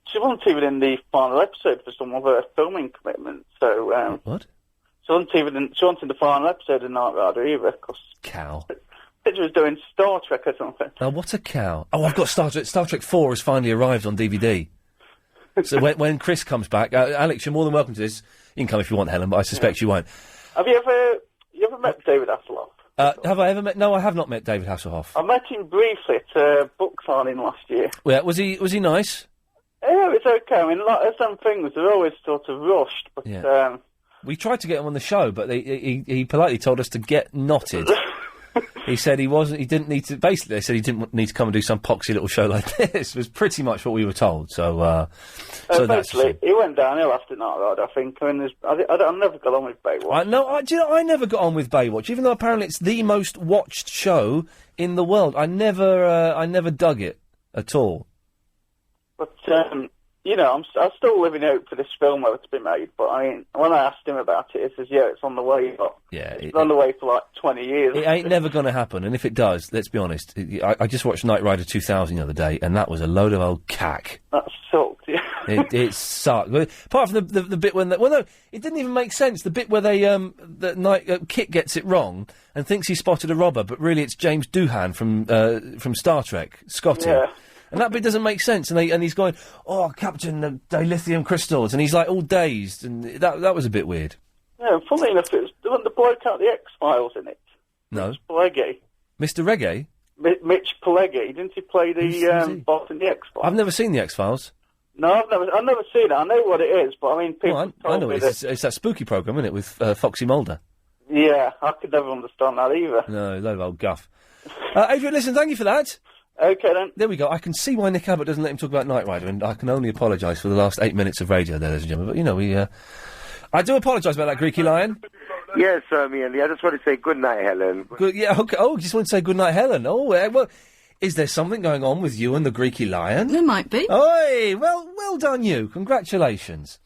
S11: she wasn't even in the final episode for some of her filming commitments. So
S4: what?
S11: She wasn't in the final episode of Night Rider either.
S4: Cow.
S11: I think she was doing Star Trek or something.
S4: Oh, what a cow! Oh, I've got Star Trek. Star Trek 4 has finally arrived on DVD. So when Chris comes back, Alex, you're more than welcome to this. You can come if you want, Helen, but I suspect you won't.
S11: Have you you ever met David Hasselhoff?
S4: Have I ever met? No, I have not met David Hasselhoff.
S11: I met him briefly at a book signing last year.
S4: Yeah, was he nice?
S11: Yeah, it's okay. I mean, like, some things are always sort of rushed, but
S4: Yeah. We tried to get him on the show, but he politely told us to get knotted. He said he didn't need to. Basically, they said he didn't need to come and do some poxy little show like this. Was pretty much what we were told. So that's
S11: basically, he went downhill after Night Ride, I think. I mean, I never got on with Baywatch.
S4: Do you know, I never got on with Baywatch, even though apparently it's the most watched show in the world. I never dug it at all.
S11: But, you know, I'm still living out for this film whether to be made, but I mean, when I asked him about it, he says, yeah, it's on the way up.
S4: Yeah.
S11: It's on the way for like 20 years.
S4: It ain't never going to happen, and if it does, let's be honest, I just watched Knight Rider 2000 the other day, and that was a load of old cack.
S11: That sucked, yeah.
S4: It sucked. Apart from the bit when... well, no, it didn't even make sense. The bit where Kit gets it wrong and thinks he spotted a robber, but really it's James Doohan from Star Trek, Scotty.
S11: Yeah.
S4: And that bit doesn't make sense, and he's going, oh, Captain, the dilithium crystals, and he's like all dazed, and that was a bit weird.
S11: Yeah, funnily enough, it was the bloke out the X-Files in it.
S4: No.
S11: Pileggi.
S4: Mr. Reggae?
S11: Mitch Pileggi, didn't he play the boss in the X-Files?
S4: I've never seen the X-Files.
S11: No, I've never seen it. I know what it is, but I mean, people
S4: Well, I
S11: told
S4: know
S11: me
S4: it is. It's that spooky programme, isn't it, with Foxy Mulder?
S11: Yeah, I could never understand that either.
S4: No, load of old guff. Adrian, listen, thank you for that.
S11: Okay, then.
S4: There we go. I can see why Nick Abbott doesn't let him talk about Knight Rider, and I can only apologise for the last 8 minutes of radio there, ladies and gentlemen. But, you know, I do apologise about that, Greeky Lion.
S14: Yes, Ian, I just want to say good night, Helen.
S4: Yeah, okay. Oh, just want to say good night, Helen. Oh, well, is there something going on with you and the Greeky Lion?
S2: There might be.
S4: Oi, well done you. Congratulations.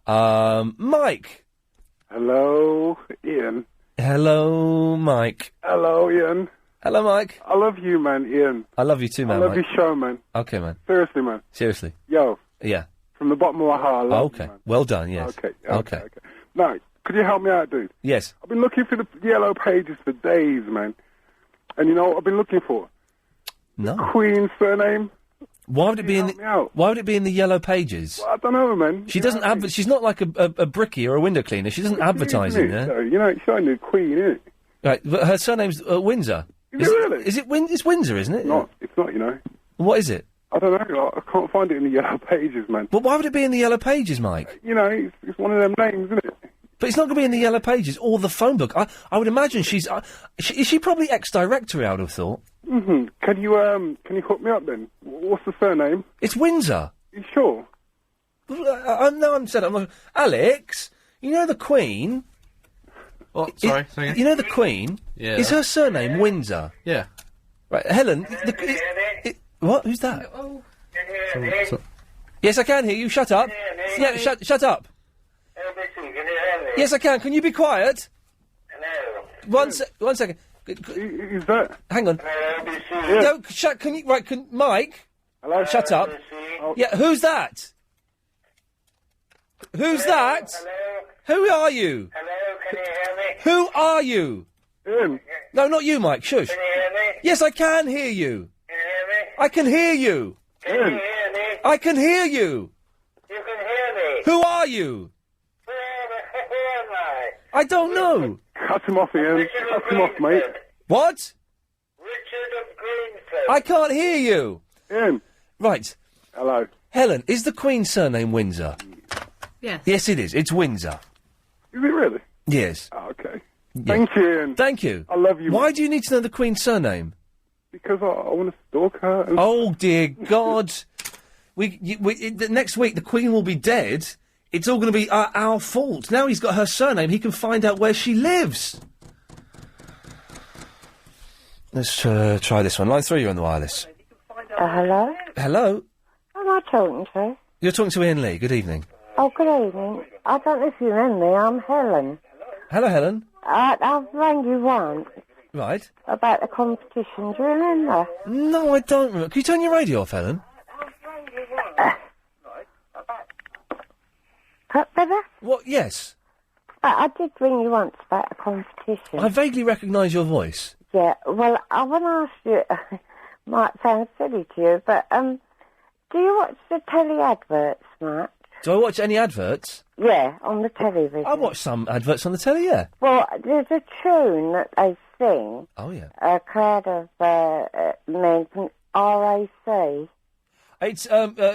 S4: Mike.
S18: Hello, Ian.
S4: Hello, Mike.
S18: Hello, Ian.
S4: Hello, Mike.
S18: I love you, man, Ian.
S4: I love you too, man.
S18: I love
S4: Mike.
S18: your show, man.
S4: Okay, man.
S18: Seriously, man.
S4: Seriously.
S18: Yo.
S4: Yeah.
S18: From the bottom of my heart, I love
S4: Okay.
S18: you, man.
S4: Well done, yes.
S18: Okay. Now, could you help me out, dude?
S4: Yes.
S18: I've been looking for the yellow pages for days, man. And you know what I've been looking for?
S4: No.
S18: Queen's surname.
S4: Why would it be in the Why would it be in the yellow pages?
S18: Well, I don't know, man.
S4: She doesn't she's not like a brickie or a window cleaner. She doesn't advertise in there.
S18: So, you know, it's showing the Queen, isn't it?
S4: Right, but her surname's Windsor.
S18: Is it really?
S4: Is it it's Windsor, isn't it?
S18: It's not, you know.
S4: What is it?
S18: I don't know. I can't find it in the yellow pages, man.
S4: But why would it be in the yellow pages, Mike?
S18: You know, it's one of them names, isn't it?
S4: But it's not going to be in the yellow pages or the phone book. I would imagine she's... is she probably ex-directory, I would have thought?
S18: Mm-hmm. Can you hook me up then? What's the surname?
S4: It's Windsor.
S18: You sure?
S4: No, I'm not... Alex, you know the Queen...
S19: What? Sorry, say again?
S4: You know the Queen?
S19: Yeah.
S4: Is her surname Windsor?
S19: Yeah.
S4: Right, Helen... what? Who's that? Yes, I can hear you. Shut up. Yeah, shut up. Yes, I can. Can you be quiet? One second.
S18: Is that?
S4: Hang on.
S18: Yeah.
S4: No, can you... Right, Mike?
S18: Hello?
S4: Shut up. Yeah, who's that? Who's that? Who are you? Who are you?
S18: Ian.
S4: No, not you, Mike. Shush.
S24: Can you hear me?
S4: Yes, I can hear you.
S24: Can you hear me?
S4: I can hear you.
S24: Can you hear me?
S4: I can hear you.
S24: You can hear me.
S4: Who are you?
S24: Who am I?
S4: I don't know.
S18: Cut him off, Ian. Cut him off, mate.
S4: What?
S24: Richard of Greenford.
S4: I can't hear you.
S18: Ian.
S4: Right.
S18: Hello.
S4: Helen, is the Queen's surname Windsor?
S2: Yes.
S4: Yes, it is. It's Windsor.
S18: Is it really?
S4: Yes.
S18: Oh, okay.
S4: Yeah.
S18: Thank you, Ian.
S4: Thank you.
S18: I love you.
S4: Why do you need to know the Queen's surname?
S18: Because I want to stalk her. And
S4: Oh, dear God. Next week, the Queen will be dead. It's all going to be our fault. Now he's got her surname, he can find out where she lives. Let's try this one. Line 3, you're on the wireless.
S25: Hello?
S4: Hello?
S25: Who am I talking to?
S4: You're talking to Iain Lee. Good evening.
S25: Oh, good evening. I don't know if you remember me. I'm Helen.
S4: Hello, Helen.
S25: I've rang you once
S4: Right.
S25: about the competition. Do you remember?
S4: No, I don't remember. Can you turn your radio off, Helen?
S25: Better?
S4: What? Yes.
S25: I did ring you once about a competition.
S4: I vaguely recognise your voice.
S25: Yeah, well, I want to ask you, might sound silly to you, but, do you watch the telly adverts much?
S4: Do I watch any adverts?
S25: Yeah, on the television.
S4: I watch some adverts on the telly, yeah.
S25: Well, there's a tune that they sing.
S4: Oh, yeah.
S25: A crowd of men from RAC.
S4: It's,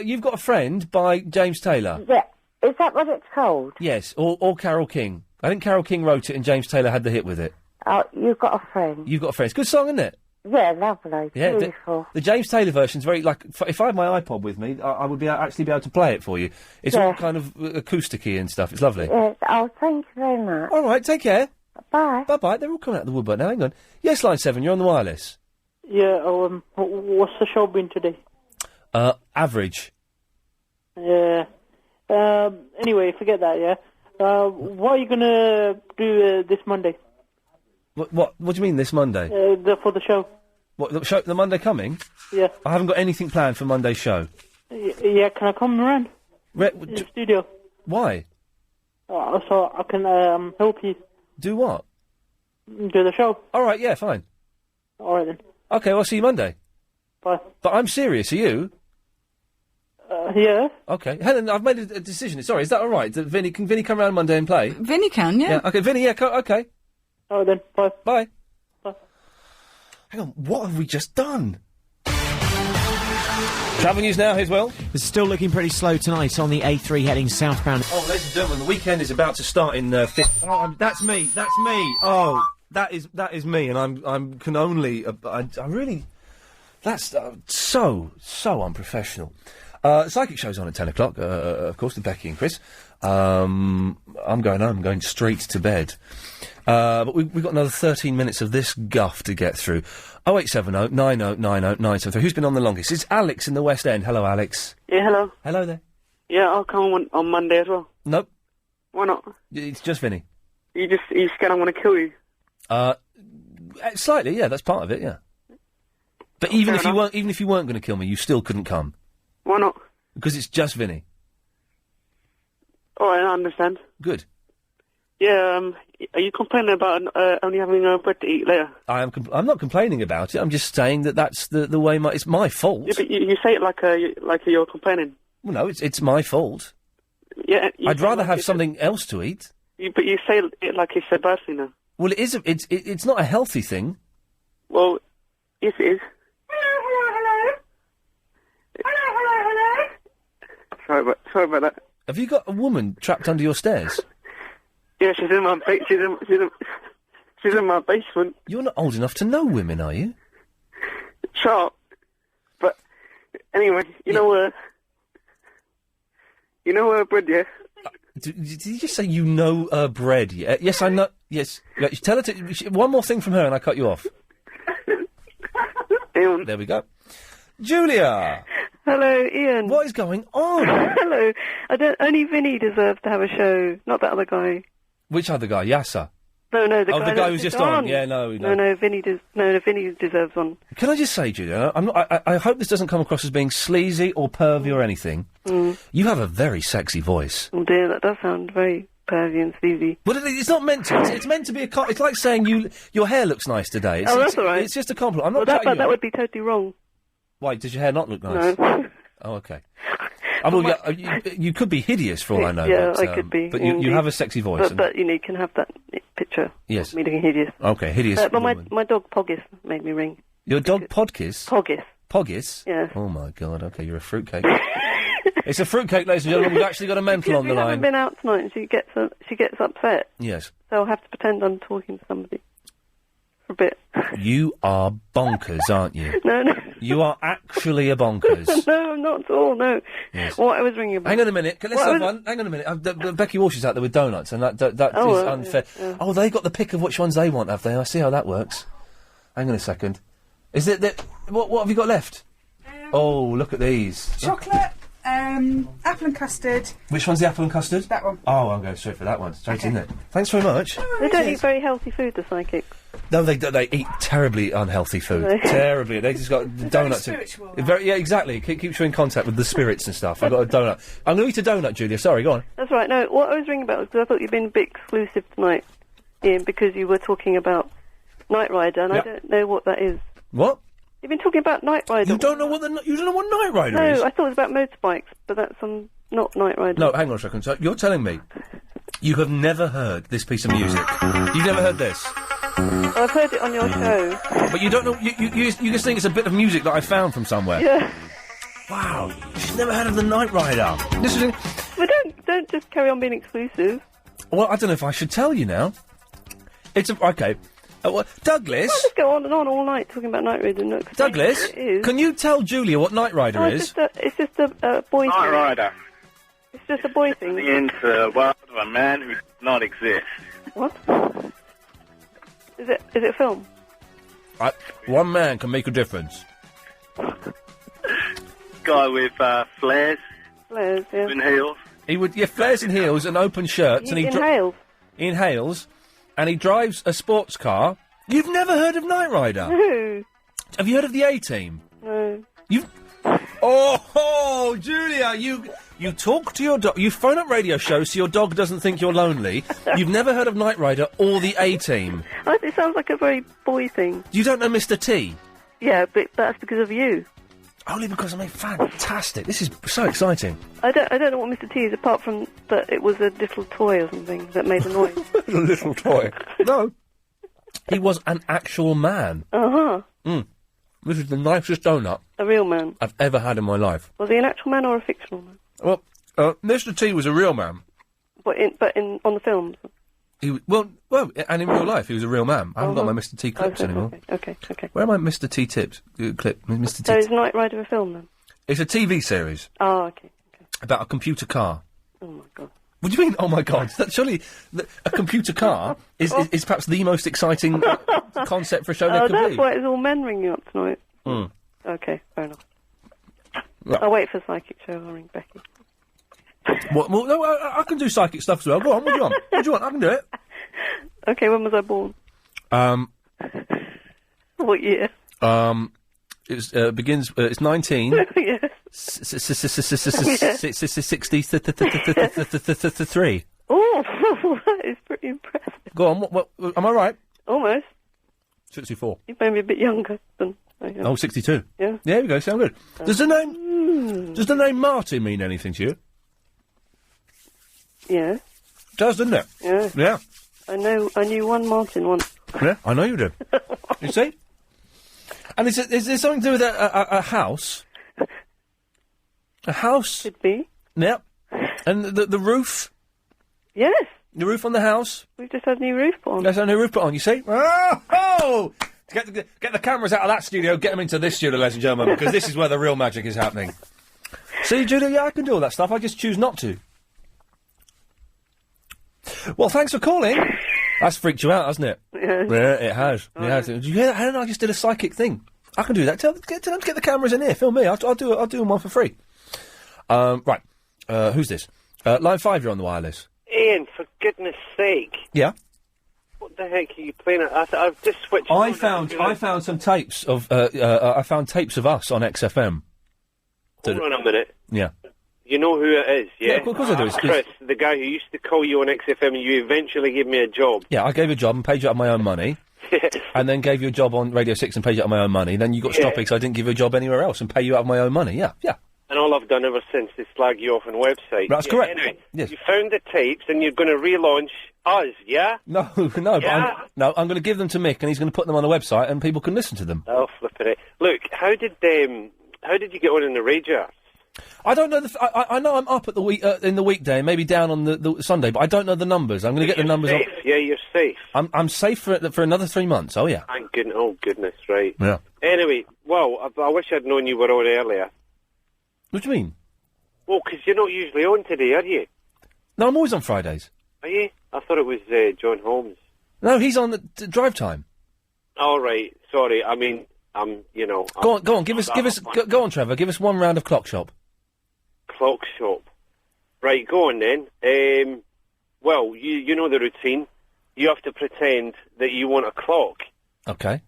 S4: You've Got a Friend by James Taylor.
S25: Yeah, is that what it's called?
S4: Yes, or Carole King. I think Carole King wrote it and James Taylor had the hit with it.
S25: Oh, You've Got a Friend.
S4: You've Got a Friend. It's a good song, isn't it?
S25: Yeah, lovely.
S4: Yeah,
S25: Beautiful.
S4: the James Taylor version's very, like, if I had my iPod with me, I would actually be able to play it for you. It's all kind of acousticy and stuff. It's lovely.
S25: Yes, oh, thank you very much.
S4: All right, take care.
S25: Bye.
S4: Bye-bye. They're all coming out of the woodwork now. Hang on. Yes, line 7, you're on the wireless.
S1: Yeah, what's the show been today?
S4: Average.
S1: Yeah. Anyway, forget that, yeah? What are you gonna do this Monday?
S4: What do you mean, this Monday?
S1: For the show.
S4: What, the Monday coming?
S1: Yeah.
S4: I haven't got anything planned for Monday's show.
S1: Yeah, can I come around? In the studio.
S4: Why?
S1: So I can help you.
S4: Do what?
S1: Do the show.
S4: All right, yeah, fine.
S1: All right, then.
S4: Okay, well, I'll see you Monday.
S1: Bye.
S4: But I'm serious, are you?
S1: Yeah.
S4: Okay. Helen, I've made a decision. Sorry, is that all right? Can Vinny come around Monday and play?
S2: Vinny can, yeah.
S4: Yeah, okay, Vinny, yeah, okay.
S1: All right, then. Bye.
S4: Bye.
S1: Bye.
S4: Hang on, what have we just done? Travel news now, here's Will.
S9: It's still looking pretty slow tonight on the A3 heading southbound.
S4: Oh, ladies and gentlemen, the weekend is about to start in that's me. Oh, that is me, and I'm can only I really that's so unprofessional. Psychic show's on at 10 o'clock, of course, with Becky and Chris. I'm going home, going straight to bed. But we've got another 13 minutes of this guff to get through. 0870 90 90 973. Who's been on the longest? It's Alex in the West End. Hello, Alex.
S5: Yeah, hello.
S4: Hello there.
S5: Yeah, I'll come on Monday as well.
S4: Nope.
S5: Why not?
S4: It's just Vinny.
S5: You scared I'm going to kill you?
S4: Slightly, yeah, that's part of it, yeah. But even if you weren't going to kill me, you still couldn't come.
S5: Why not?
S4: Because it's just Vinny.
S5: All right, I understand.
S4: Good.
S5: Yeah, are you complaining about only having bread to eat later?
S4: I'm not complaining about it. I'm just saying that's the way it's my fault.
S5: Yeah, but you say it like you're complaining.
S4: Well, no, it's my fault.
S5: Yeah.
S4: I'd rather have something else to eat.
S5: But you say it like it's a bad thing, though.
S4: Well, it is. It's not a healthy thing.
S5: Well, yes, it is. Sorry about that.
S4: Have you got a woman trapped under your stairs?
S5: Yeah, she's in my she's in my basement.
S4: You're not old enough to know women, are you?
S5: Sure. But anyway, you know bread, yeah.
S4: Did you just say you know bread? Yeah. Yes, I know. Yes. Yeah, tell her to. One more thing from her, and I cut you off. There we go. Julia.
S7: Hello, Ian.
S4: What is going on?
S7: Hello. Only Vinny deserves to have a show, not that other guy.
S4: Which other guy? Yasser?
S7: No, the guy.
S4: Oh, the guy who's just on. Yeah, no.
S7: Vinny deserves one.
S4: Can I just say, Julia, I hope this doesn't come across as being sleazy or pervy or anything.
S7: Mm.
S4: You have a very sexy voice.
S7: Oh dear, that does sound very pervy and sleazy.
S4: Well, it's not meant to. It's meant to be it's like saying your hair looks nice today.
S7: That's all right.
S4: It's just a compliment. I'm not.
S7: But that would be totally wrong.
S4: Why, does your hair not look nice?
S7: No.
S4: Oh, okay. You could be hideous for all I know.
S7: Yeah,
S4: but,
S7: I could be.
S4: But you have a sexy voice.
S7: But you can have that picture.
S4: Yes.
S7: Of me looking hideous.
S4: Okay, hideous.
S7: But my dog Poggis made me ring.
S4: Your dog Podkiss?
S7: Poggis.
S4: Poggis?
S7: Yeah.
S4: Oh my God. Okay, you're a fruitcake. It's a fruitcake, ladies and gentlemen. We've actually got a mental on the
S7: We
S4: line.
S7: haven't been out tonight, and she gets upset.
S4: Yes.
S7: So I'll have to pretend I'm talking to somebody for a bit.
S4: You are bonkers, aren't you?
S7: No.
S4: You are actually a bonkers.
S7: No, I'm not at all, no.
S4: Yes.
S7: What I was ringing about...
S4: Hang on a minute. Let's have one. Hang on a minute. Becky Walsh is out there with donuts, and that is unfair.
S7: Yeah.
S4: Oh, they got the pick of which ones they want, have they? I see how that works. Hang on a second. Is it that... What have you got left? Oh, look at these.
S2: Chocolate, apple and custard.
S4: Which one's the apple and custard?
S2: That one.
S4: Oh, I'm going straight for that one. Straight in there. Thanks very much.
S7: They don't eat very healthy food, the psychics.
S4: No, they eat terribly unhealthy food.
S7: No.
S4: Terribly. They just got donuts.
S2: Very spiritual.
S4: Yeah, exactly. Keeps you in contact with the spirits and stuff. I've got a donut. I'm going to eat a donut, Julia. Sorry, go on.
S7: That's right. No, what I was ringing about was because I thought you'd been a bit exclusive tonight, Ian, because you were talking about Knight Rider, and
S4: Yep.
S7: I don't know what that is.
S4: What?
S7: You've been talking about Knight Rider.
S4: You don't know what Knight Rider
S7: No,
S4: is?
S7: I thought it was about motorbikes, but that's on not Knight Rider.
S4: No, hang on a second. So you're telling me you have never heard this piece of music? You've never heard this?
S7: I've heard it on your show.
S4: But you don't know. You just think it's a bit of music that I found from somewhere.
S7: Yeah.
S4: Wow. She's never heard of the Knight Rider. This is.
S7: Well, don't just carry on being exclusive.
S4: Well, I don't know if I should tell you now. It's okay. Well, Douglas.
S7: I'll just go on and on all night talking about Knight Rider. No,
S4: Douglas,
S7: it is.
S4: can you tell Julia what Knight Rider
S7: No,
S4: is?
S7: It's just a boy
S11: Knight
S7: thing.
S11: Rider.
S7: It's just a boy thing.
S11: Into the world of a man who does not exist.
S7: What? Is it a film?
S4: One man can make a difference.
S11: Guy with flares.
S7: Flares, yeah.
S11: And heels.
S4: He would, flares and heels and open shirts, and he
S7: inhales.
S4: He inhales, and he drives a sports car. You've never heard of Knight Rider?
S7: No.
S4: Have you heard of the A-Team?
S7: No.
S4: You've. Oh, Julia, you talk to your dog. You phone up radio shows so your dog doesn't think you're lonely. You've never heard of Knight Rider or the A-Team.
S7: It sounds like a very boy thing.
S4: You don't know Mr. T?
S7: Yeah, but that's because of you.
S4: Only because I mean, fantastic. This is so exciting.
S7: I don't know what Mr. T is, apart from that it was a little toy or something that made a noise.
S4: A little toy. No. He was an actual man.
S7: Uh-huh.
S4: This is the nicest donut
S7: A real man.
S4: I've ever had in my life.
S7: Was he an actual man or a fictional man?
S4: Well, Mr. T was a real man.
S7: But on the films?
S4: And in real life, he was a real man. I haven't got my Mr. T clips anymore.
S7: Okay.
S4: Where are my Mr. T tips? Clip, Mr. T.
S7: So is Knight Rider a film then?
S4: It's a TV series.
S7: Oh, okay.
S4: About a computer car.
S7: Oh my god.
S4: What do you mean? Oh my god! Surely a computer car is perhaps the most exciting concept for a show there could
S7: that's
S4: be.
S7: why it's all men ringing up tonight.
S4: Mm.
S7: Okay, fair enough.
S4: Right.
S7: I'll wait for Psychic Show. I'll ring Becky.
S4: Well, no, I can do psychic stuff as well. Go on, what do you want? What do you want? I can do it.
S7: Okay, when was I born? What year?
S4: It begins. It's 19.
S7: Yes.
S4: 63.
S7: Oh, that is pretty impressive.
S4: Go on. What? Am I right?
S7: Almost.
S4: 64.
S7: You made me a bit younger than I am.
S4: Oh, 62.
S7: Yeah.
S4: There we go. Sound good. Does the name Martin mean anything to you?
S7: Yeah.
S4: It does, doesn't it?
S7: Yeah.
S4: Yeah.
S7: I knew one Martin once.
S4: Yeah, I know you do. You see? And is there something to do with a house? A house?
S7: Could be.
S4: Yep. And the roof?
S7: Yes.
S4: The roof on the house?
S7: We've just had a new roof put on.
S4: There's a new roof put on, you see? Oh! Get the cameras out of that studio, get them into this studio, ladies and gentlemen, because this is where the real magic is happening. See, Julia, yeah, I can do all that stuff, I just choose not to. Well, thanks for calling. That's freaked you out, hasn't it?
S7: Yeah.
S4: Yeah, it has. It has. Did you hear that? Helen, I just did a psychic thing. I can do that. Tell them to get the cameras in here. Film me. I'll do one for free. Right. Who's this? Line 5, you're on the wireless.
S24: Iain, for goodness sake.
S4: Yeah?
S24: What the heck are you playing at? I've just switched
S4: I found some tapes of I found tapes of us on XFM.
S24: Hold on a minute.
S4: Yeah.
S24: You know who it is, yeah?
S4: Yeah, of course I do. It's
S24: Chris, the guy who used to call you on XFM and you eventually gave me a job.
S4: Yeah, I gave you a job and paid you out of my own money. And then gave you a job on Radio 6 and paid you out of my own money. Then you got stopped because I didn't give you a job anywhere else and pay you out of my own money. Yeah.
S24: And all I've done ever since is slag you off on websites.
S4: That's correct.
S24: Anyway,
S4: Yes.
S24: you found the tapes and you're going to relaunch us, yeah?
S4: No,
S24: Yeah?
S4: but I'm going to give them to Mick and he's going to put them on the website and people can listen to them.
S24: Oh, flipping it. Look, how did you get on in the Rager?
S4: I don't know. I know I'm up at the in the weekday, maybe down on the Sunday, but I don't know the numbers. I'm going to get the numbers.
S24: Safe. Yeah, you're safe.
S4: I'm safe for another 3 months. Oh yeah.
S24: Thank goodness. Oh goodness, right.
S4: Yeah.
S24: Anyway, well, I wish I'd known you were on earlier.
S4: What do you mean?
S24: Well, 'cause you're not usually on today, are you?
S4: No, I'm always on Fridays.
S24: Are you? I thought it was John Holmes.
S4: No, he's on the drive time.
S24: All right. Sorry. I mean,
S4: Go on. Give us. Go on, Trevor. Give us one round of Clock Shop.
S24: Clock Shop. Right. Go on then. Well, you know the routine. You have to pretend that you want a clock.
S4: Okay.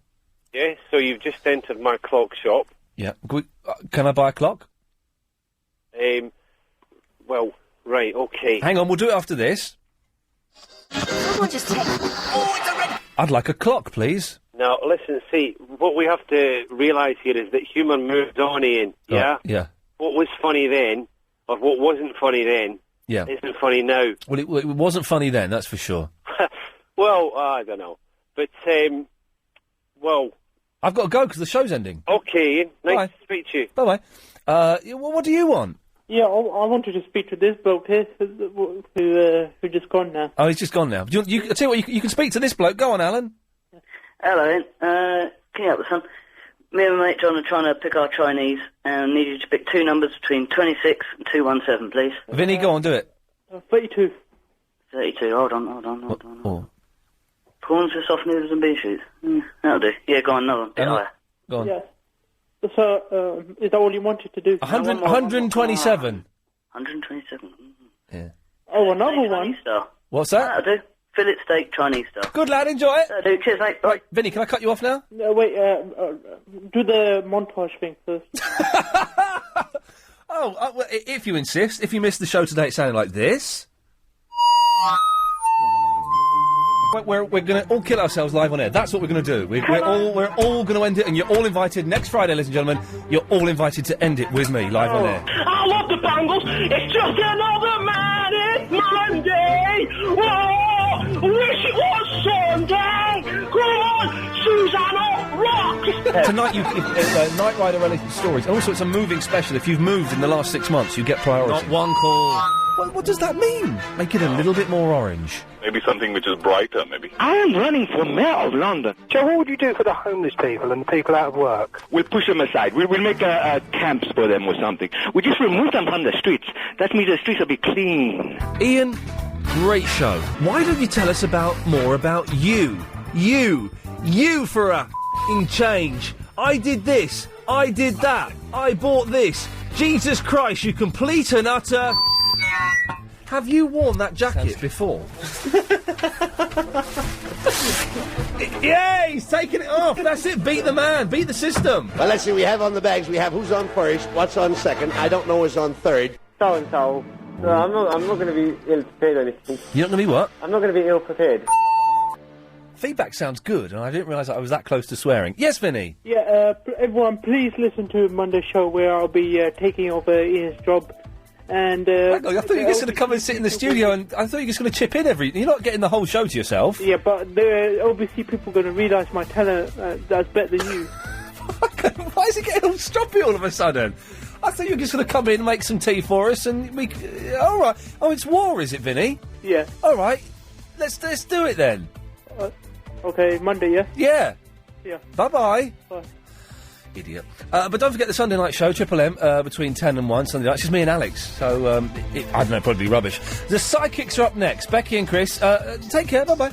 S24: Yeah. So you've just entered my Clock Shop.
S4: Yeah. Can I buy a clock?
S24: Well, right. Okay.
S4: Hang on. We'll do it after this.
S15: Someone just take... Oh, it's a red...
S4: I'd like a clock, please.
S24: Now, listen, see, what we have to realise here is that humour moves on, Iain, yeah?
S4: Yeah.
S24: What was funny then of what wasn't funny then isn't funny now.
S4: Well, it wasn't funny then, that's for sure.
S24: Well, I don't know. But, well...
S4: I've got to go because the show's ending.
S24: Okay, Ian. Nice
S4: Bye.
S24: to speak to you.
S4: Bye-bye. What do you want?
S1: Yeah, I wanted to speak to this bloke here who just gone now.
S4: Oh, he's just gone now. I'll tell you what, you can speak to this bloke. Go on, Alan.
S3: Hello, Ian. Can you help us, son? Me and my mate John are trying to pick our Chinese, and need you to pick two numbers between 26 and 217, please.
S4: Vinny, go on, do it.
S1: 32.
S3: 32, hold on. Prawns with soft noodles and beef shoots. That'll do. Yeah, go on, another one. Bit higher.
S4: Go on.
S1: Yeah. So, is that all you wanted to do?
S4: 127.
S3: 127.
S4: Yeah.
S1: Oh, another one?
S3: Style.
S4: What's that?
S3: That'll do. Fillet steak, Chinese style.
S4: Good lad, enjoy it.
S3: That'll do. Cheers, mate. Bye.
S4: Right, Vinny, can I cut you off now?
S1: No, wait, do the montage thing first.
S4: Well, if you insist. If you missed the show today, it sounded like this. We're going to all kill ourselves live on air. That's what we're going to do. We're all going to end it, and you're all invited next Friday, ladies and gentlemen. You're all invited to end it with me live on air.
S6: I love the Bangles. It's just another manic Monday. Whoa, wish it was Sunday. Come on, Susanna, rock.
S4: Tonight, Night Rider related stories, and also it's a moving special. If you've moved in the last 6 months, you get priority.
S9: Not one call.
S4: What does that mean? Make it a little bit more orange.
S12: Maybe something which is brighter, maybe.
S13: I am running for mayor of London.
S21: Joe, what would you do for the homeless people and the people out of work?
S13: We'll push them aside. We'll make camps for them or something. We just remove them from the streets. That means the streets will be clean.
S4: Ian, great show. Why don't you tell us more about you? You for a f***ing change. I did this. I did that. I bought this. Jesus Christ, you complete and utter... Have you worn that jacket before? Yeah, he's taking it off. That's it. Beat the man. Beat the system.
S26: Well, let's see. We have on the bags. We have who's on first, what's on second. I don't know who's on third.
S27: So and so. No, I'm not going to be ill prepared or anything.
S4: You're not going to be what?
S27: I'm not going to be ill prepared.
S4: Feedback sounds good, and I didn't realise I was that close to swearing. Yes, Vinny.
S1: Yeah, everyone, please listen to Monday's show where I'll be taking over Ian's job. And
S4: hang on, I thought you were just going to come and sit in the studio, and I thought you were just going to chip in You're not getting the whole show to yourself.
S1: Yeah, but there are obviously people going to realise my talent that's better than you.
S4: Why is it getting all stroppy all of a sudden? I thought you were just going to come in and make some tea for us, and we... all right. Oh, it's war, is it, Vinny?
S1: Yeah.
S4: All right. Let's do it then.
S1: Okay, Monday, yeah?
S4: Yeah.
S1: Yeah.
S4: Bye-bye.
S1: Bye.
S4: Idiot. But don't forget the Sunday night show, Triple M, between 10 and 1 Sunday night. It's just me and Alex, so I don't know, probably rubbish. The Sidekicks are up next. Becky and Chris, take care, bye-bye.